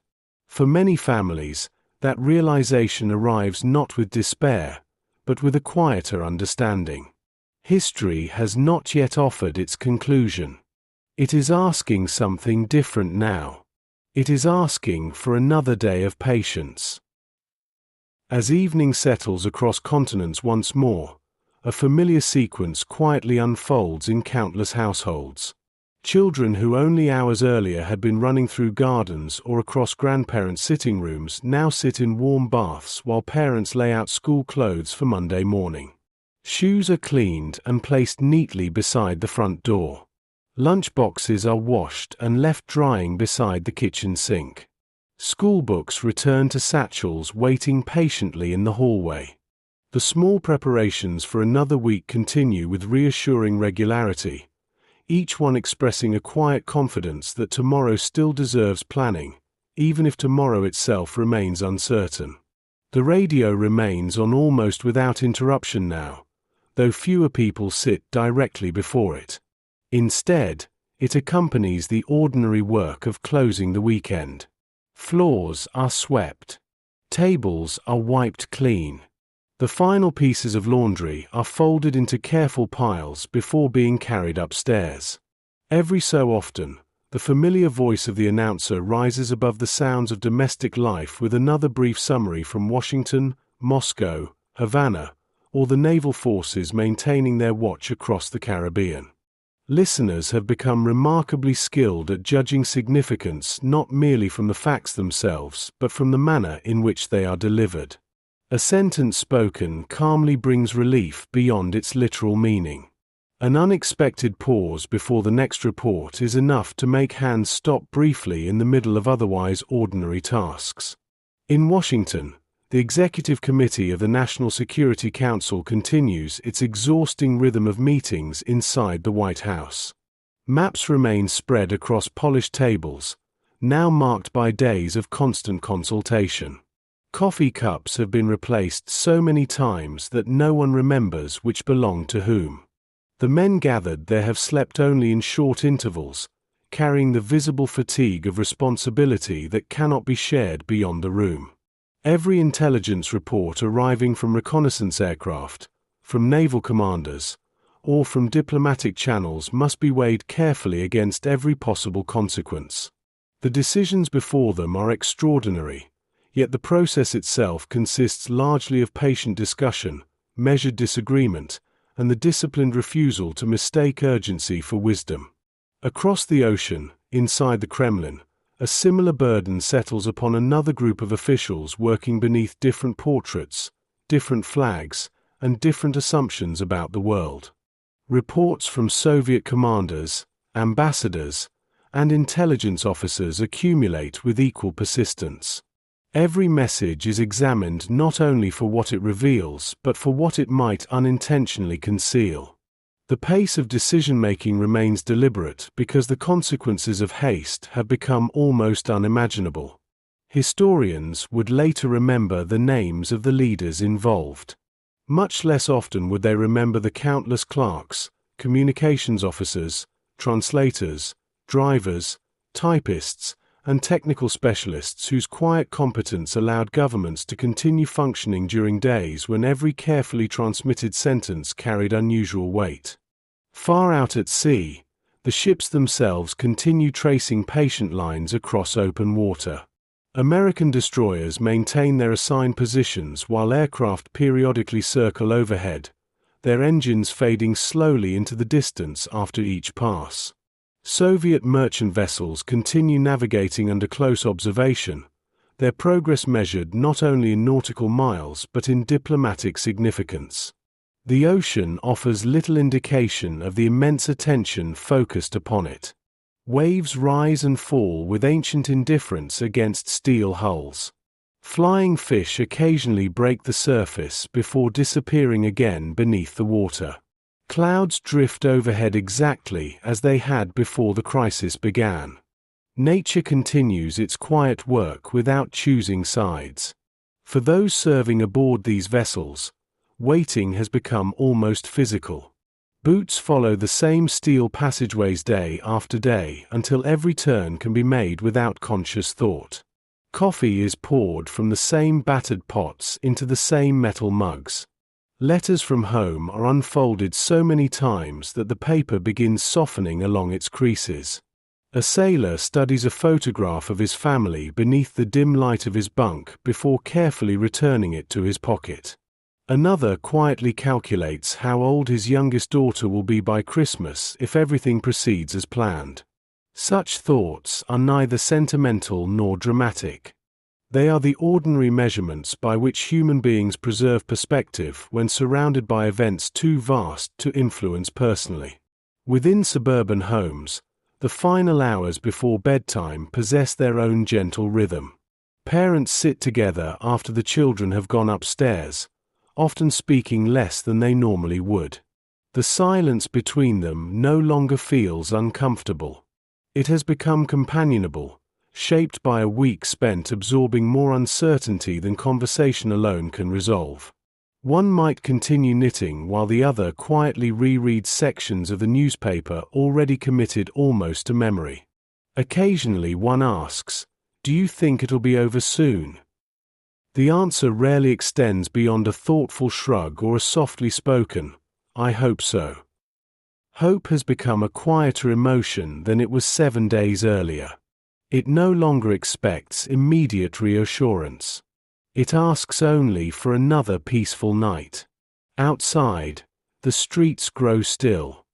For many families, that realization arrives not with despair, but with a quieter understanding. History has not yet offered its conclusion. It is asking something different now. It is asking for another day of patience. As evening settles across continents once more, a familiar sequence quietly unfolds in countless households. Children who only hours earlier had been running through gardens or across grandparents' sitting rooms now sit in warm baths while parents lay out school clothes for Monday morning. Shoes are cleaned and placed neatly beside the front door. Lunch boxes are washed and left drying beside the kitchen sink. School books return to satchels waiting patiently in the hallway. The small preparations for another week continue with reassuring regularity, each one expressing a quiet confidence that tomorrow still deserves planning, even if tomorrow itself remains uncertain. The radio remains on almost without interruption now, though fewer people sit directly before it. Instead, it accompanies the ordinary work of closing the weekend. Floors are swept. Tables are wiped clean. The final pieces of laundry are folded into careful piles before being carried upstairs. Every so often, the familiar voice of the announcer rises above the sounds of domestic life with another brief summary from Washington, Moscow, Havana, or the naval forces maintaining their watch across the Caribbean. Listeners have become remarkably skilled at judging significance not merely from the facts themselves but from the manner in which they are delivered. A sentence spoken calmly brings relief beyond its literal meaning. An unexpected pause before the next report is enough to make hands stop briefly in the middle of otherwise ordinary tasks. In Washington, the Executive Committee of the National Security Council continues its exhausting rhythm of meetings inside the White House. Maps remain spread across polished tables, now marked by days of constant consultation. Coffee cups have been replaced so many times that no one remembers which belonged to whom. The men gathered there have slept only in short intervals, carrying the visible fatigue of responsibility that cannot be shared beyond the room. Every intelligence report arriving from reconnaissance aircraft, from naval commanders, or from diplomatic channels must be weighed carefully against every possible consequence. The decisions before them are extraordinary. Yet the process itself consists largely of patient discussion, measured disagreement, and the disciplined refusal to mistake urgency for wisdom. Across the ocean, inside the Kremlin, a similar burden settles upon another group of officials working beneath different portraits, different flags, and different assumptions about the world. Reports from Soviet commanders, ambassadors, and intelligence officers accumulate with equal persistence. Every message is examined not only for what it reveals but for what it might unintentionally conceal. The pace of decision-making remains deliberate because the consequences of haste have become almost unimaginable. Historians would later remember the names of the leaders involved. Much less often would they remember the countless clerks, communications officers, translators, drivers, typists, and technical specialists whose quiet competence allowed governments to continue functioning during days when every carefully transmitted sentence carried unusual weight. Far out at sea, the ships themselves continue tracing patient lines across open water. American destroyers maintain their assigned positions while aircraft periodically circle overhead, their engines fading slowly into the distance after each pass. Soviet merchant vessels continue navigating under close observation, their progress measured not only in nautical miles but in diplomatic significance. The ocean offers little indication of the immense attention focused upon it. Waves rise and fall with ancient indifference against steel hulls. Flying fish occasionally break the surface before disappearing again beneath the water. Clouds drift overhead exactly as they had before the crisis began. Nature continues its quiet work without choosing sides. For those serving aboard these vessels, waiting has become almost physical. Boots follow the same steel passageways day after day until every turn can be made without conscious thought. Coffee is poured from the same battered pots into the same metal mugs. Letters from home are unfolded so many times that the paper begins softening along its creases. A sailor studies a photograph of his family beneath the dim light of his bunk before carefully returning it to his pocket. Another quietly calculates how old his youngest daughter will be by Christmas if everything proceeds as planned. Such thoughts are neither sentimental nor dramatic. They are the ordinary measurements by which human beings preserve perspective when surrounded by events too vast to influence personally. Within suburban homes, the final hours before bedtime possess their own gentle rhythm. Parents sit together after the children have gone upstairs, often speaking less than they normally would. The silence between them no longer feels uncomfortable. It has become companionable, shaped by a week spent absorbing more uncertainty than conversation alone can resolve. One might continue knitting while the other quietly rereads sections of the newspaper already committed almost to memory. Occasionally one asks, "Do you think it'll be over soon?" The answer rarely extends beyond a thoughtful shrug or a softly spoken, "I hope so." Hope has become a quieter emotion than it was 7 days earlier. It no longer expects immediate reassurance. It asks only for another peaceful night. Outside, the streets grow still.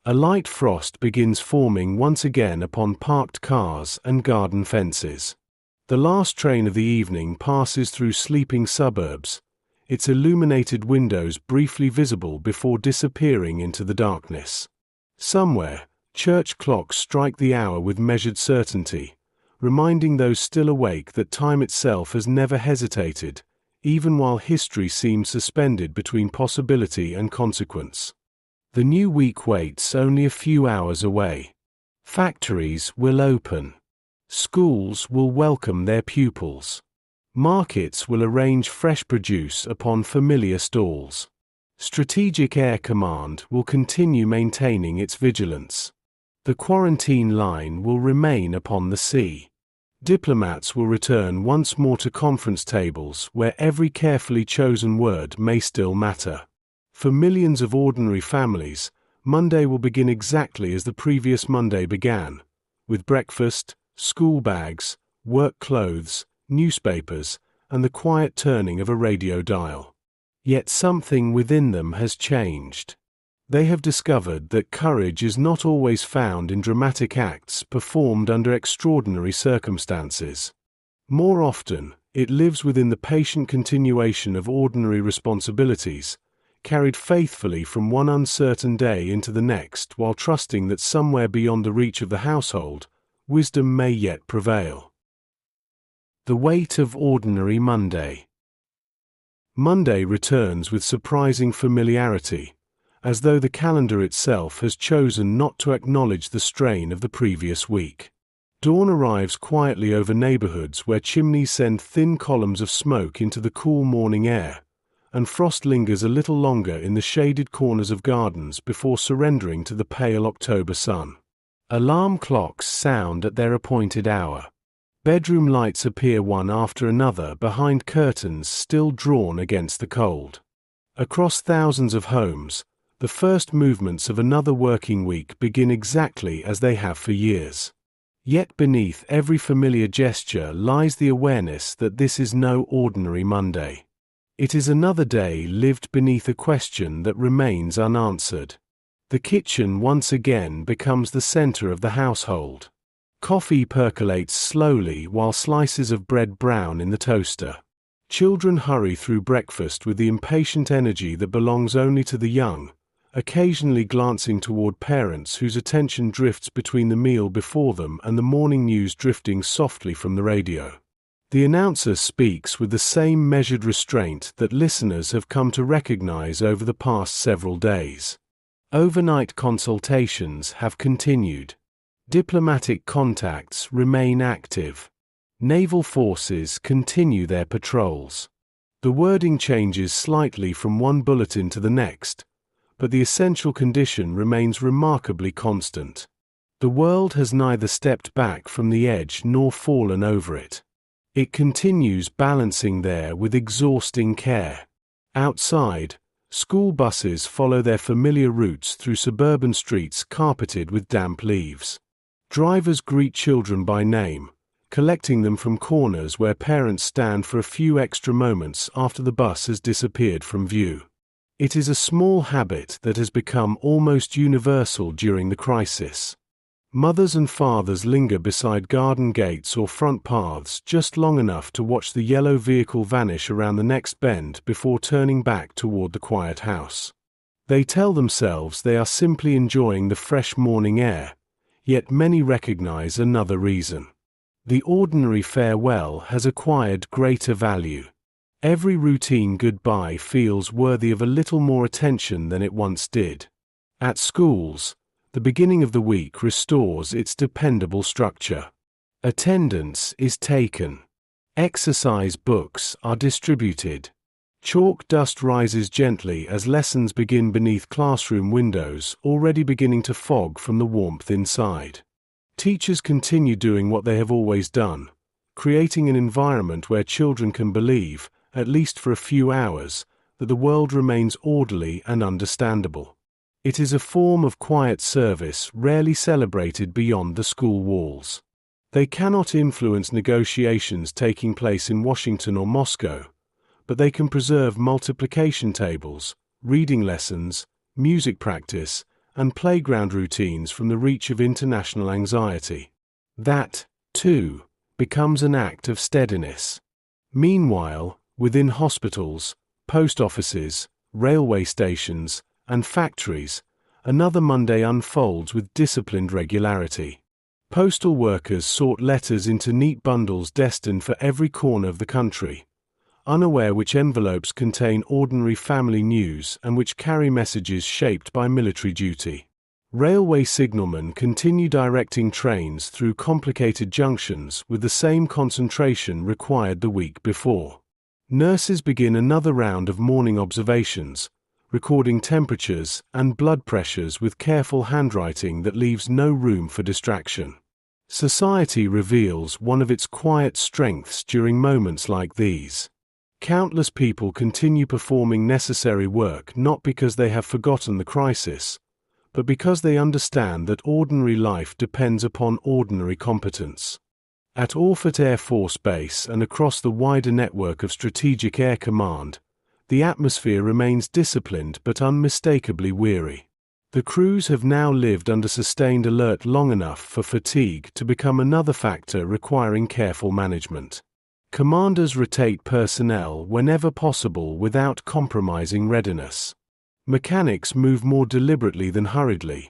A light frost begins forming once again upon parked cars and garden fences. The last train of the evening passes through sleeping suburbs, its illuminated windows briefly visible before disappearing into the darkness. Somewhere, church clocks strike the hour with measured certainty, reminding those still awake that time itself has never hesitated, even while history seems suspended between possibility and consequence. The new week waits only a few hours away. Factories will open. Schools will welcome their pupils. Markets will arrange fresh produce upon familiar stalls. Strategic Air Command will continue maintaining its vigilance. The quarantine line will remain upon the sea. Diplomats will return once more to conference tables where every carefully chosen word may still matter. For millions of ordinary families, Monday will begin exactly as the previous Monday began, with breakfast, school bags, work clothes, newspapers, and the quiet turning of a radio dial. Yet something within them has changed. They have discovered that courage is not always found in dramatic acts performed under extraordinary circumstances. More often, it lives within the patient continuation of ordinary responsibilities, carried faithfully from one uncertain day into the next while trusting that somewhere beyond the reach of the household, wisdom may yet prevail. The weight of ordinary Monday. Monday returns with surprising familiarity, as though the calendar itself has chosen not to acknowledge the strain of the previous week. Dawn arrives quietly over neighbourhoods where chimneys send thin columns of smoke into the cool morning air, and frost lingers a little longer in the shaded corners of gardens before surrendering to the pale October sun. Alarm clocks sound at their appointed hour. Bedroom lights appear one after another behind curtains still drawn against the cold. Across thousands of homes, the first movements of another working week begin exactly as they have for years. Yet beneath every familiar gesture lies the awareness that this is no ordinary Monday. It is another day lived beneath a question that remains unanswered. The kitchen once again becomes the center of the household. Coffee percolates slowly while slices of bread brown in the toaster. Children hurry through breakfast with the impatient energy that belongs only to the young, occasionally glancing toward parents whose attention drifts between the meal before them and the morning news drifting softly from the radio. The announcer speaks with the same measured restraint that listeners have come to recognize over the past several days. Overnight consultations have continued. Diplomatic contacts remain active. Naval forces continue their patrols. The wording changes slightly from one bulletin to the next, but the essential condition remains remarkably constant. The world has neither stepped back from the edge nor fallen over it. It continues balancing there with exhausting care. Outside, school buses follow their familiar routes through suburban streets carpeted with damp leaves. Drivers greet children by name, collecting them from corners where parents stand for a few extra moments after the bus has disappeared from view. It is a small habit that has become almost universal during the crisis. Mothers and fathers linger beside garden gates or front paths just long enough to watch the yellow vehicle vanish around the next bend before turning back toward the quiet house. They tell themselves they are simply enjoying the fresh morning air, yet many recognize another reason. The ordinary farewell has acquired greater value. Every routine goodbye feels worthy of a little more attention than it once did. At schools, the beginning of the week restores its dependable structure. Attendance is taken. Exercise books are distributed. Chalk dust rises gently as lessons begin beneath classroom windows already beginning to fog from the warmth inside. Teachers continue doing what they have always done, creating an environment where children can believe, at least for a few hours, that the world remains orderly and understandable. It is a form of quiet service rarely celebrated beyond the school walls. They cannot influence negotiations taking place in Washington or Moscow, but they can preserve multiplication tables, reading lessons, music practice, and playground routines from the reach of international anxiety. That, too, becomes an act of steadiness. Meanwhile, within hospitals, post offices, railway stations, and factories, another Monday unfolds with disciplined regularity. Postal workers sort letters into neat bundles destined for every corner of the country, unaware which envelopes contain ordinary family news and which carry messages shaped by military duty. Railway signalmen continue directing trains through complicated junctions with the same concentration required the week before. Nurses begin another round of morning observations, recording temperatures and blood pressures with careful handwriting that leaves no room for distraction. Society reveals one of its quiet strengths during moments like these. Countless people continue performing necessary work not because they have forgotten the crisis, but because they understand that ordinary life depends upon ordinary competence. At Orford Air Force Base and across the wider network of Strategic Air Command, the atmosphere remains disciplined but unmistakably weary. The crews have now lived under sustained alert long enough for fatigue to become another factor requiring careful management. Commanders rotate personnel whenever possible without compromising readiness. Mechanics move more deliberately than hurriedly,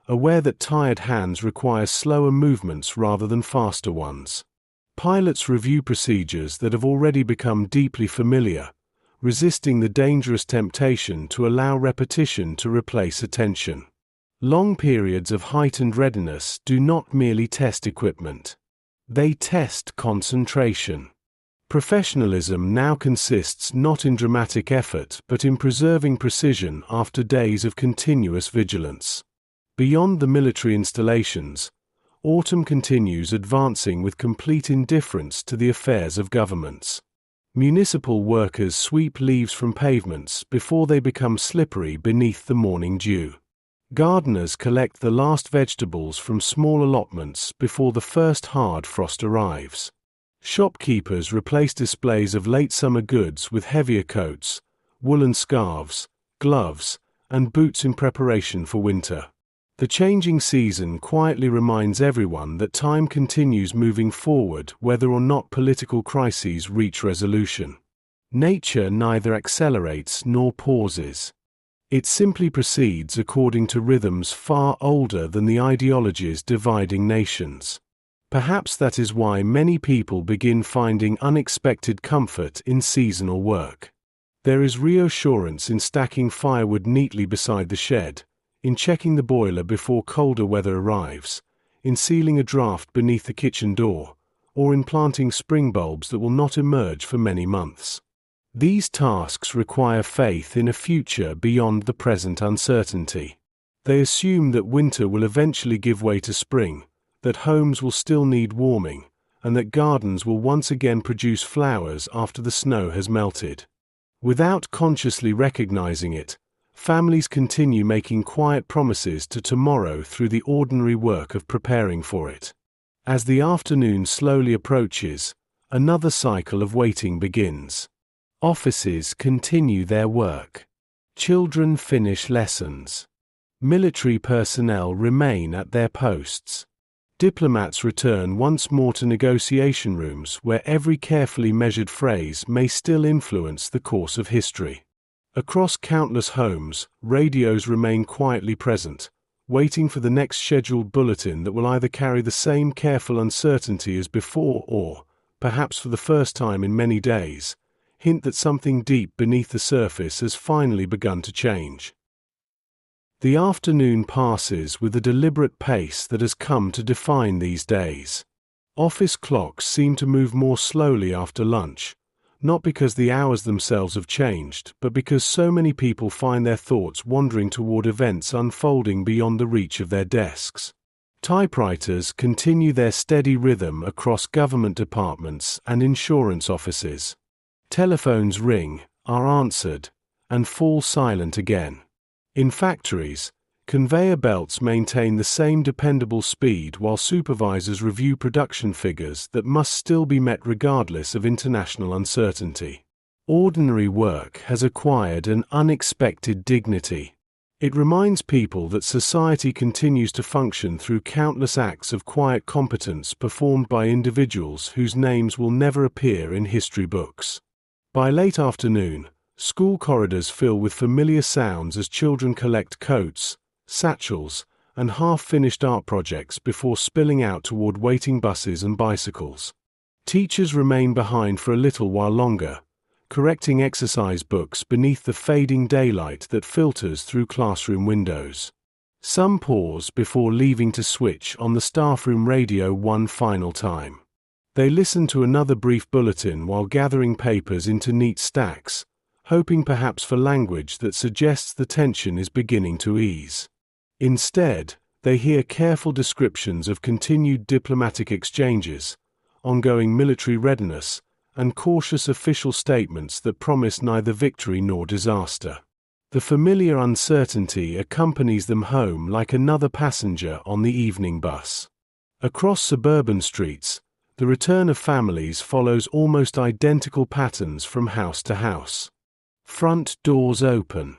aware that tired hands require slower movements rather than faster ones. Pilots review procedures that have already become deeply familiar, resisting the dangerous temptation to allow repetition to replace attention. Long periods of heightened readiness do not merely test equipment. They test concentration. Professionalism now consists not in dramatic effort but in preserving precision after days of continuous vigilance. Beyond the military installations, autumn continues advancing with complete indifference to the affairs of governments. Municipal workers sweep leaves from pavements before they become slippery beneath the morning dew. Gardeners collect the last vegetables from small allotments before the first hard frost arrives. Shopkeepers replace displays of late summer goods with heavier coats, woolen scarves, gloves, and boots in preparation for winter. The changing season quietly reminds everyone that time continues moving forward whether or not political crises reach resolution. Nature neither accelerates nor pauses. It simply proceeds according to rhythms far older than the ideologies dividing nations. Perhaps that is why many people begin finding unexpected comfort in seasonal work. There is reassurance in stacking firewood neatly beside the shed, in checking the boiler before colder weather arrives, in sealing a draft beneath the kitchen door, or in planting spring bulbs that will not emerge for many months. These tasks require faith in a future beyond the present uncertainty. They assume that winter will eventually give way to spring, that homes will still need warming, and that gardens will once again produce flowers after the snow has melted. Without consciously recognizing it, families continue making quiet promises to tomorrow through the ordinary work of preparing for it. As the afternoon slowly approaches, another cycle of waiting begins. Offices continue their work. Children finish lessons. Military personnel remain at their posts. Diplomats return once more to negotiation rooms where every carefully measured phrase may still influence the course of history. Across countless homes, radios remain quietly present, waiting for the next scheduled bulletin that will either carry the same careful uncertainty as before or, perhaps for the first time in many days, hint that something deep beneath the surface has finally begun to change. The afternoon passes with a deliberate pace that has come to define these days. Office clocks seem to move more slowly after lunch, not because the hours themselves have changed, but because so many people find their thoughts wandering toward events unfolding beyond the reach of their desks. Typewriters continue their steady rhythm across government departments and insurance offices. Telephones ring, are answered, and fall silent again. In factories, conveyor belts maintain the same dependable speed while supervisors review production figures that must still be met regardless of international uncertainty. Ordinary work has acquired an unexpected dignity. It reminds people that society continues to function through countless acts of quiet competence performed by individuals whose names will never appear in history books. By late afternoon, school corridors fill with familiar sounds as children collect coats, satchels, and half-finished art projects before spilling out toward waiting buses and bicycles. Teachers remain behind for a little while longer, correcting exercise books beneath the fading daylight that filters through classroom windows. Some pause before leaving to switch on the staff room radio one final time. They listen to another brief bulletin while gathering papers into neat stacks, hoping perhaps for language that suggests the tension is beginning to ease. Instead, they hear careful descriptions of continued diplomatic exchanges, ongoing military readiness, and cautious official statements that promise neither victory nor disaster. The familiar uncertainty accompanies them home like another passenger on the evening bus. Across suburban streets, the return of families follows almost identical patterns from house to house. Front doors open.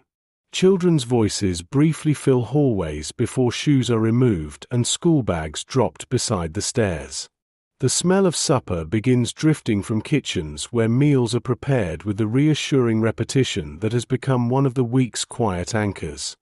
Children's voices briefly fill hallways before shoes are removed and school bags dropped beside the stairs. The smell of supper begins drifting from kitchens where meals are prepared with the reassuring repetition that has become one of the week's quiet anchors.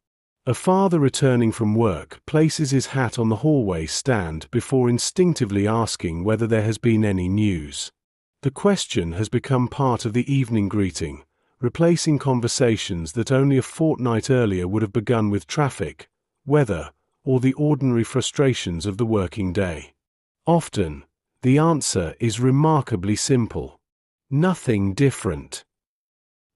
A father returning from work places his hat on the hallway stand before instinctively asking whether there has been any news. The question has become part of the evening greeting, replacing conversations that only a fortnight earlier would have begun with traffic, weather, or the ordinary frustrations of the working day. Often, the answer is remarkably simple. Nothing different.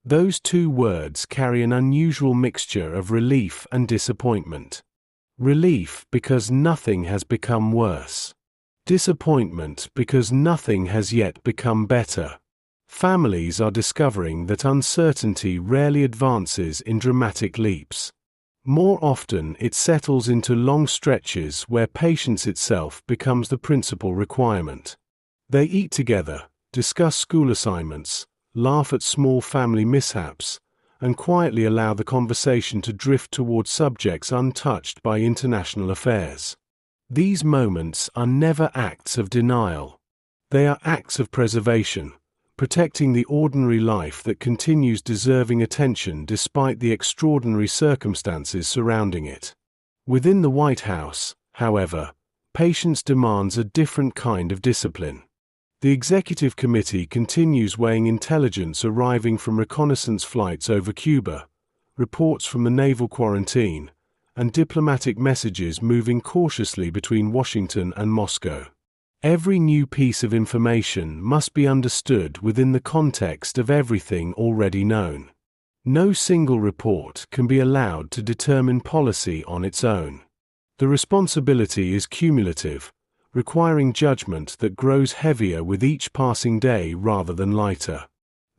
Those two words carry an unusual mixture of relief and disappointment. Relief because nothing has become worse. Disappointment because nothing has yet become better. Families are discovering that uncertainty rarely advances in dramatic leaps. More often it settles into long stretches where patience itself becomes the principal requirement. They eat together, discuss school assignments, laugh at small family mishaps, and quietly allow the conversation to drift toward subjects untouched by international affairs. These moments are never acts of denial. They are acts of preservation, protecting the ordinary life that continues deserving attention despite the extraordinary circumstances surrounding it. Within the White House, however, patience demands a different kind of discipline. The Executive Committee continues weighing intelligence arriving from reconnaissance flights over Cuba, reports from the naval quarantine, and diplomatic messages moving cautiously between Washington and Moscow. Every new piece of information must be understood within the context of everything already known. No single report can be allowed to determine policy on its own. The responsibility is cumulative, requiring judgment that grows heavier with each passing day rather than lighter.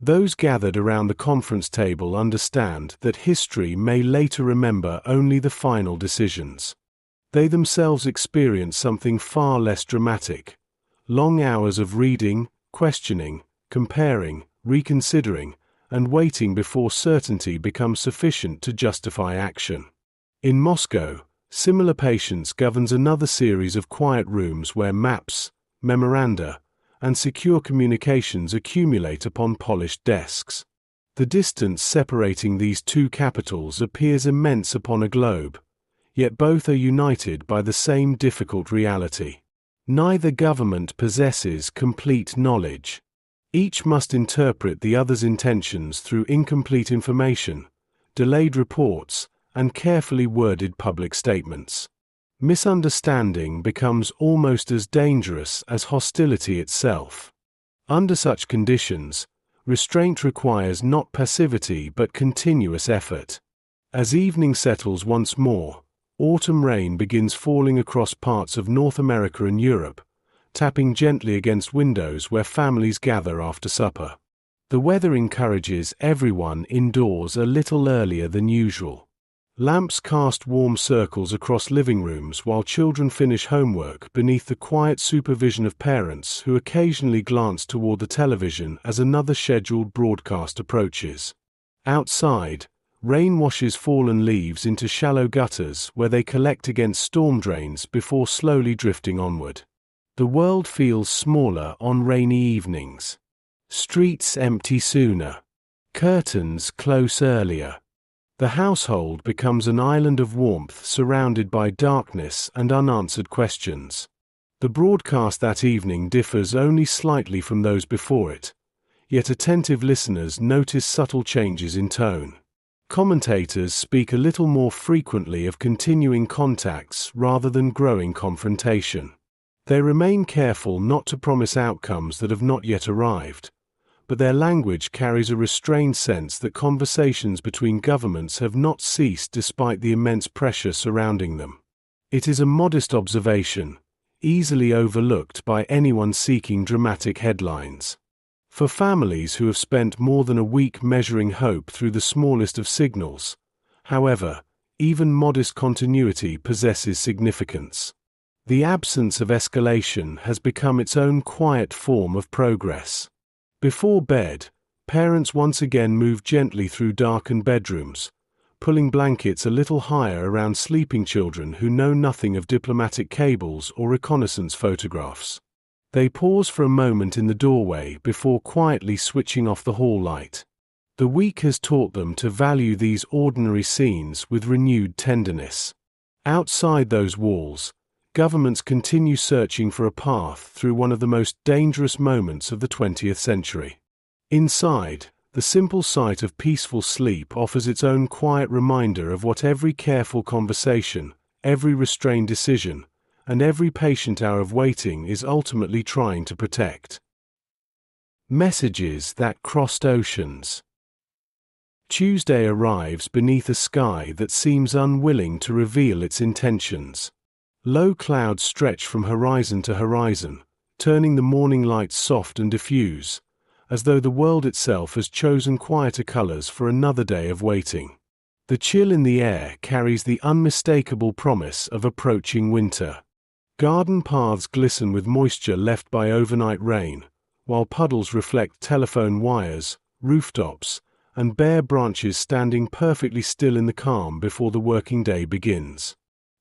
Those gathered around the conference table understand that history may later remember only the final decisions. They themselves experience something far less dramatic: long hours of reading, questioning, comparing, reconsidering, and waiting before certainty becomes sufficient to justify action. In Moscow, similar patience governs another series of quiet rooms where maps, memoranda, and secure communications accumulate upon polished desks. The distance separating these two capitals appears immense upon a globe, yet both are united by the same difficult reality. Neither government possesses complete knowledge. Each must interpret the other's intentions through incomplete information, delayed reports, and carefully worded public statements. Misunderstanding becomes almost as dangerous as hostility itself. Under such conditions, restraint requires not passivity but continuous effort. As evening settles once more, autumn rain begins falling across parts of North America and Europe, tapping gently against windows where families gather after supper. The weather encourages everyone indoors a little earlier than usual. Lamps cast warm circles across living rooms while children finish homework beneath the quiet supervision of parents who occasionally glance toward the television as another scheduled broadcast approaches. Outside, rain washes fallen leaves into shallow gutters where they collect against storm drains before slowly drifting onward. The world feels smaller on rainy evenings. Streets empty sooner. Curtains close earlier. The household becomes an island of warmth surrounded by darkness and unanswered questions. The broadcast that evening differs only slightly from those before it, yet attentive listeners notice subtle changes in tone. Commentators speak a little more frequently of continuing contacts rather than growing confrontation. They remain careful not to promise outcomes that have not yet arrived, but their language carries a restrained sense that conversations between governments have not ceased despite the immense pressure surrounding them. It is a modest observation, easily overlooked by anyone seeking dramatic headlines. For families who have spent more than a week measuring hope through the smallest of signals, however, even modest continuity possesses significance. The absence of escalation has become its own quiet form of progress. Before bed, parents once again move gently through darkened bedrooms, pulling blankets a little higher around sleeping children who know nothing of diplomatic cables or reconnaissance photographs. They pause for a moment in the doorway before quietly switching off the hall light. The week has taught them to value these ordinary scenes with renewed tenderness. Outside those walls, governments continue searching for a path through one of the most dangerous moments of the 20th century. Inside, the simple sight of peaceful sleep offers its own quiet reminder of what every careful conversation, every restrained decision, and every patient hour of waiting is ultimately trying to protect. Messages that crossed oceans. Tuesday arrives beneath a sky that seems unwilling to reveal its intentions. Low clouds stretch from horizon to horizon, turning the morning light soft and diffuse, as though the world itself has chosen quieter colors for another day of waiting. The chill in the air carries the unmistakable promise of approaching winter. Garden paths glisten with moisture left by overnight rain, while puddles reflect telephone wires, rooftops, and bare branches standing perfectly still in the calm before the working day begins.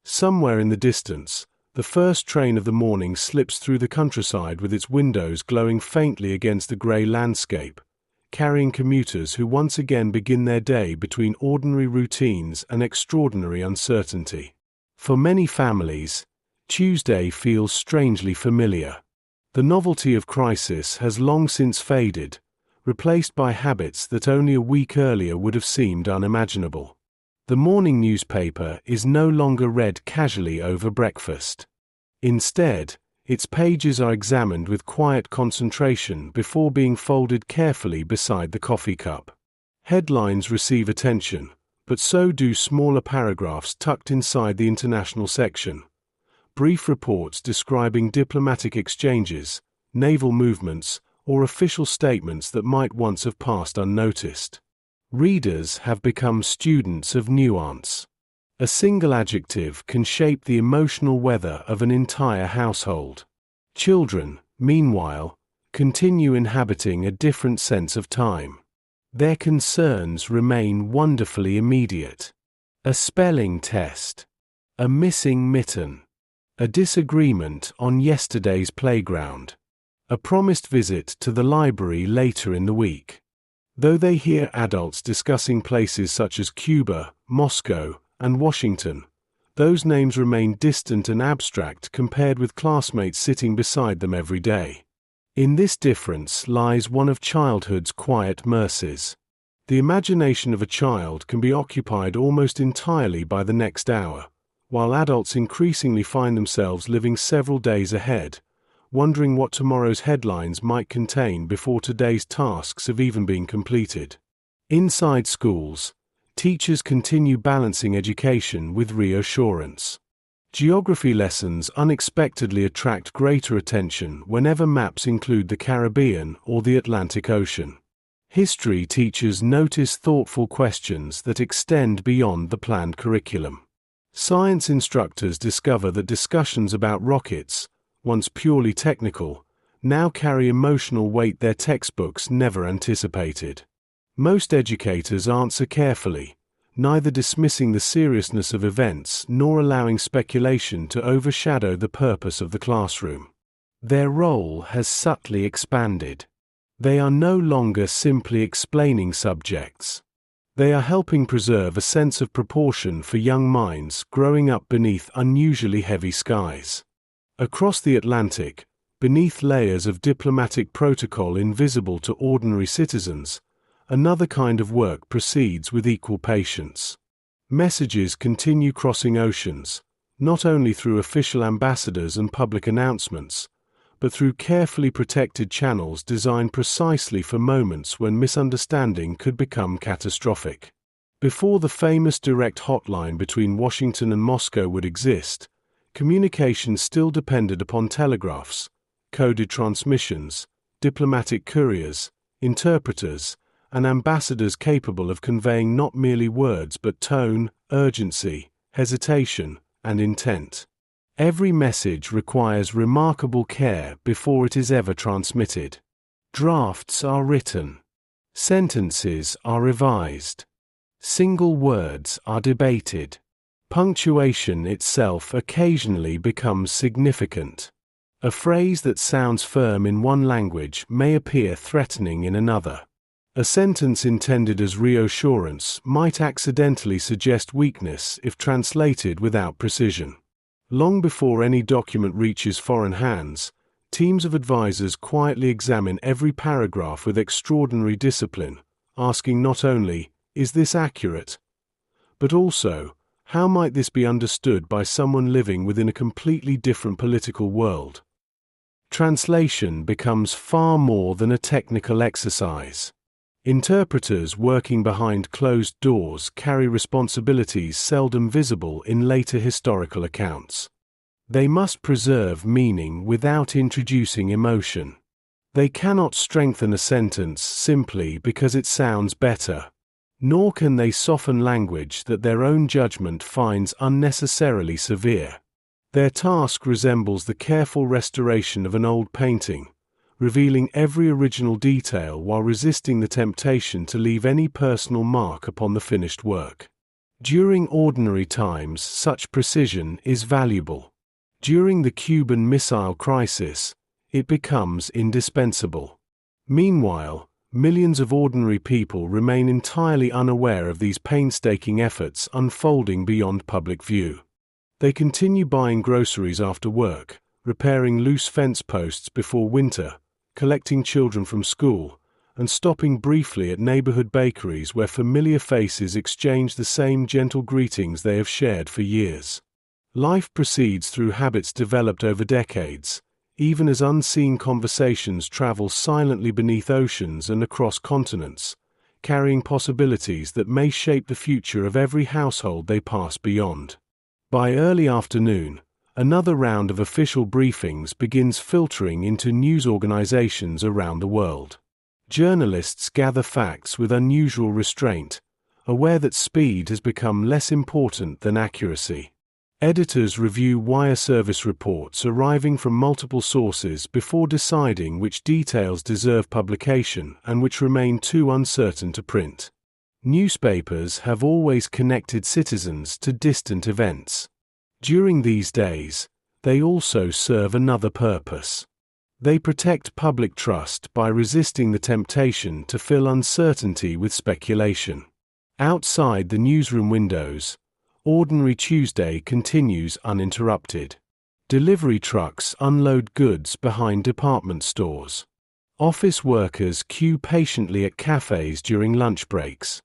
Somewhere in the distance, The first train of the morning slips through the countryside with its windows glowing faintly against the grey landscape, carrying commuters who once again begin their day between ordinary routines and extraordinary uncertainty. For many families, Tuesday feels strangely familiar. The novelty of crisis has long since faded, replaced by habits that only a week earlier would have seemed unimaginable. The morning newspaper is no longer read casually over breakfast. Instead, its pages are examined with quiet concentration before being folded carefully beside the coffee cup. Headlines receive attention, but so do smaller paragraphs tucked inside the international section. Brief reports describing diplomatic exchanges, naval movements, or official statements that might once have passed unnoticed. Readers have become students of nuance. A single adjective can shape the emotional weather of an entire household. Children, meanwhile, continue inhabiting a different sense of time. Their concerns remain wonderfully immediate. A spelling test. A missing mitten. A disagreement on yesterday's playground. A promised visit to the library later in the week. Though they hear adults discussing places such as Cuba, Moscow, and Washington, those names remain distant and abstract compared with classmates sitting beside them every day. In this difference lies one of childhood's quiet mercies. The imagination of a child can be occupied almost entirely by the next hour, while adults increasingly find themselves living several days ahead, wondering what tomorrow's headlines might contain before today's tasks have even been completed. Inside schools, teachers continue balancing education with reassurance. Geography lessons unexpectedly attract greater attention whenever maps include the Caribbean or the Atlantic Ocean. History teachers notice thoughtful questions that extend beyond the planned curriculum. Science instructors discover that discussions about rockets, once purely technical, now carry emotional weight their textbooks never anticipated. Most educators answer carefully, neither dismissing the seriousness of events nor allowing speculation to overshadow the purpose of the classroom. Their role has subtly expanded. They are no longer simply explaining subjects. They are helping preserve a sense of proportion for young minds growing up beneath unusually heavy skies. Across the Atlantic, beneath layers of diplomatic protocol invisible to ordinary citizens, another kind of work proceeds with equal patience. Messages continue crossing oceans, not only through official ambassadors and public announcements, but through carefully protected channels designed precisely for moments when misunderstanding could become catastrophic. Before the famous direct hotline between Washington and Moscow would exist, communication still depended upon telegraphs, coded transmissions, diplomatic couriers, interpreters, and ambassadors capable of conveying not merely words but tone, urgency, hesitation, and intent. Every message requires remarkable care before it is ever transmitted. Drafts are written. Sentences are revised. Single words are debated. Punctuation itself occasionally becomes significant. A phrase that sounds firm in one language may appear threatening in another. A sentence intended as reassurance might accidentally suggest weakness if translated without precision. Long before any document reaches foreign hands, teams of advisors quietly examine every paragraph with extraordinary discipline, asking not only, "Is this accurate?" but also, "How might this be understood by someone living within a completely different political world?" Translation becomes far more than a technical exercise. Interpreters working behind closed doors carry responsibilities seldom visible in later historical accounts. They must preserve meaning without introducing emotion. They cannot strengthen a sentence simply because it sounds better. Nor can they soften language that their own judgment finds unnecessarily severe. Their task resembles the careful restoration of an old painting, revealing every original detail while resisting the temptation to leave any personal mark upon the finished work. During ordinary times, such precision is valuable. During the Cuban Missile Crisis, it becomes indispensable. Meanwhile, millions of ordinary people remain entirely unaware of these painstaking efforts unfolding beyond public view. They continue buying groceries after work, repairing loose fence posts before winter, collecting children from school, and stopping briefly at neighborhood bakeries where familiar faces exchange the same gentle greetings they have shared for years. Life proceeds through habits developed over decades, even as unseen conversations travel silently beneath oceans and across continents, carrying possibilities that may shape the future of every household they pass beyond. By early afternoon, another round of official briefings begins filtering into news organizations around the world. Journalists gather facts with unusual restraint, aware that speed has become less important than accuracy. Editors review wire service reports arriving from multiple sources before deciding which details deserve publication and which remain too uncertain to print. Newspapers have always connected citizens to distant events. During these days, they also serve another purpose. They protect public trust by resisting the temptation to fill uncertainty with speculation. Outside the newsroom windows, ordinary Tuesday continues uninterrupted. Delivery trucks unload goods behind department stores. Office workers queue patiently at cafes during lunch breaks.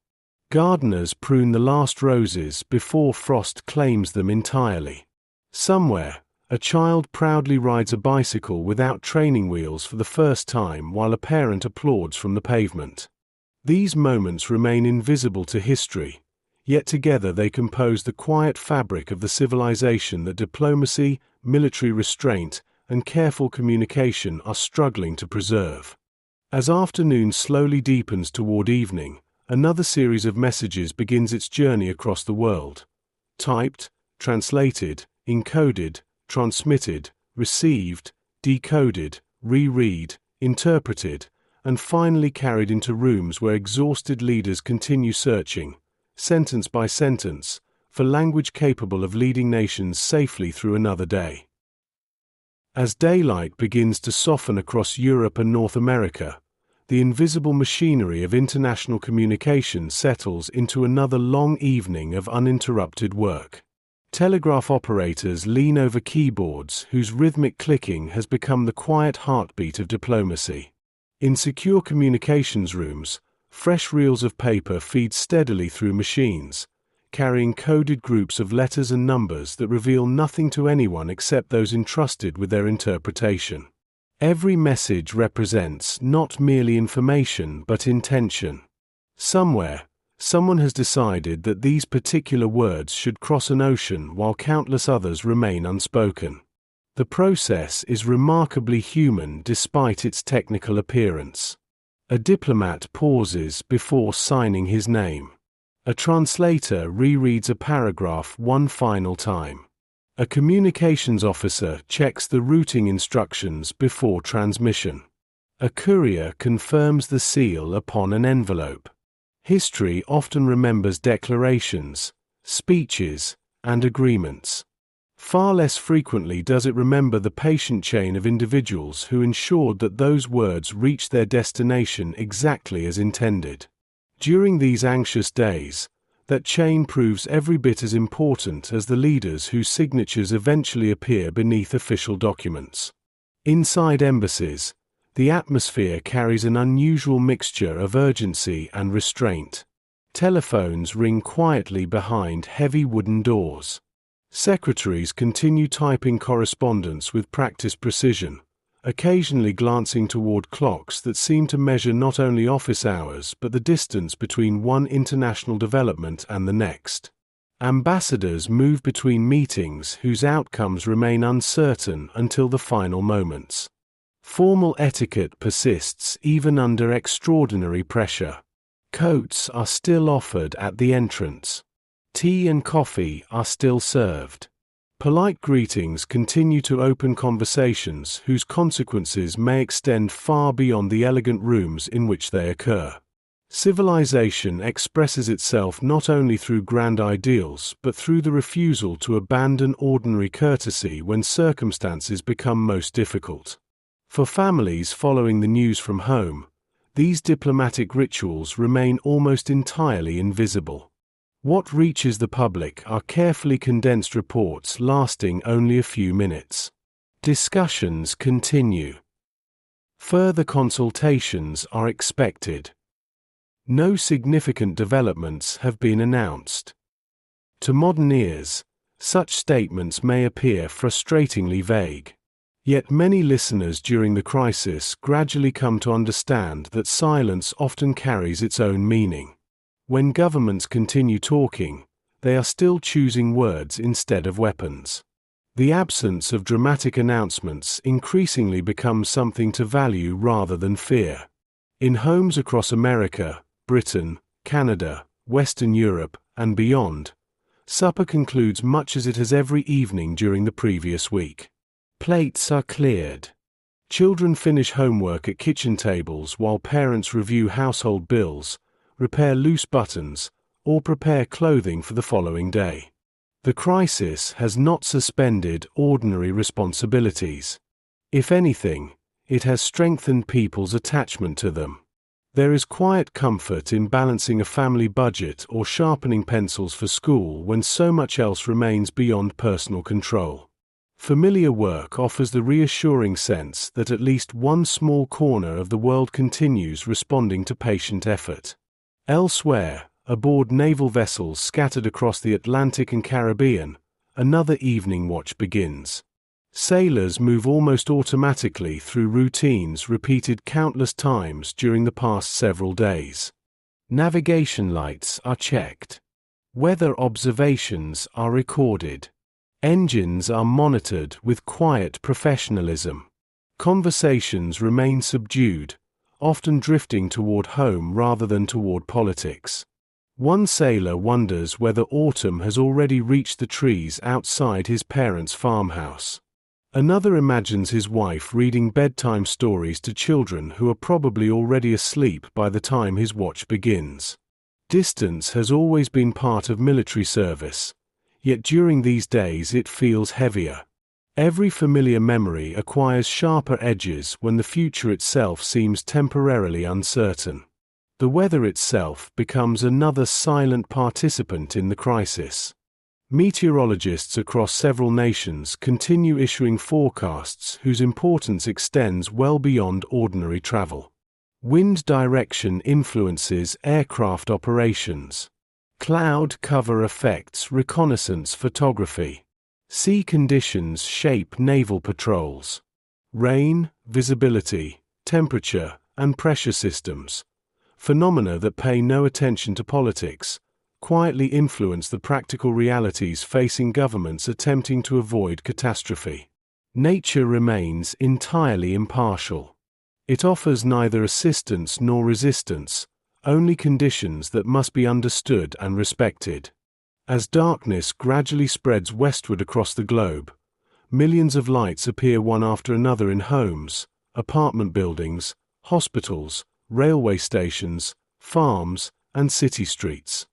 Gardeners prune the last roses before frost claims them entirely. Somewhere, a child proudly rides a bicycle without training wheels for the first time while a parent applauds from the pavement. These moments remain invisible to history, yet together they compose the quiet fabric of the civilization that diplomacy, military restraint, and careful communication are struggling to preserve. As afternoon slowly deepens toward evening, another series of messages begins its journey across the world. Typed, translated, encoded, transmitted, received, decoded, reread, interpreted, and finally carried into rooms where exhausted leaders continue searching, sentence by sentence, for language capable of leading nations safely through another day. As daylight begins to soften across Europe and North America, the invisible machinery of international communication settles into another long evening of uninterrupted work. Telegraph operators lean over keyboards whose rhythmic clicking has become the quiet heartbeat of diplomacy. In secure communications rooms, fresh reels of paper feed steadily through machines, carrying coded groups of letters and numbers that reveal nothing to anyone except those entrusted with their interpretation. Every message represents not merely information but intention. Somewhere, someone has decided that these particular words should cross an ocean while countless others remain unspoken. The process is remarkably human despite its technical appearance. A diplomat pauses before signing his name. A translator rereads a paragraph one final time. A communications officer checks the routing instructions before transmission. A courier confirms the seal upon an envelope. History often remembers declarations, speeches, and agreements. Far less frequently does it remember the patient chain of individuals who ensured that those words reached their destination exactly as intended. During these anxious days, that chain proves every bit as important as the leaders whose signatures eventually appear beneath official documents. Inside embassies, the atmosphere carries an unusual mixture of urgency and restraint. Telephones ring quietly behind heavy wooden doors. Secretaries continue typing correspondence with practiced precision, occasionally glancing toward clocks that seem to measure not only office hours but the distance between one international development and the next. Ambassadors move between meetings whose outcomes remain uncertain until the final moments. Formal etiquette persists even under extraordinary pressure. Coats are still offered at the entrance. Tea and coffee are still served. Polite greetings continue to open conversations whose consequences may extend far beyond the elegant rooms in which they occur. Civilization expresses itself not only through grand ideals but through the refusal to abandon ordinary courtesy when circumstances become most difficult. For families following the news from home, these diplomatic rituals remain almost entirely invisible. What reaches the public are carefully condensed reports lasting only a few minutes. Discussions continue. Further consultations are expected. No significant developments have been announced. To modern ears, such statements may appear frustratingly vague. Yet many listeners during the crisis gradually come to understand that silence often carries its own meaning. When governments continue talking, they are still choosing words instead of weapons. The absence of dramatic announcements increasingly becomes something to value rather than fear. In homes across America, Britain, Canada, Western Europe, and beyond, supper concludes much as it has every evening during the previous week. Plates are cleared. Children finish homework at kitchen tables while parents review household bills, repair loose buttons, or prepare clothing for the following day. The crisis has not suspended ordinary responsibilities. If anything, it has strengthened people's attachment to them. There is quiet comfort in balancing a family budget or sharpening pencils for school when so much else remains beyond personal control. Familiar work offers the reassuring sense that at least one small corner of the world continues responding to patient effort. Elsewhere, aboard naval vessels scattered across the Atlantic and Caribbean, another evening watch begins. Sailors move almost automatically through routines repeated countless times during the past several days. Navigation lights are checked. Weather observations are recorded. Engines are monitored with quiet professionalism. Conversations remain subdued, often drifting toward home rather than toward politics. One sailor wonders whether autumn has already reached the trees outside his parents' farmhouse. Another imagines his wife reading bedtime stories to children who are probably already asleep by the time his watch begins. Distance has always been part of military service, yet during these days it feels heavier. Every familiar memory acquires sharper edges when the future itself seems temporarily uncertain. The weather itself becomes another silent participant in the crisis. Meteorologists across several nations continue issuing forecasts whose importance extends well beyond ordinary travel. Wind direction influences aircraft operations. Cloud cover affects reconnaissance photography. Sea conditions shape naval patrols. Rain, visibility, temperature, and pressure systems, phenomena that pay no attention to politics, quietly influence the practical realities facing governments attempting to avoid catastrophe. Nature remains entirely impartial. It offers neither assistance nor resistance, only conditions that must be understood and respected. As darkness gradually spreads westward across the globe, millions of lights appear one after another in homes, apartment buildings, hospitals, railway stations, farms, and city streets.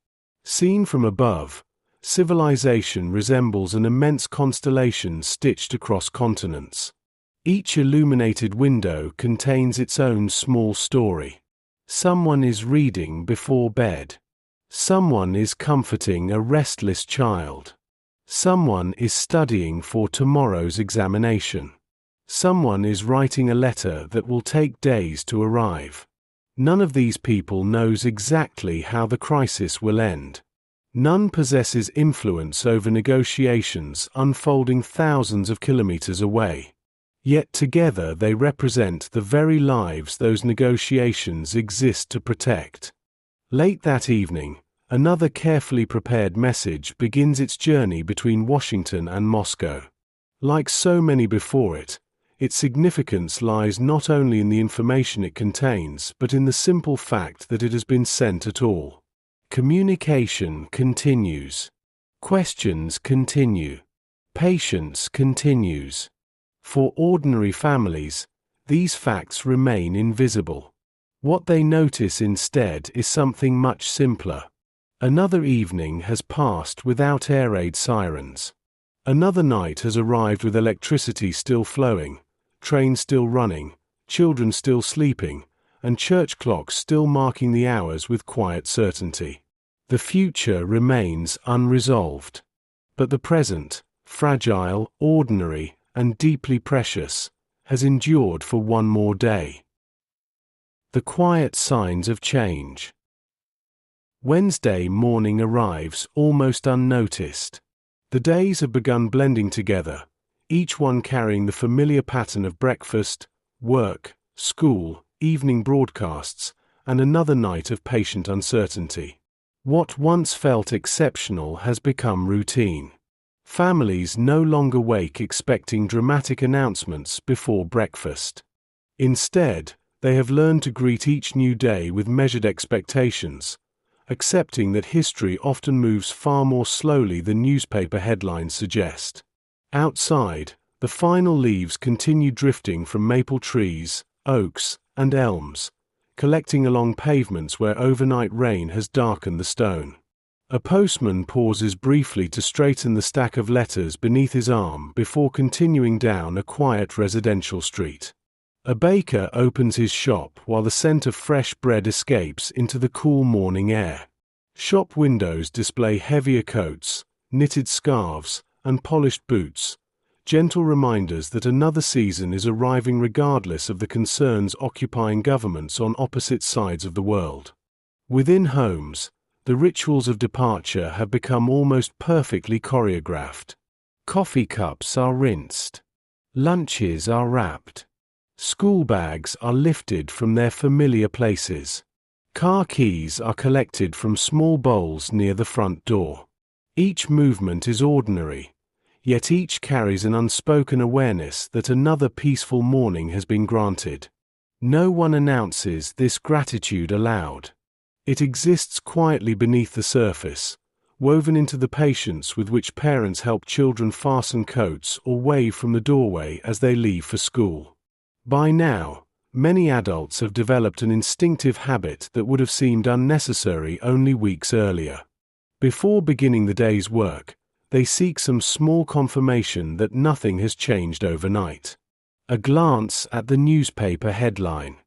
Seen from above, civilization resembles an immense constellation stitched across continents. Each illuminated window contains its own small story. Someone is reading before bed. Someone is comforting a restless child. Someone is studying for tomorrow's examination. Someone is writing a letter that will take days to arrive. None of these people knows exactly how the crisis will end. None possesses influence over negotiations unfolding thousands of kilometers away. Yet together they represent the very lives those negotiations exist to protect. Late that evening, another carefully prepared message begins its journey between Washington and Moscow. Like so many before it, its significance lies not only in the information it contains but in the simple fact that it has been sent at all. Communication continues. Questions continue. Patience continues. For ordinary families, these facts remain invisible. What they notice instead is something much simpler. Another evening has passed without air raid sirens. Another night has arrived with electricity still flowing, trains still running, children still sleeping, and church clocks still marking the hours with quiet certainty. The future remains unresolved. But the present, fragile, ordinary, and deeply precious, has endured for one more day. The quiet signs of change. Wednesday morning arrives almost unnoticed. The days have begun blending together, each one carrying the familiar pattern of breakfast, work, school, evening broadcasts, and another night of patient uncertainty. What once felt exceptional has become routine. Families no longer wake expecting dramatic announcements before breakfast. Instead, they have learned to greet each new day with measured expectations, accepting that history often moves far more slowly than newspaper headlines suggest. Outside, the final leaves continue drifting from maple trees, oaks, and elms, collecting along pavements where overnight rain has darkened the stone. A postman pauses briefly to straighten the stack of letters beneath his arm before continuing down a quiet residential street. A baker opens his shop while the scent of fresh bread escapes into the cool morning air. Shop windows display heavier coats, knitted scarves, and polished boots, gentle reminders that another season is arriving regardless of the concerns occupying governments on opposite sides of the world. Within homes, the rituals of departure have become almost perfectly choreographed. Coffee cups are rinsed. Lunches are wrapped. School bags are lifted from their familiar places. Car keys are collected from small bowls near the front door. Each movement is ordinary, yet each carries an unspoken awareness that another peaceful morning has been granted. No one announces this gratitude aloud. It exists quietly beneath the surface, woven into the patience with which parents help children fasten coats or wave from the doorway as they leave for school. By now, many adults have developed an instinctive habit that would have seemed unnecessary only weeks earlier. Before beginning the day's work, they seek some small confirmation that nothing has changed overnight. A glance at the newspaper headline.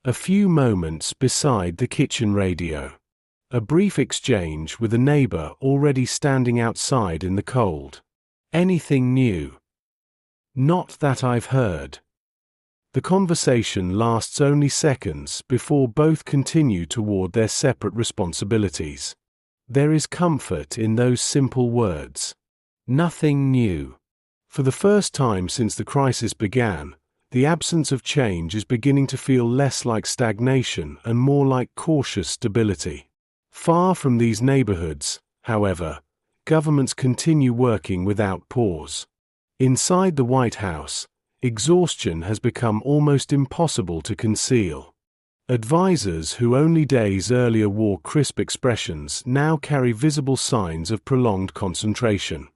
A few moments beside the kitchen radio. A brief exchange with a neighbor already standing outside in the cold. Anything new? Not that I've heard. The conversation lasts only seconds before both continue toward their separate responsibilities. There is comfort in those simple words. Nothing new. For the first time since the crisis began, the absence of change is beginning to feel less like stagnation and more like cautious stability. Far from these neighborhoods, however, governments continue working without pause. Inside the White House, exhaustion has become almost impossible to conceal. Advisors who only days earlier wore crisp expressions now carry visible signs of prolonged concentration.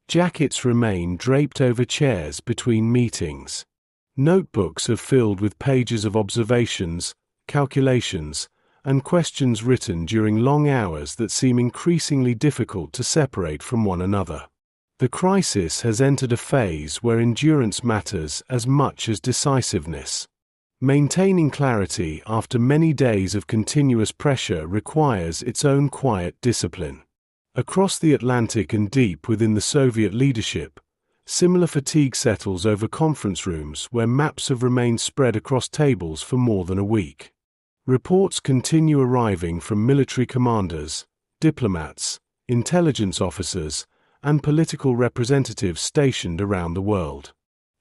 Jackets remain draped over chairs between meetings. Notebooks are filled with pages of observations, calculations, and questions written during long hours that seem increasingly difficult to separate from one another. The crisis has entered a phase where endurance matters as much as decisiveness. Maintaining clarity after many days of continuous pressure requires its own quiet discipline. Across the Atlantic and deep within the Soviet leadership, similar fatigue settles over conference rooms where maps have remained spread across tables for more than a week. Reports continue arriving from military commanders, diplomats, intelligence officers, and political representatives stationed around the world.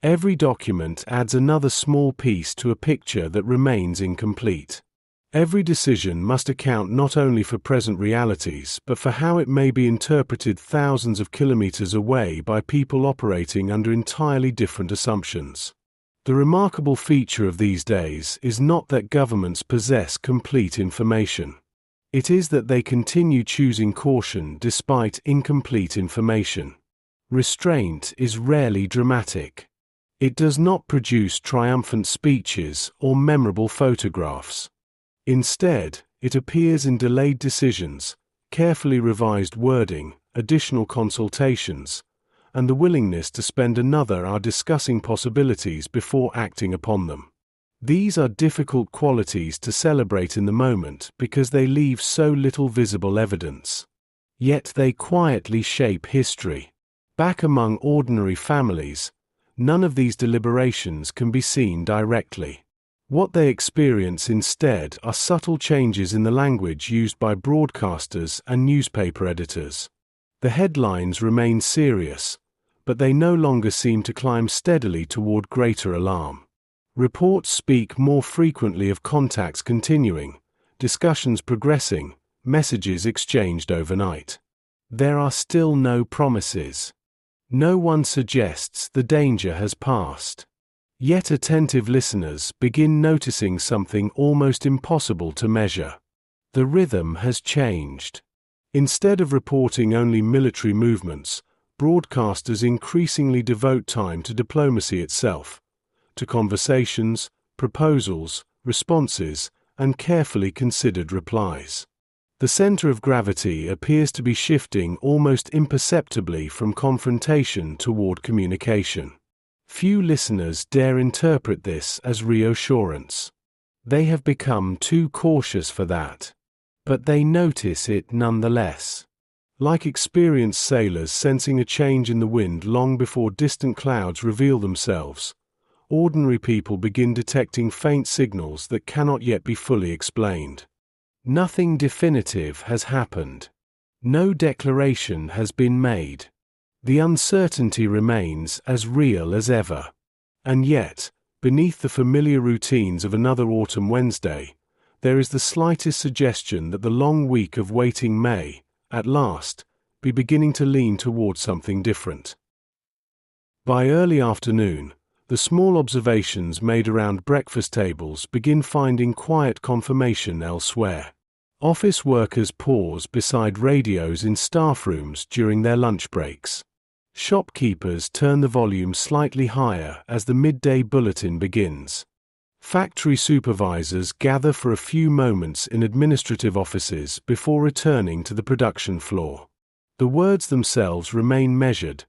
Every document adds another small piece to a picture that remains incomplete. Every decision must account not only for present realities but for how it may be interpreted thousands of kilometers away by people operating under entirely different assumptions. The remarkable feature of these days is not that governments possess complete information. It is that they continue choosing caution despite incomplete information. Restraint is rarely dramatic. It does not produce triumphant speeches or memorable photographs. Instead, it appears in delayed decisions, carefully revised wording, additional consultations, and the willingness to spend another hour discussing possibilities before acting upon them. These are difficult qualities to celebrate in the moment because they leave so little visible evidence. Yet they quietly shape history. Back among ordinary families, none of these deliberations can be seen directly. What they experience instead are subtle changes in the language used by broadcasters and newspaper editors. The headlines remain serious, but they no longer seem to climb steadily toward greater alarm. Reports speak more frequently of contacts continuing, discussions progressing, messages exchanged overnight. There are still no promises. No one suggests the danger has passed. Yet attentive listeners begin noticing something almost impossible to measure. The rhythm has changed. Instead of reporting only military movements, broadcasters increasingly devote time to diplomacy itself, to conversations, proposals, responses, and carefully considered replies. The center of gravity appears to be shifting almost imperceptibly from confrontation toward communication. Few listeners dare interpret this as reassurance. They have become too cautious for that. But they notice it nonetheless. Like experienced sailors sensing a change in the wind long before distant clouds reveal themselves, ordinary people begin detecting faint signals that cannot yet be fully explained. Nothing definitive has happened. No declaration has been made. The uncertainty remains as real as ever. And yet, beneath the familiar routines of another autumn Wednesday, there is the slightest suggestion that the long week of waiting may, at last, be beginning to lean toward something different. By early afternoon, the small observations made around breakfast tables begin finding quiet confirmation elsewhere. Office workers pause beside radios in staff rooms during their lunch breaks. Shopkeepers turn the volume slightly higher as the midday bulletin begins. Factory supervisors gather for a few moments in administrative offices before returning to the production floor. The words themselves remain measured,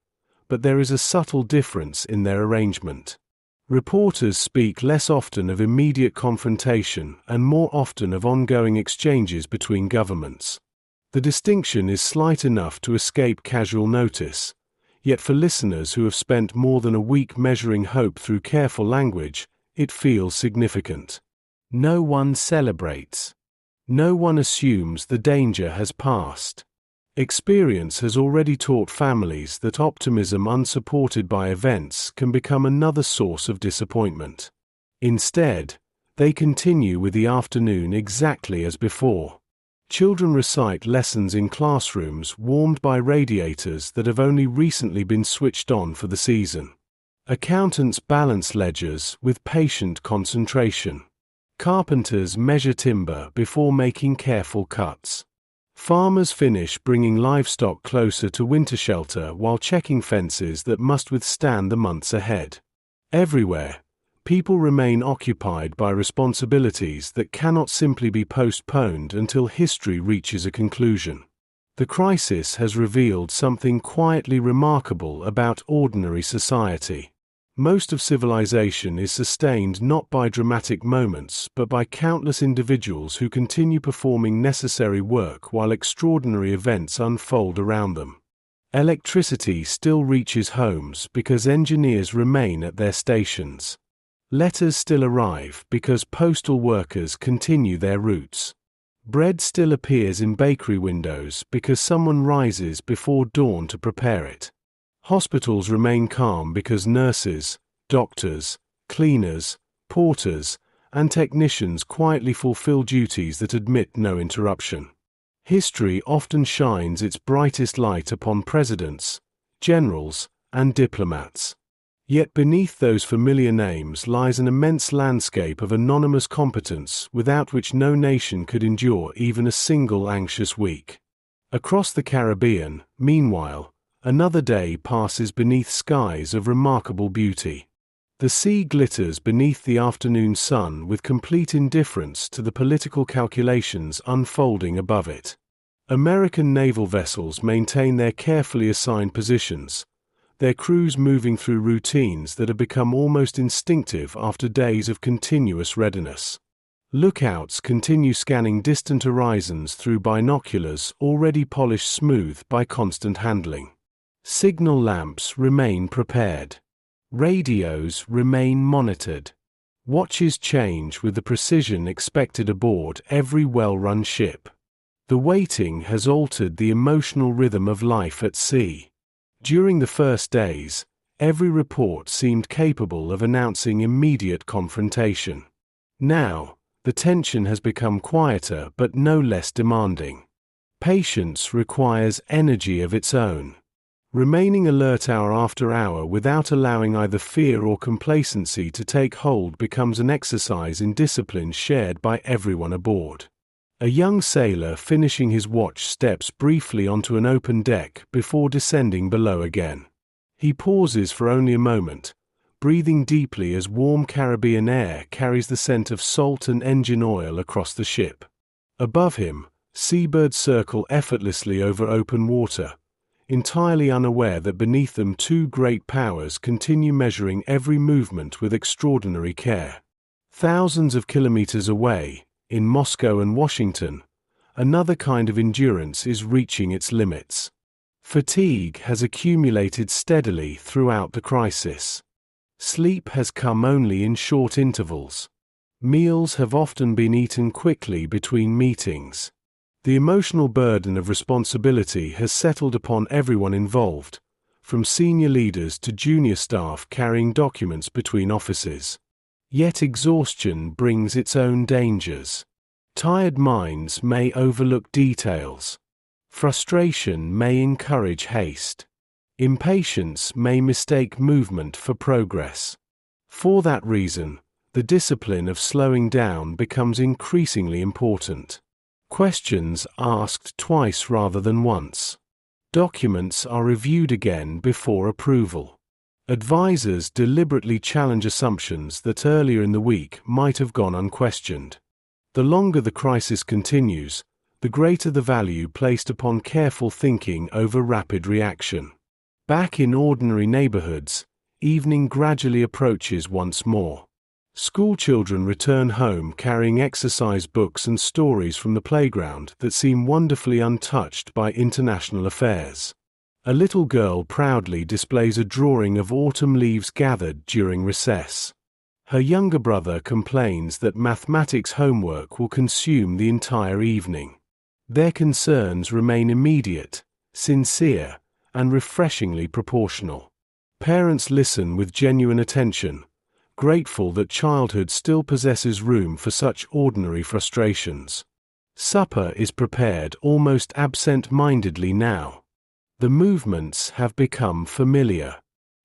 but there is a subtle difference in their arrangement. Reporters speak less often of immediate confrontation and more often of ongoing exchanges between governments. The distinction is slight enough to escape casual notice, yet for listeners who have spent more than a week measuring hope through careful language, it feels significant. No one celebrates. No one assumes the danger has passed. Experience has already taught families that optimism unsupported by events can become another source of disappointment. Instead, they continue with the afternoon exactly as before. Children recite lessons in classrooms warmed by radiators that have only recently been switched on for the season. Accountants balance ledgers with patient concentration. Carpenters measure timber before making careful cuts. Farmers finish bringing livestock closer to winter shelter while checking fences that must withstand the months ahead. Everywhere, people remain occupied by responsibilities that cannot simply be postponed until history reaches a conclusion. The crisis has revealed something quietly remarkable about ordinary society. Most of civilization is sustained not by dramatic moments but by countless individuals who continue performing necessary work while extraordinary events unfold around them. Electricity still reaches homes because engineers remain at their stations. Letters still arrive because postal workers continue their routes. Bread still appears in bakery windows because someone rises before dawn to prepare it. Hospitals remain calm because nurses, doctors, cleaners, porters, and technicians quietly fulfill duties that admit no interruption. History often shines its brightest light upon presidents, generals, and diplomats. Yet beneath those familiar names lies an immense landscape of anonymous competence without which no nation could endure even a single anxious week. Across the Caribbean, meanwhile, another day passes beneath skies of remarkable beauty. The sea glitters beneath the afternoon sun with complete indifference to the political calculations unfolding above it. American naval vessels maintain their carefully assigned positions, their crews moving through routines that have become almost instinctive after days of continuous readiness. Lookouts continue scanning distant horizons through binoculars already polished smooth by constant handling. Signal lamps remain prepared. Radios remain monitored. Watches change with the precision expected aboard every well-run ship. The waiting has altered the emotional rhythm of life at sea. During the first days, every report seemed capable of announcing immediate confrontation. Now, the tension has become quieter but no less demanding. Patience requires energy of its own. Remaining alert hour after hour without allowing either fear or complacency to take hold becomes an exercise in discipline shared by everyone aboard. A young sailor finishing his watch steps briefly onto an open deck before descending below again. He pauses for only a moment, breathing deeply as warm Caribbean air carries the scent of salt and engine oil across the ship. Above him, seabirds circle effortlessly over open water, entirely unaware that beneath them two great powers continue measuring every movement with extraordinary care. Thousands of kilometers away, in Moscow and Washington, another kind of endurance is reaching its limits. Fatigue has accumulated steadily throughout the crisis. Sleep has come only in short intervals. Meals have often been eaten quickly between meetings. The emotional burden of responsibility has settled upon everyone involved, from senior leaders to junior staff carrying documents between offices. Yet exhaustion brings its own dangers. Tired minds may overlook details. Frustration may encourage haste. Impatience may mistake movement for progress. For that reason, the discipline of slowing down becomes increasingly important. Questions asked twice rather than once. Documents are reviewed again before approval. Advisors deliberately challenge assumptions that earlier in the week might have gone unquestioned. The longer the crisis continues, the greater the value placed upon careful thinking over rapid reaction. Back in ordinary neighborhoods, evening gradually approaches once more. Schoolchildren return home carrying exercise books and stories from the playground that seem wonderfully untouched by international affairs. A little girl proudly displays a drawing of autumn leaves gathered during recess. Her younger brother complains that mathematics homework will consume the entire evening. Their concerns remain immediate, sincere, and refreshingly proportional. Parents listen with genuine attention, grateful that childhood still possesses room for such ordinary frustrations. Supper is prepared almost absent-mindedly now. The movements have become familiar.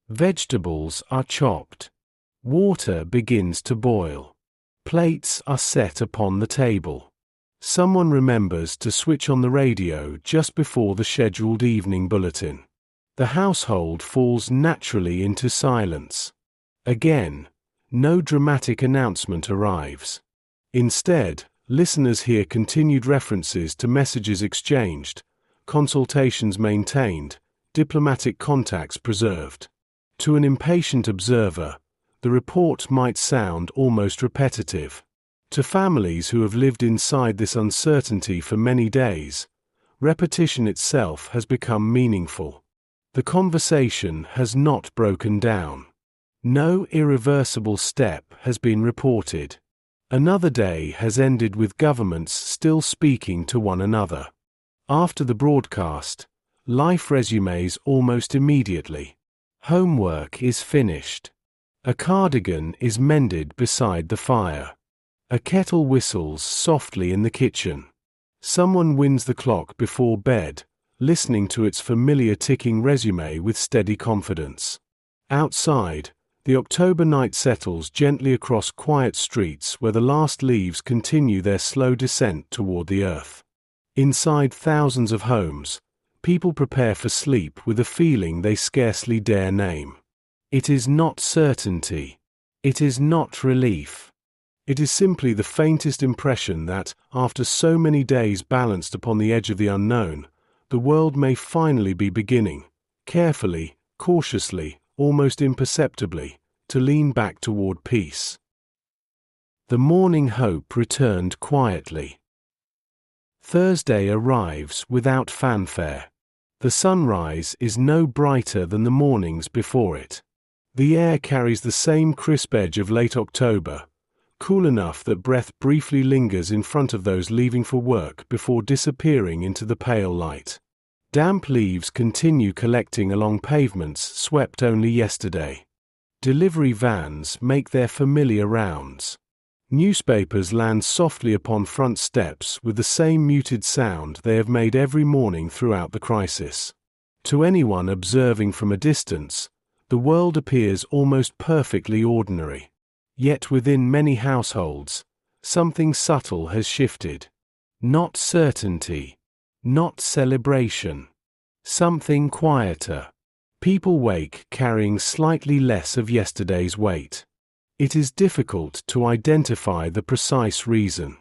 Vegetables are chopped. Water begins to boil. Plates are set upon the table. Someone remembers to switch on the radio just before the scheduled evening bulletin. The household falls naturally into silence. Again, no dramatic announcement arrives. Instead, listeners hear continued references to messages exchanged, consultations maintained, diplomatic contacts preserved. To an impatient observer, the report might sound almost repetitive. To families who have lived inside this uncertainty for many days, repetition itself has become meaningful. The conversation has not broken down. No irreversible step has been reported. Another day has ended with governments still speaking to one another. After the broadcast, life resumes almost immediately. Homework is finished. A cardigan is mended beside the fire. A kettle whistles softly in the kitchen. Someone winds the clock before bed, listening to its familiar ticking resume with steady confidence. Outside, the October night settles gently across quiet streets where the last leaves continue their slow descent toward the earth. Inside thousands of homes, people prepare for sleep with a feeling they scarcely dare name. It is not certainty, It is not relief. It is simply the faintest impression that, after so many days balanced upon the edge of the unknown, the world may finally be beginning, carefully, cautiously, almost imperceptibly, to lean back toward peace. The morning hope returned quietly. Thursday arrives without fanfare. The sunrise is no brighter than the mornings before it. The air carries the same crisp edge of late October, cool enough that breath briefly lingers in front of those leaving for work before disappearing into the pale light. Damp leaves continue collecting along pavements swept only yesterday. Delivery vans make their familiar rounds. Newspapers land softly upon front steps with the same muted sound they have made every morning throughout the crisis. To anyone observing from a distance, the world appears almost perfectly ordinary. Yet within many households, something subtle has shifted. Not certainty, not celebration. Something quieter. People wake carrying slightly less of yesterday's weight. It is difficult to identify the precise reason.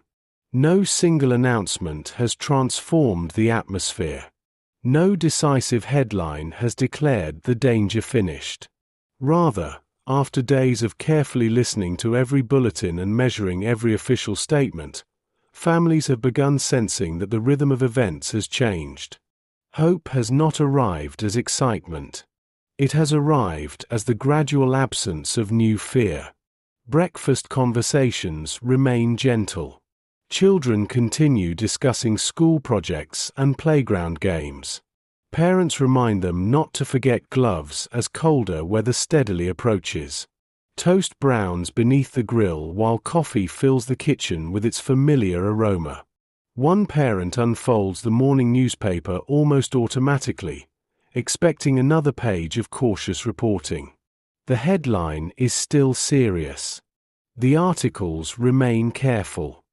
No single announcement has transformed the atmosphere. No decisive headline has declared the danger finished. Rather, after days of carefully listening to every bulletin and measuring every official statement, families have begun sensing that the rhythm of events has changed. Hope has not arrived as excitement. It has arrived as the gradual absence of new fear. Breakfast conversations remain gentle. Children continue discussing school projects and playground games. Parents remind them not to forget gloves as colder weather steadily approaches. Toast browns beneath the grill while coffee fills the kitchen with its familiar aroma. One parent unfolds the morning newspaper almost automatically, expecting another page of cautious reporting. The headline is still serious. The articles remain careful.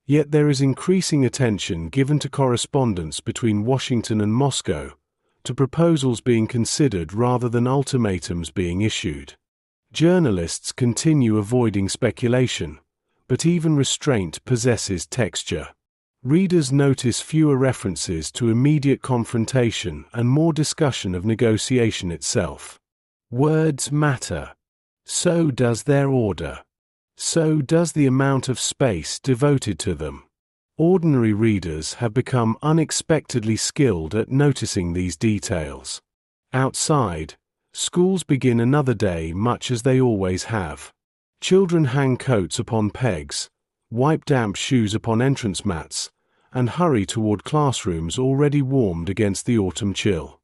Yet there is increasing attention given to correspondence between Washington and Moscow, to proposals being considered rather than ultimatums being issued. Journalists continue avoiding speculation, but even restraint possesses texture. Readers notice fewer references to immediate confrontation and more discussion of negotiation itself. Words matter. So does their order. So does the amount of space devoted to them. Ordinary readers have become unexpectedly skilled at noticing these details. Outside, schools begin another day much as they always have. Children hang coats upon pegs, wipe damp shoes upon entrance mats, and hurry toward classrooms already warmed against the autumn chill.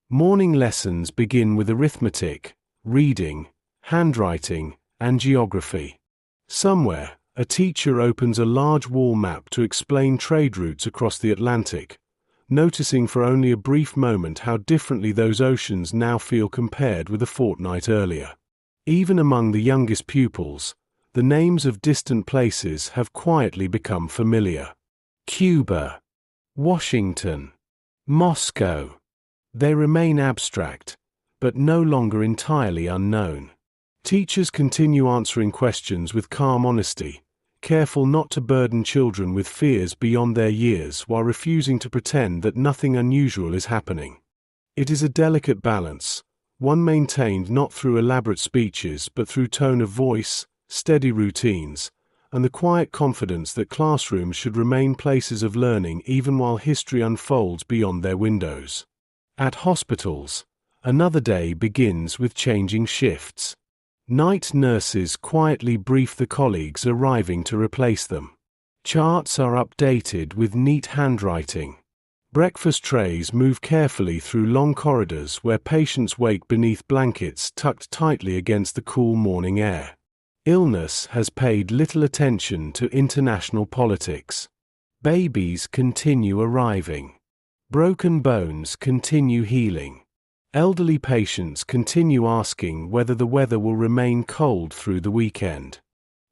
Morning lessons begin with arithmetic, reading, handwriting, and geography. Somewhere, a teacher opens a large wall map to explain trade routes across the Atlantic, noticing for only a brief moment how differently those oceans now feel compared with a fortnight earlier. Even among the youngest pupils, the names of distant places have quietly become familiar. Cuba, Washington, Moscow. They remain abstract, but no longer entirely unknown. Teachers continue answering questions with calm honesty, careful not to burden children with fears beyond their years while refusing to pretend that nothing unusual is happening. It is a delicate balance, one maintained not through elaborate speeches but through tone of voice, steady routines, and the quiet confidence that classrooms should remain places of learning even while history unfolds beyond their windows. At hospitals, another day begins with changing shifts. Night nurses quietly brief the colleagues arriving to replace them. Charts are updated with neat handwriting. Breakfast trays move carefully through long corridors where patients wake beneath blankets tucked tightly against the cool morning air. Illness has paid little attention to international politics. Babies continue arriving. Broken bones continue healing. Elderly patients continue asking whether the weather will remain cold through the weekend.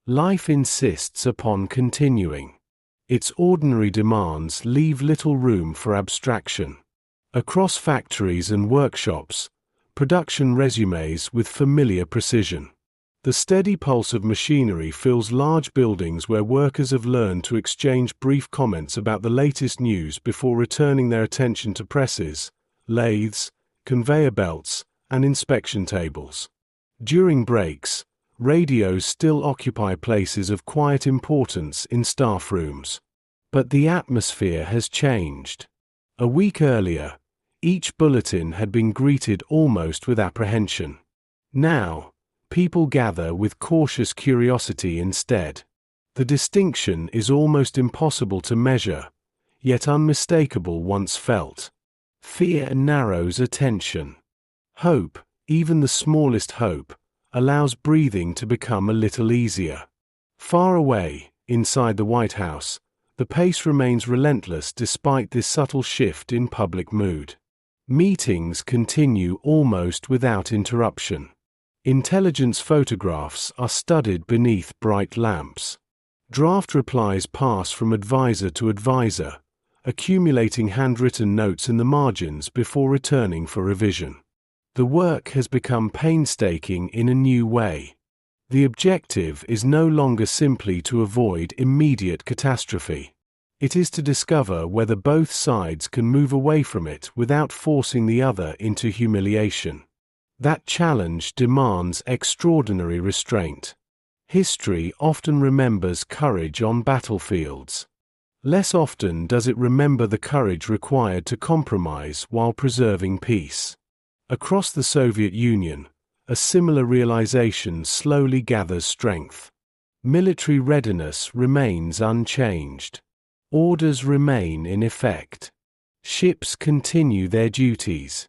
Life insists upon continuing. Its ordinary demands leave little room for abstraction. Across factories and workshops, production resumes with familiar precision. The steady pulse of machinery fills large buildings where workers have learned to exchange brief comments about the latest news before returning their attention to presses, lathes, conveyor belts, and inspection tables. During breaks, radios still occupy places of quiet importance in staff rooms. But the atmosphere has changed. A week earlier, each bulletin had been greeted almost with apprehension. Now, people gather with cautious curiosity instead. The distinction is almost impossible to measure, yet unmistakable once felt. Fear narrows attention. Hope, even the smallest hope, allows breathing to become a little easier. Far away, inside the White House, the pace remains relentless despite this subtle shift in public mood. Meetings continue almost without interruption. Intelligence photographs are studied beneath bright lamps. Draft replies pass from advisor to advisor, accumulating handwritten notes in the margins before returning for revision. The work has become painstaking in a new way. The objective is no longer simply to avoid immediate catastrophe. It is to discover whether both sides can move away from it without forcing the other into humiliation. That challenge demands extraordinary restraint. History often remembers courage on battlefields. Less often does it remember the courage required to compromise while preserving peace. Across the Soviet Union, a similar realization slowly gathers strength. Military readiness remains unchanged. Orders remain in effect. Ships continue their duties.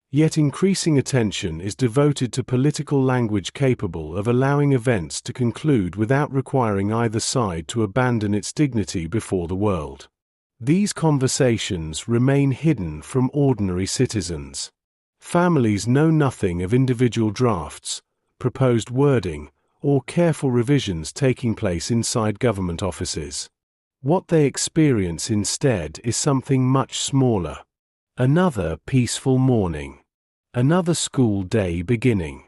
Yet increasing attention is devoted to political language capable of allowing events to conclude without requiring either side to abandon its dignity before the world. These conversations remain hidden from ordinary citizens. Families know nothing of individual drafts, proposed wording, or careful revisions taking place inside government offices. What they experience instead is something much smaller. Another peaceful morning. Another school day beginning.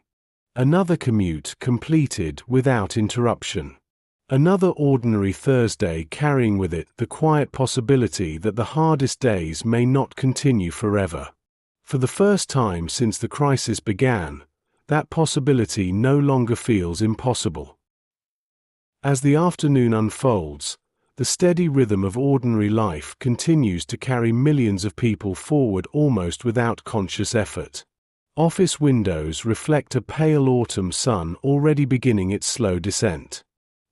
Another commute completed without interruption. Another ordinary Thursday carrying with it the quiet possibility that the hardest days may not continue forever. For the first time since the crisis began, that possibility no longer feels impossible. As the afternoon unfolds, the steady rhythm of ordinary life continues to carry millions of people forward almost without conscious effort. Office windows reflect a pale autumn sun already beginning its slow descent.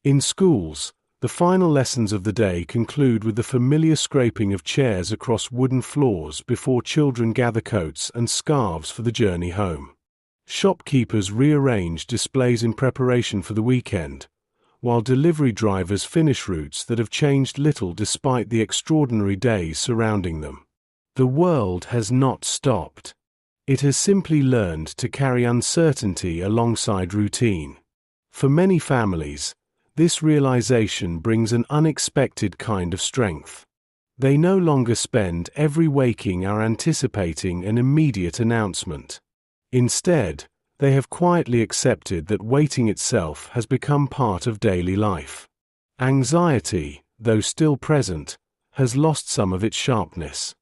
In schools, the final lessons of the day conclude with the familiar scraping of chairs across wooden floors before children gather coats and scarves for the journey home. Shopkeepers rearrange displays in preparation for the weekend, while delivery drivers finish routes that have changed little despite the extraordinary days surrounding them. The world has not stopped. It has simply learned to carry uncertainty alongside routine. For many families, this realization brings an unexpected kind of strength. They no longer spend every waking hour anticipating an immediate announcement. Instead, they have quietly accepted that waiting itself has become part of daily life. Anxiety, though still present, has lost some of its sharpness.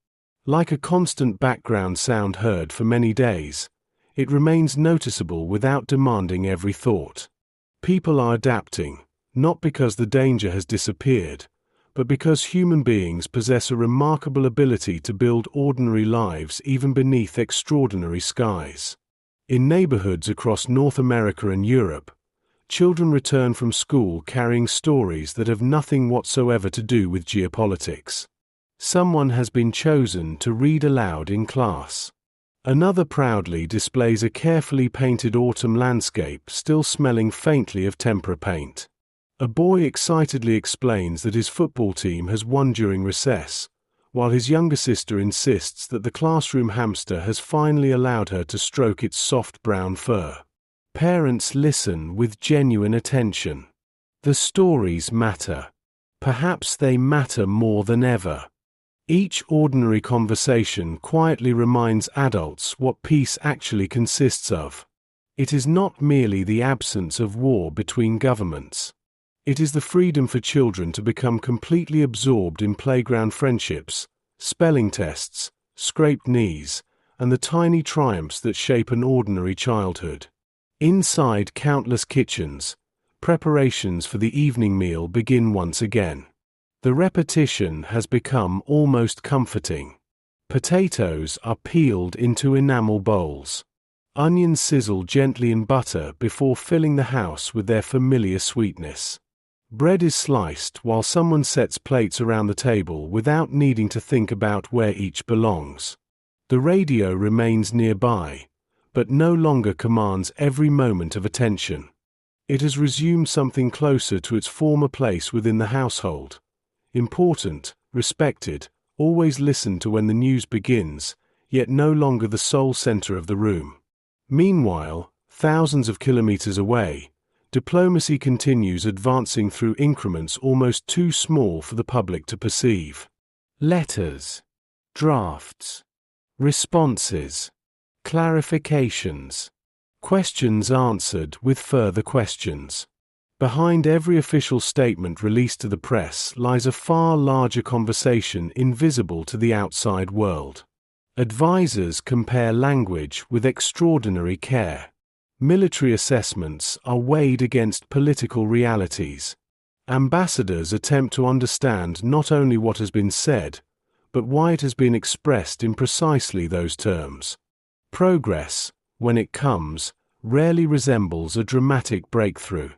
Like a constant background sound heard for many days, it remains noticeable without demanding every thought. People are adapting, not because the danger has disappeared, but because human beings possess a remarkable ability to build ordinary lives even beneath extraordinary skies. In neighborhoods across North America and Europe, children return from school carrying stories that have nothing whatsoever to do with geopolitics. Someone has been chosen to read aloud in class. Another proudly displays a carefully painted autumn landscape still smelling faintly of tempera paint. A boy excitedly explains that his football team has won during recess, while his younger sister insists that the classroom hamster has finally allowed her to stroke its soft brown fur. Parents listen with genuine attention. The stories matter. Perhaps they matter more than ever. Each ordinary conversation quietly reminds adults what peace actually consists of. It is not merely the absence of war between governments. It is the freedom for children to become completely absorbed in playground friendships, spelling tests, scraped knees, and the tiny triumphs that shape an ordinary childhood. Inside countless kitchens, preparations for the evening meal begin once again. The repetition has become almost comforting. Potatoes are peeled into enamel bowls. Onions sizzle gently in butter before filling the house with their familiar sweetness. Bread is sliced while someone sets plates around the table without needing to think about where each belongs. The radio remains nearby, but no longer commands every moment of attention. It has resumed something closer to its former place within the household. Important, respected, always listened to when the news begins, yet no longer the sole center of the room. Meanwhile, thousands of kilometers away, diplomacy continues advancing through increments almost too small for the public to perceive. Letters, drafts, responses, clarifications, questions answered with further questions. Behind every official statement released to the press lies a far larger conversation invisible to the outside world. Advisors compare language with extraordinary care. Military assessments are weighed against political realities. Ambassadors attempt to understand not only what has been said, but why it has been expressed in precisely those terms. Progress, when it comes, rarely resembles a dramatic breakthrough.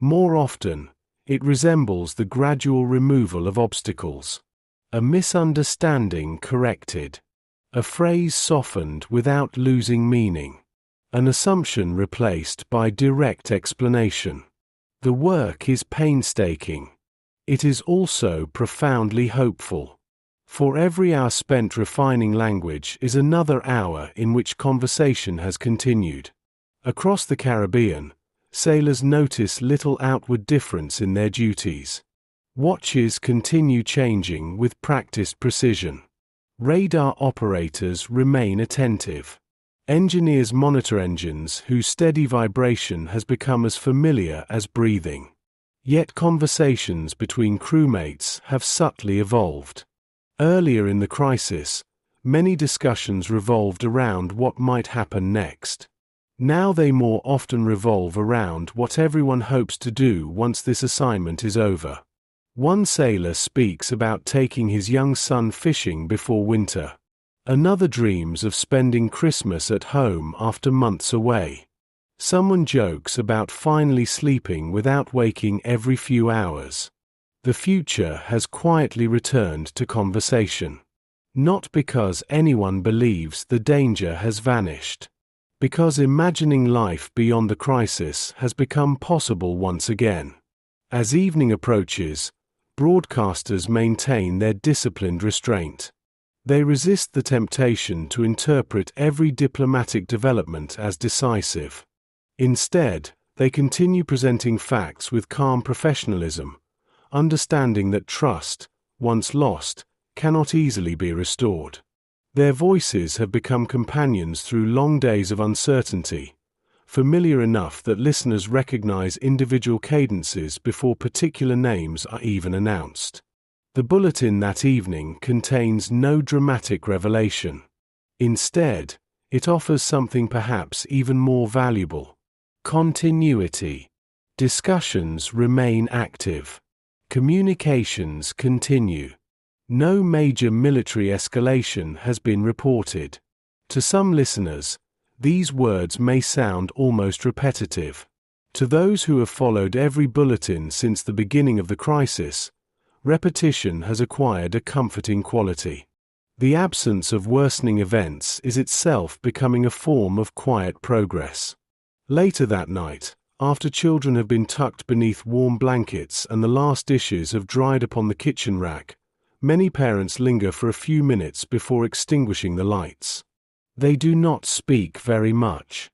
More often, it resembles the gradual removal of obstacles. A misunderstanding corrected. A phrase softened without losing meaning. An assumption replaced by direct explanation. The work is painstaking. It is also profoundly hopeful. For every hour spent refining language is another hour in which conversation has continued. Across the Caribbean, sailors notice little outward difference in their duties. Watches continue changing with practiced precision. Radar operators remain attentive. Engineers monitor engines whose steady vibration has become as familiar as breathing. Yet conversations between crewmates have subtly evolved. Earlier in the crisis, many discussions revolved around what might happen next. Now they more often revolve around what everyone hopes to do once this assignment is over. One sailor speaks about taking his young son fishing before winter. Another dreams of spending Christmas at home after months away. Someone jokes about finally sleeping without waking every few hours. The future has quietly returned to conversation. Not because anyone believes the danger has vanished. Because imagining life beyond the crisis has become possible once again. As evening approaches, broadcasters maintain their disciplined restraint. They resist the temptation to interpret every diplomatic development as decisive. Instead, they continue presenting facts with calm professionalism, understanding that trust, once lost, cannot easily be restored. Their voices have become companions through long days of uncertainty, familiar enough that listeners recognize individual cadences before particular names are even announced. The bulletin that evening contains no dramatic revelation. Instead, it offers something perhaps even more valuable. Continuity. Discussions remain active. Communications continue. No major military escalation has been reported. To some listeners, these words may sound almost repetitive. To those who have followed every bulletin since the beginning of the crisis, repetition has acquired a comforting quality. The absence of worsening events is itself becoming a form of quiet progress. Later that night, after children have been tucked beneath warm blankets and the last dishes have dried upon the kitchen rack, many parents linger for a few minutes before extinguishing the lights. They do not speak very much.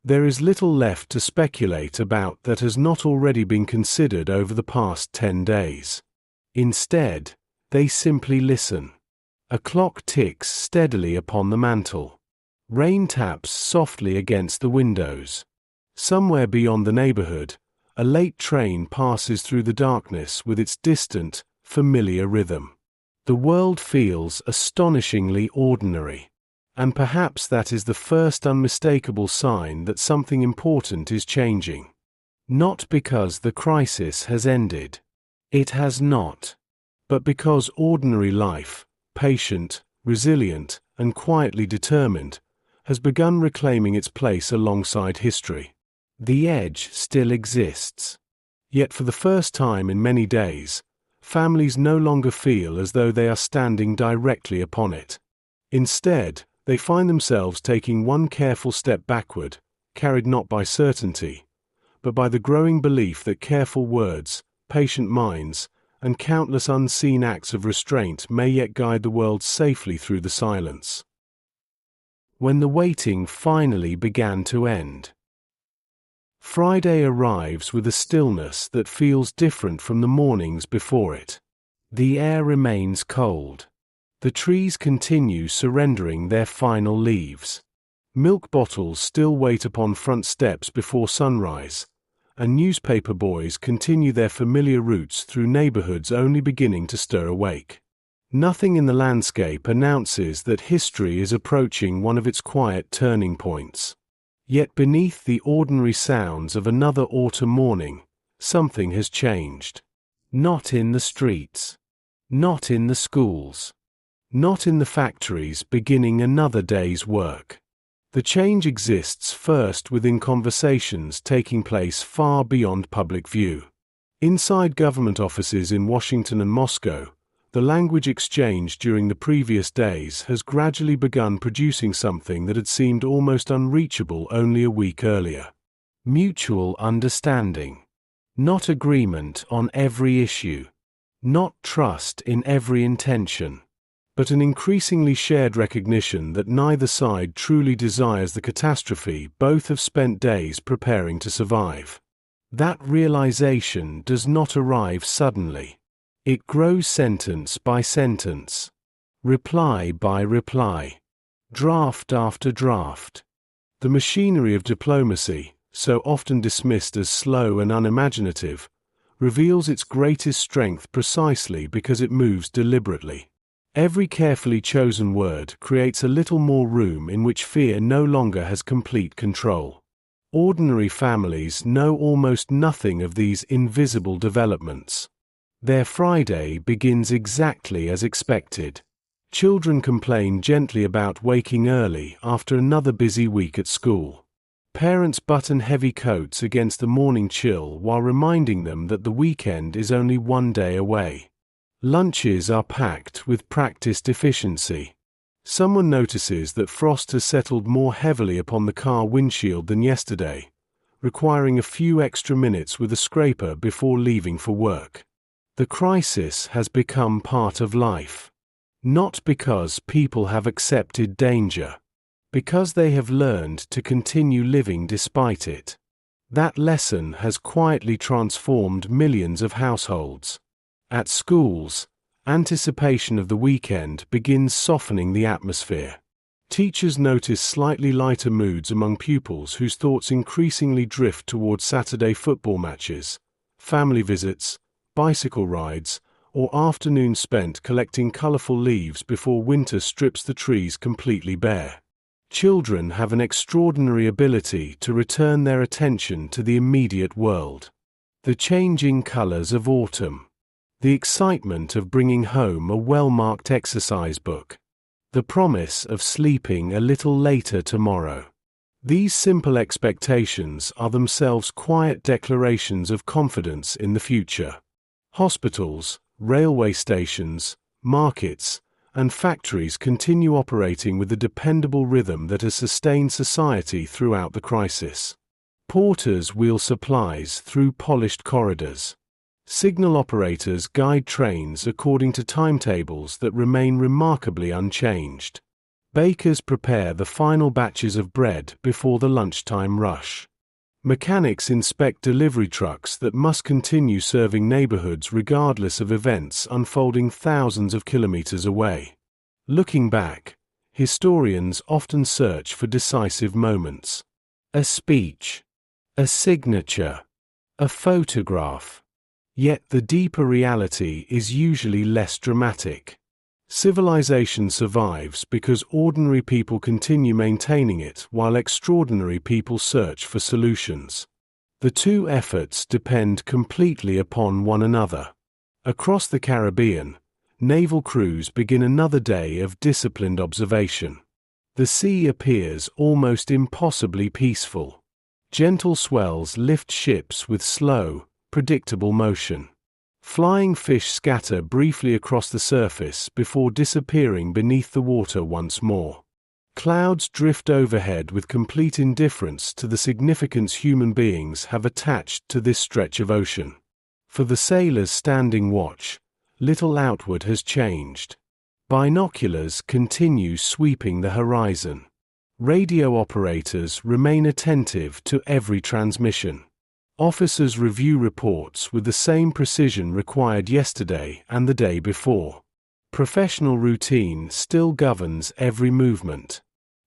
There is little left to speculate about that has not already been considered over the past 10 days. Instead, they simply listen. A clock ticks steadily upon the mantel. Rain taps softly against the windows. Somewhere beyond the neighborhood, a late train passes through the darkness with its distant, familiar rhythm. The world feels astonishingly ordinary. And perhaps that is the first unmistakable sign that something important is changing. Not because the crisis has ended. It has not. But because ordinary life, patient, resilient, and quietly determined, has begun reclaiming its place alongside history. The edge still exists. Yet for the first time in many days, families no longer feel as though they are standing directly upon it. Instead, they find themselves taking one careful step backward, carried not by certainty, but by the growing belief that careful words, patient minds, and countless unseen acts of restraint may yet guide the world safely through the silence. When the waiting finally began to end. Friday arrives with a stillness that feels different from the mornings before it. The air remains cold. The trees continue surrendering their final leaves. Milk bottles still wait upon front steps before sunrise, and newspaper boys continue their familiar routes through neighborhoods only beginning to stir awake. Nothing in the landscape announces that history is approaching one of its quiet turning points. Yet beneath the ordinary sounds of another autumn morning, something has changed. Not in the streets. Not in the schools. Not in the factories beginning another day's work. The change exists first within conversations taking place far beyond public view. Inside government offices in Washington and Moscow, the language exchanged during the previous days has gradually begun producing something that had seemed almost unreachable only a week earlier. Mutual understanding. Not agreement on every issue. Not trust in every intention. But an increasingly shared recognition that neither side truly desires the catastrophe both have spent days preparing to survive. That realization does not arrive suddenly. It grows sentence by sentence, reply by reply, draft after draft. The machinery of diplomacy, so often dismissed as slow and unimaginative, reveals its greatest strength precisely because it moves deliberately. Every carefully chosen word creates a little more room in which fear no longer has complete control. Ordinary families know almost nothing of these invisible developments. Their Friday begins exactly as expected. Children complain gently about waking early after another busy week at school. Parents button heavy coats against the morning chill while reminding them that the weekend is only one day away. Lunches are packed with practiced efficiency. Someone notices that frost has settled more heavily upon the car windshield than yesterday, requiring a few extra minutes with a scraper before leaving for work. The crisis has become part of life. Not because people have accepted danger, because they have learned to continue living despite it. That lesson has quietly transformed millions of households. At schools, anticipation of the weekend begins softening the atmosphere. Teachers notice slightly lighter moods among pupils whose thoughts increasingly drift towards Saturday football matches, family visits, bicycle rides, or afternoons spent collecting colorful leaves before winter strips the trees completely bare. Children have an extraordinary ability to return their attention to the immediate world. The changing colors of autumn. The excitement of bringing home a well-marked exercise book. The promise of sleeping a little later tomorrow. These simple expectations are themselves quiet declarations of confidence in the future. Hospitals, railway stations, markets, and factories continue operating with the dependable rhythm that has sustained society throughout the crisis. Porters wheel supplies through polished corridors. Signal operators guide trains according to timetables that remain remarkably unchanged. Bakers prepare the final batches of bread before the lunchtime rush. Mechanics inspect delivery trucks that must continue serving neighborhoods regardless of events unfolding thousands of kilometers away. Looking back, historians often search for decisive moments. A speech. a signature, a photograph. Yet the deeper reality is usually less dramatic. Civilization survives because ordinary people continue maintaining it while extraordinary people search for solutions. The two efforts depend completely upon one another. Across the Caribbean, naval crews begin another day of disciplined observation. The sea appears almost impossibly peaceful. Gentle swells lift ships with slow, predictable motion. Flying fish scatter briefly across the surface before disappearing beneath the water once more. Clouds drift overhead with complete indifference to the significance human beings have attached to this stretch of ocean. For the sailors standing watch, little outward has changed. Binoculars continue sweeping the horizon. Radio operators remain attentive to every transmission. Officers review reports with the same precision required yesterday and the day before. Professional routine still governs every movement.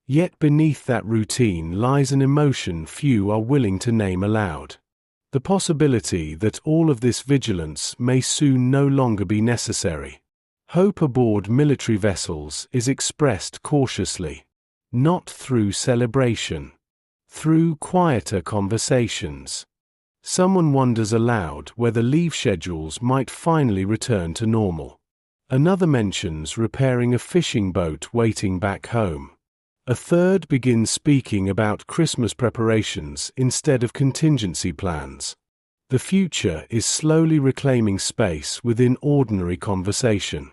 Yet beneath that routine lies an emotion few are willing to name aloud. The possibility that all of this vigilance may soon no longer be necessary. Hope aboard military vessels is expressed cautiously. Not through celebration. Through quieter conversations. Someone wonders aloud whether leave schedules might finally return to normal. Another mentions repairing a fishing boat waiting back home. A third begins speaking about Christmas preparations instead of contingency plans. The future is slowly reclaiming space within ordinary conversation.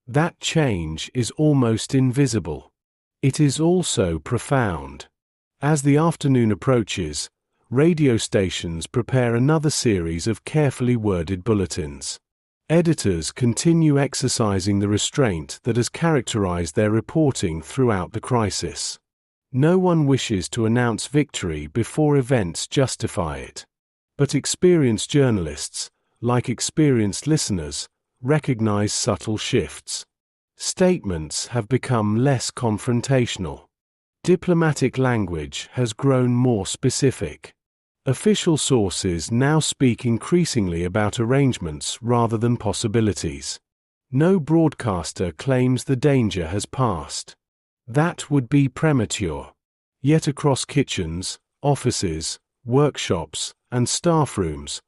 That change is almost invisible. It is also profound. As the afternoon approaches, radio stations prepare another series of carefully worded bulletins. Editors continue exercising the restraint that has characterized their reporting throughout the crisis. No one wishes to announce victory before events justify it. But experienced journalists, like experienced listeners, recognize subtle shifts. Statements have become less confrontational. Diplomatic language has grown more specific. Official sources now speak increasingly about arrangements rather than possibilities. No broadcaster claims the danger has passed. That would be premature. Yet across kitchens, offices, workshops, and staff rooms,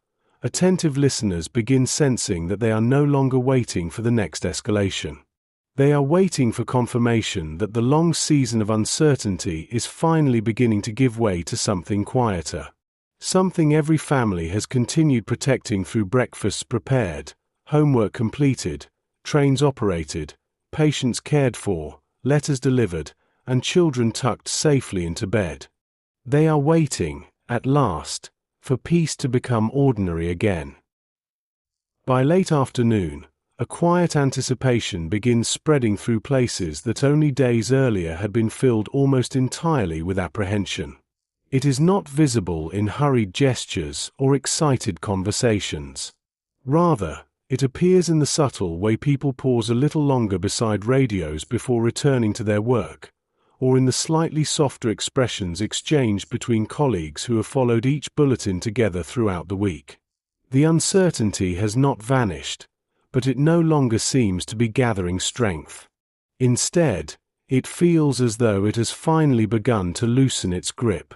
attentive listeners begin sensing that they are no longer waiting for the next escalation. They are waiting for confirmation that the long season of uncertainty is finally beginning to give way to something quieter. Something every family has continued protecting through breakfasts prepared, homework completed, trains operated, patients cared for, letters delivered, and children tucked safely into bed. They are waiting, at last, for peace to become ordinary again. By late afternoon, a quiet anticipation begins spreading through places that only days earlier had been filled almost entirely with apprehension. It is not visible in hurried gestures or excited conversations. Rather, it appears in the subtle way people pause a little longer beside radios before returning to their work, or in the slightly softer expressions exchanged between colleagues who have followed each bulletin together throughout the week. The uncertainty has not vanished, but it no longer seems to be gathering strength. Instead, it feels as though it has finally begun to loosen its grip.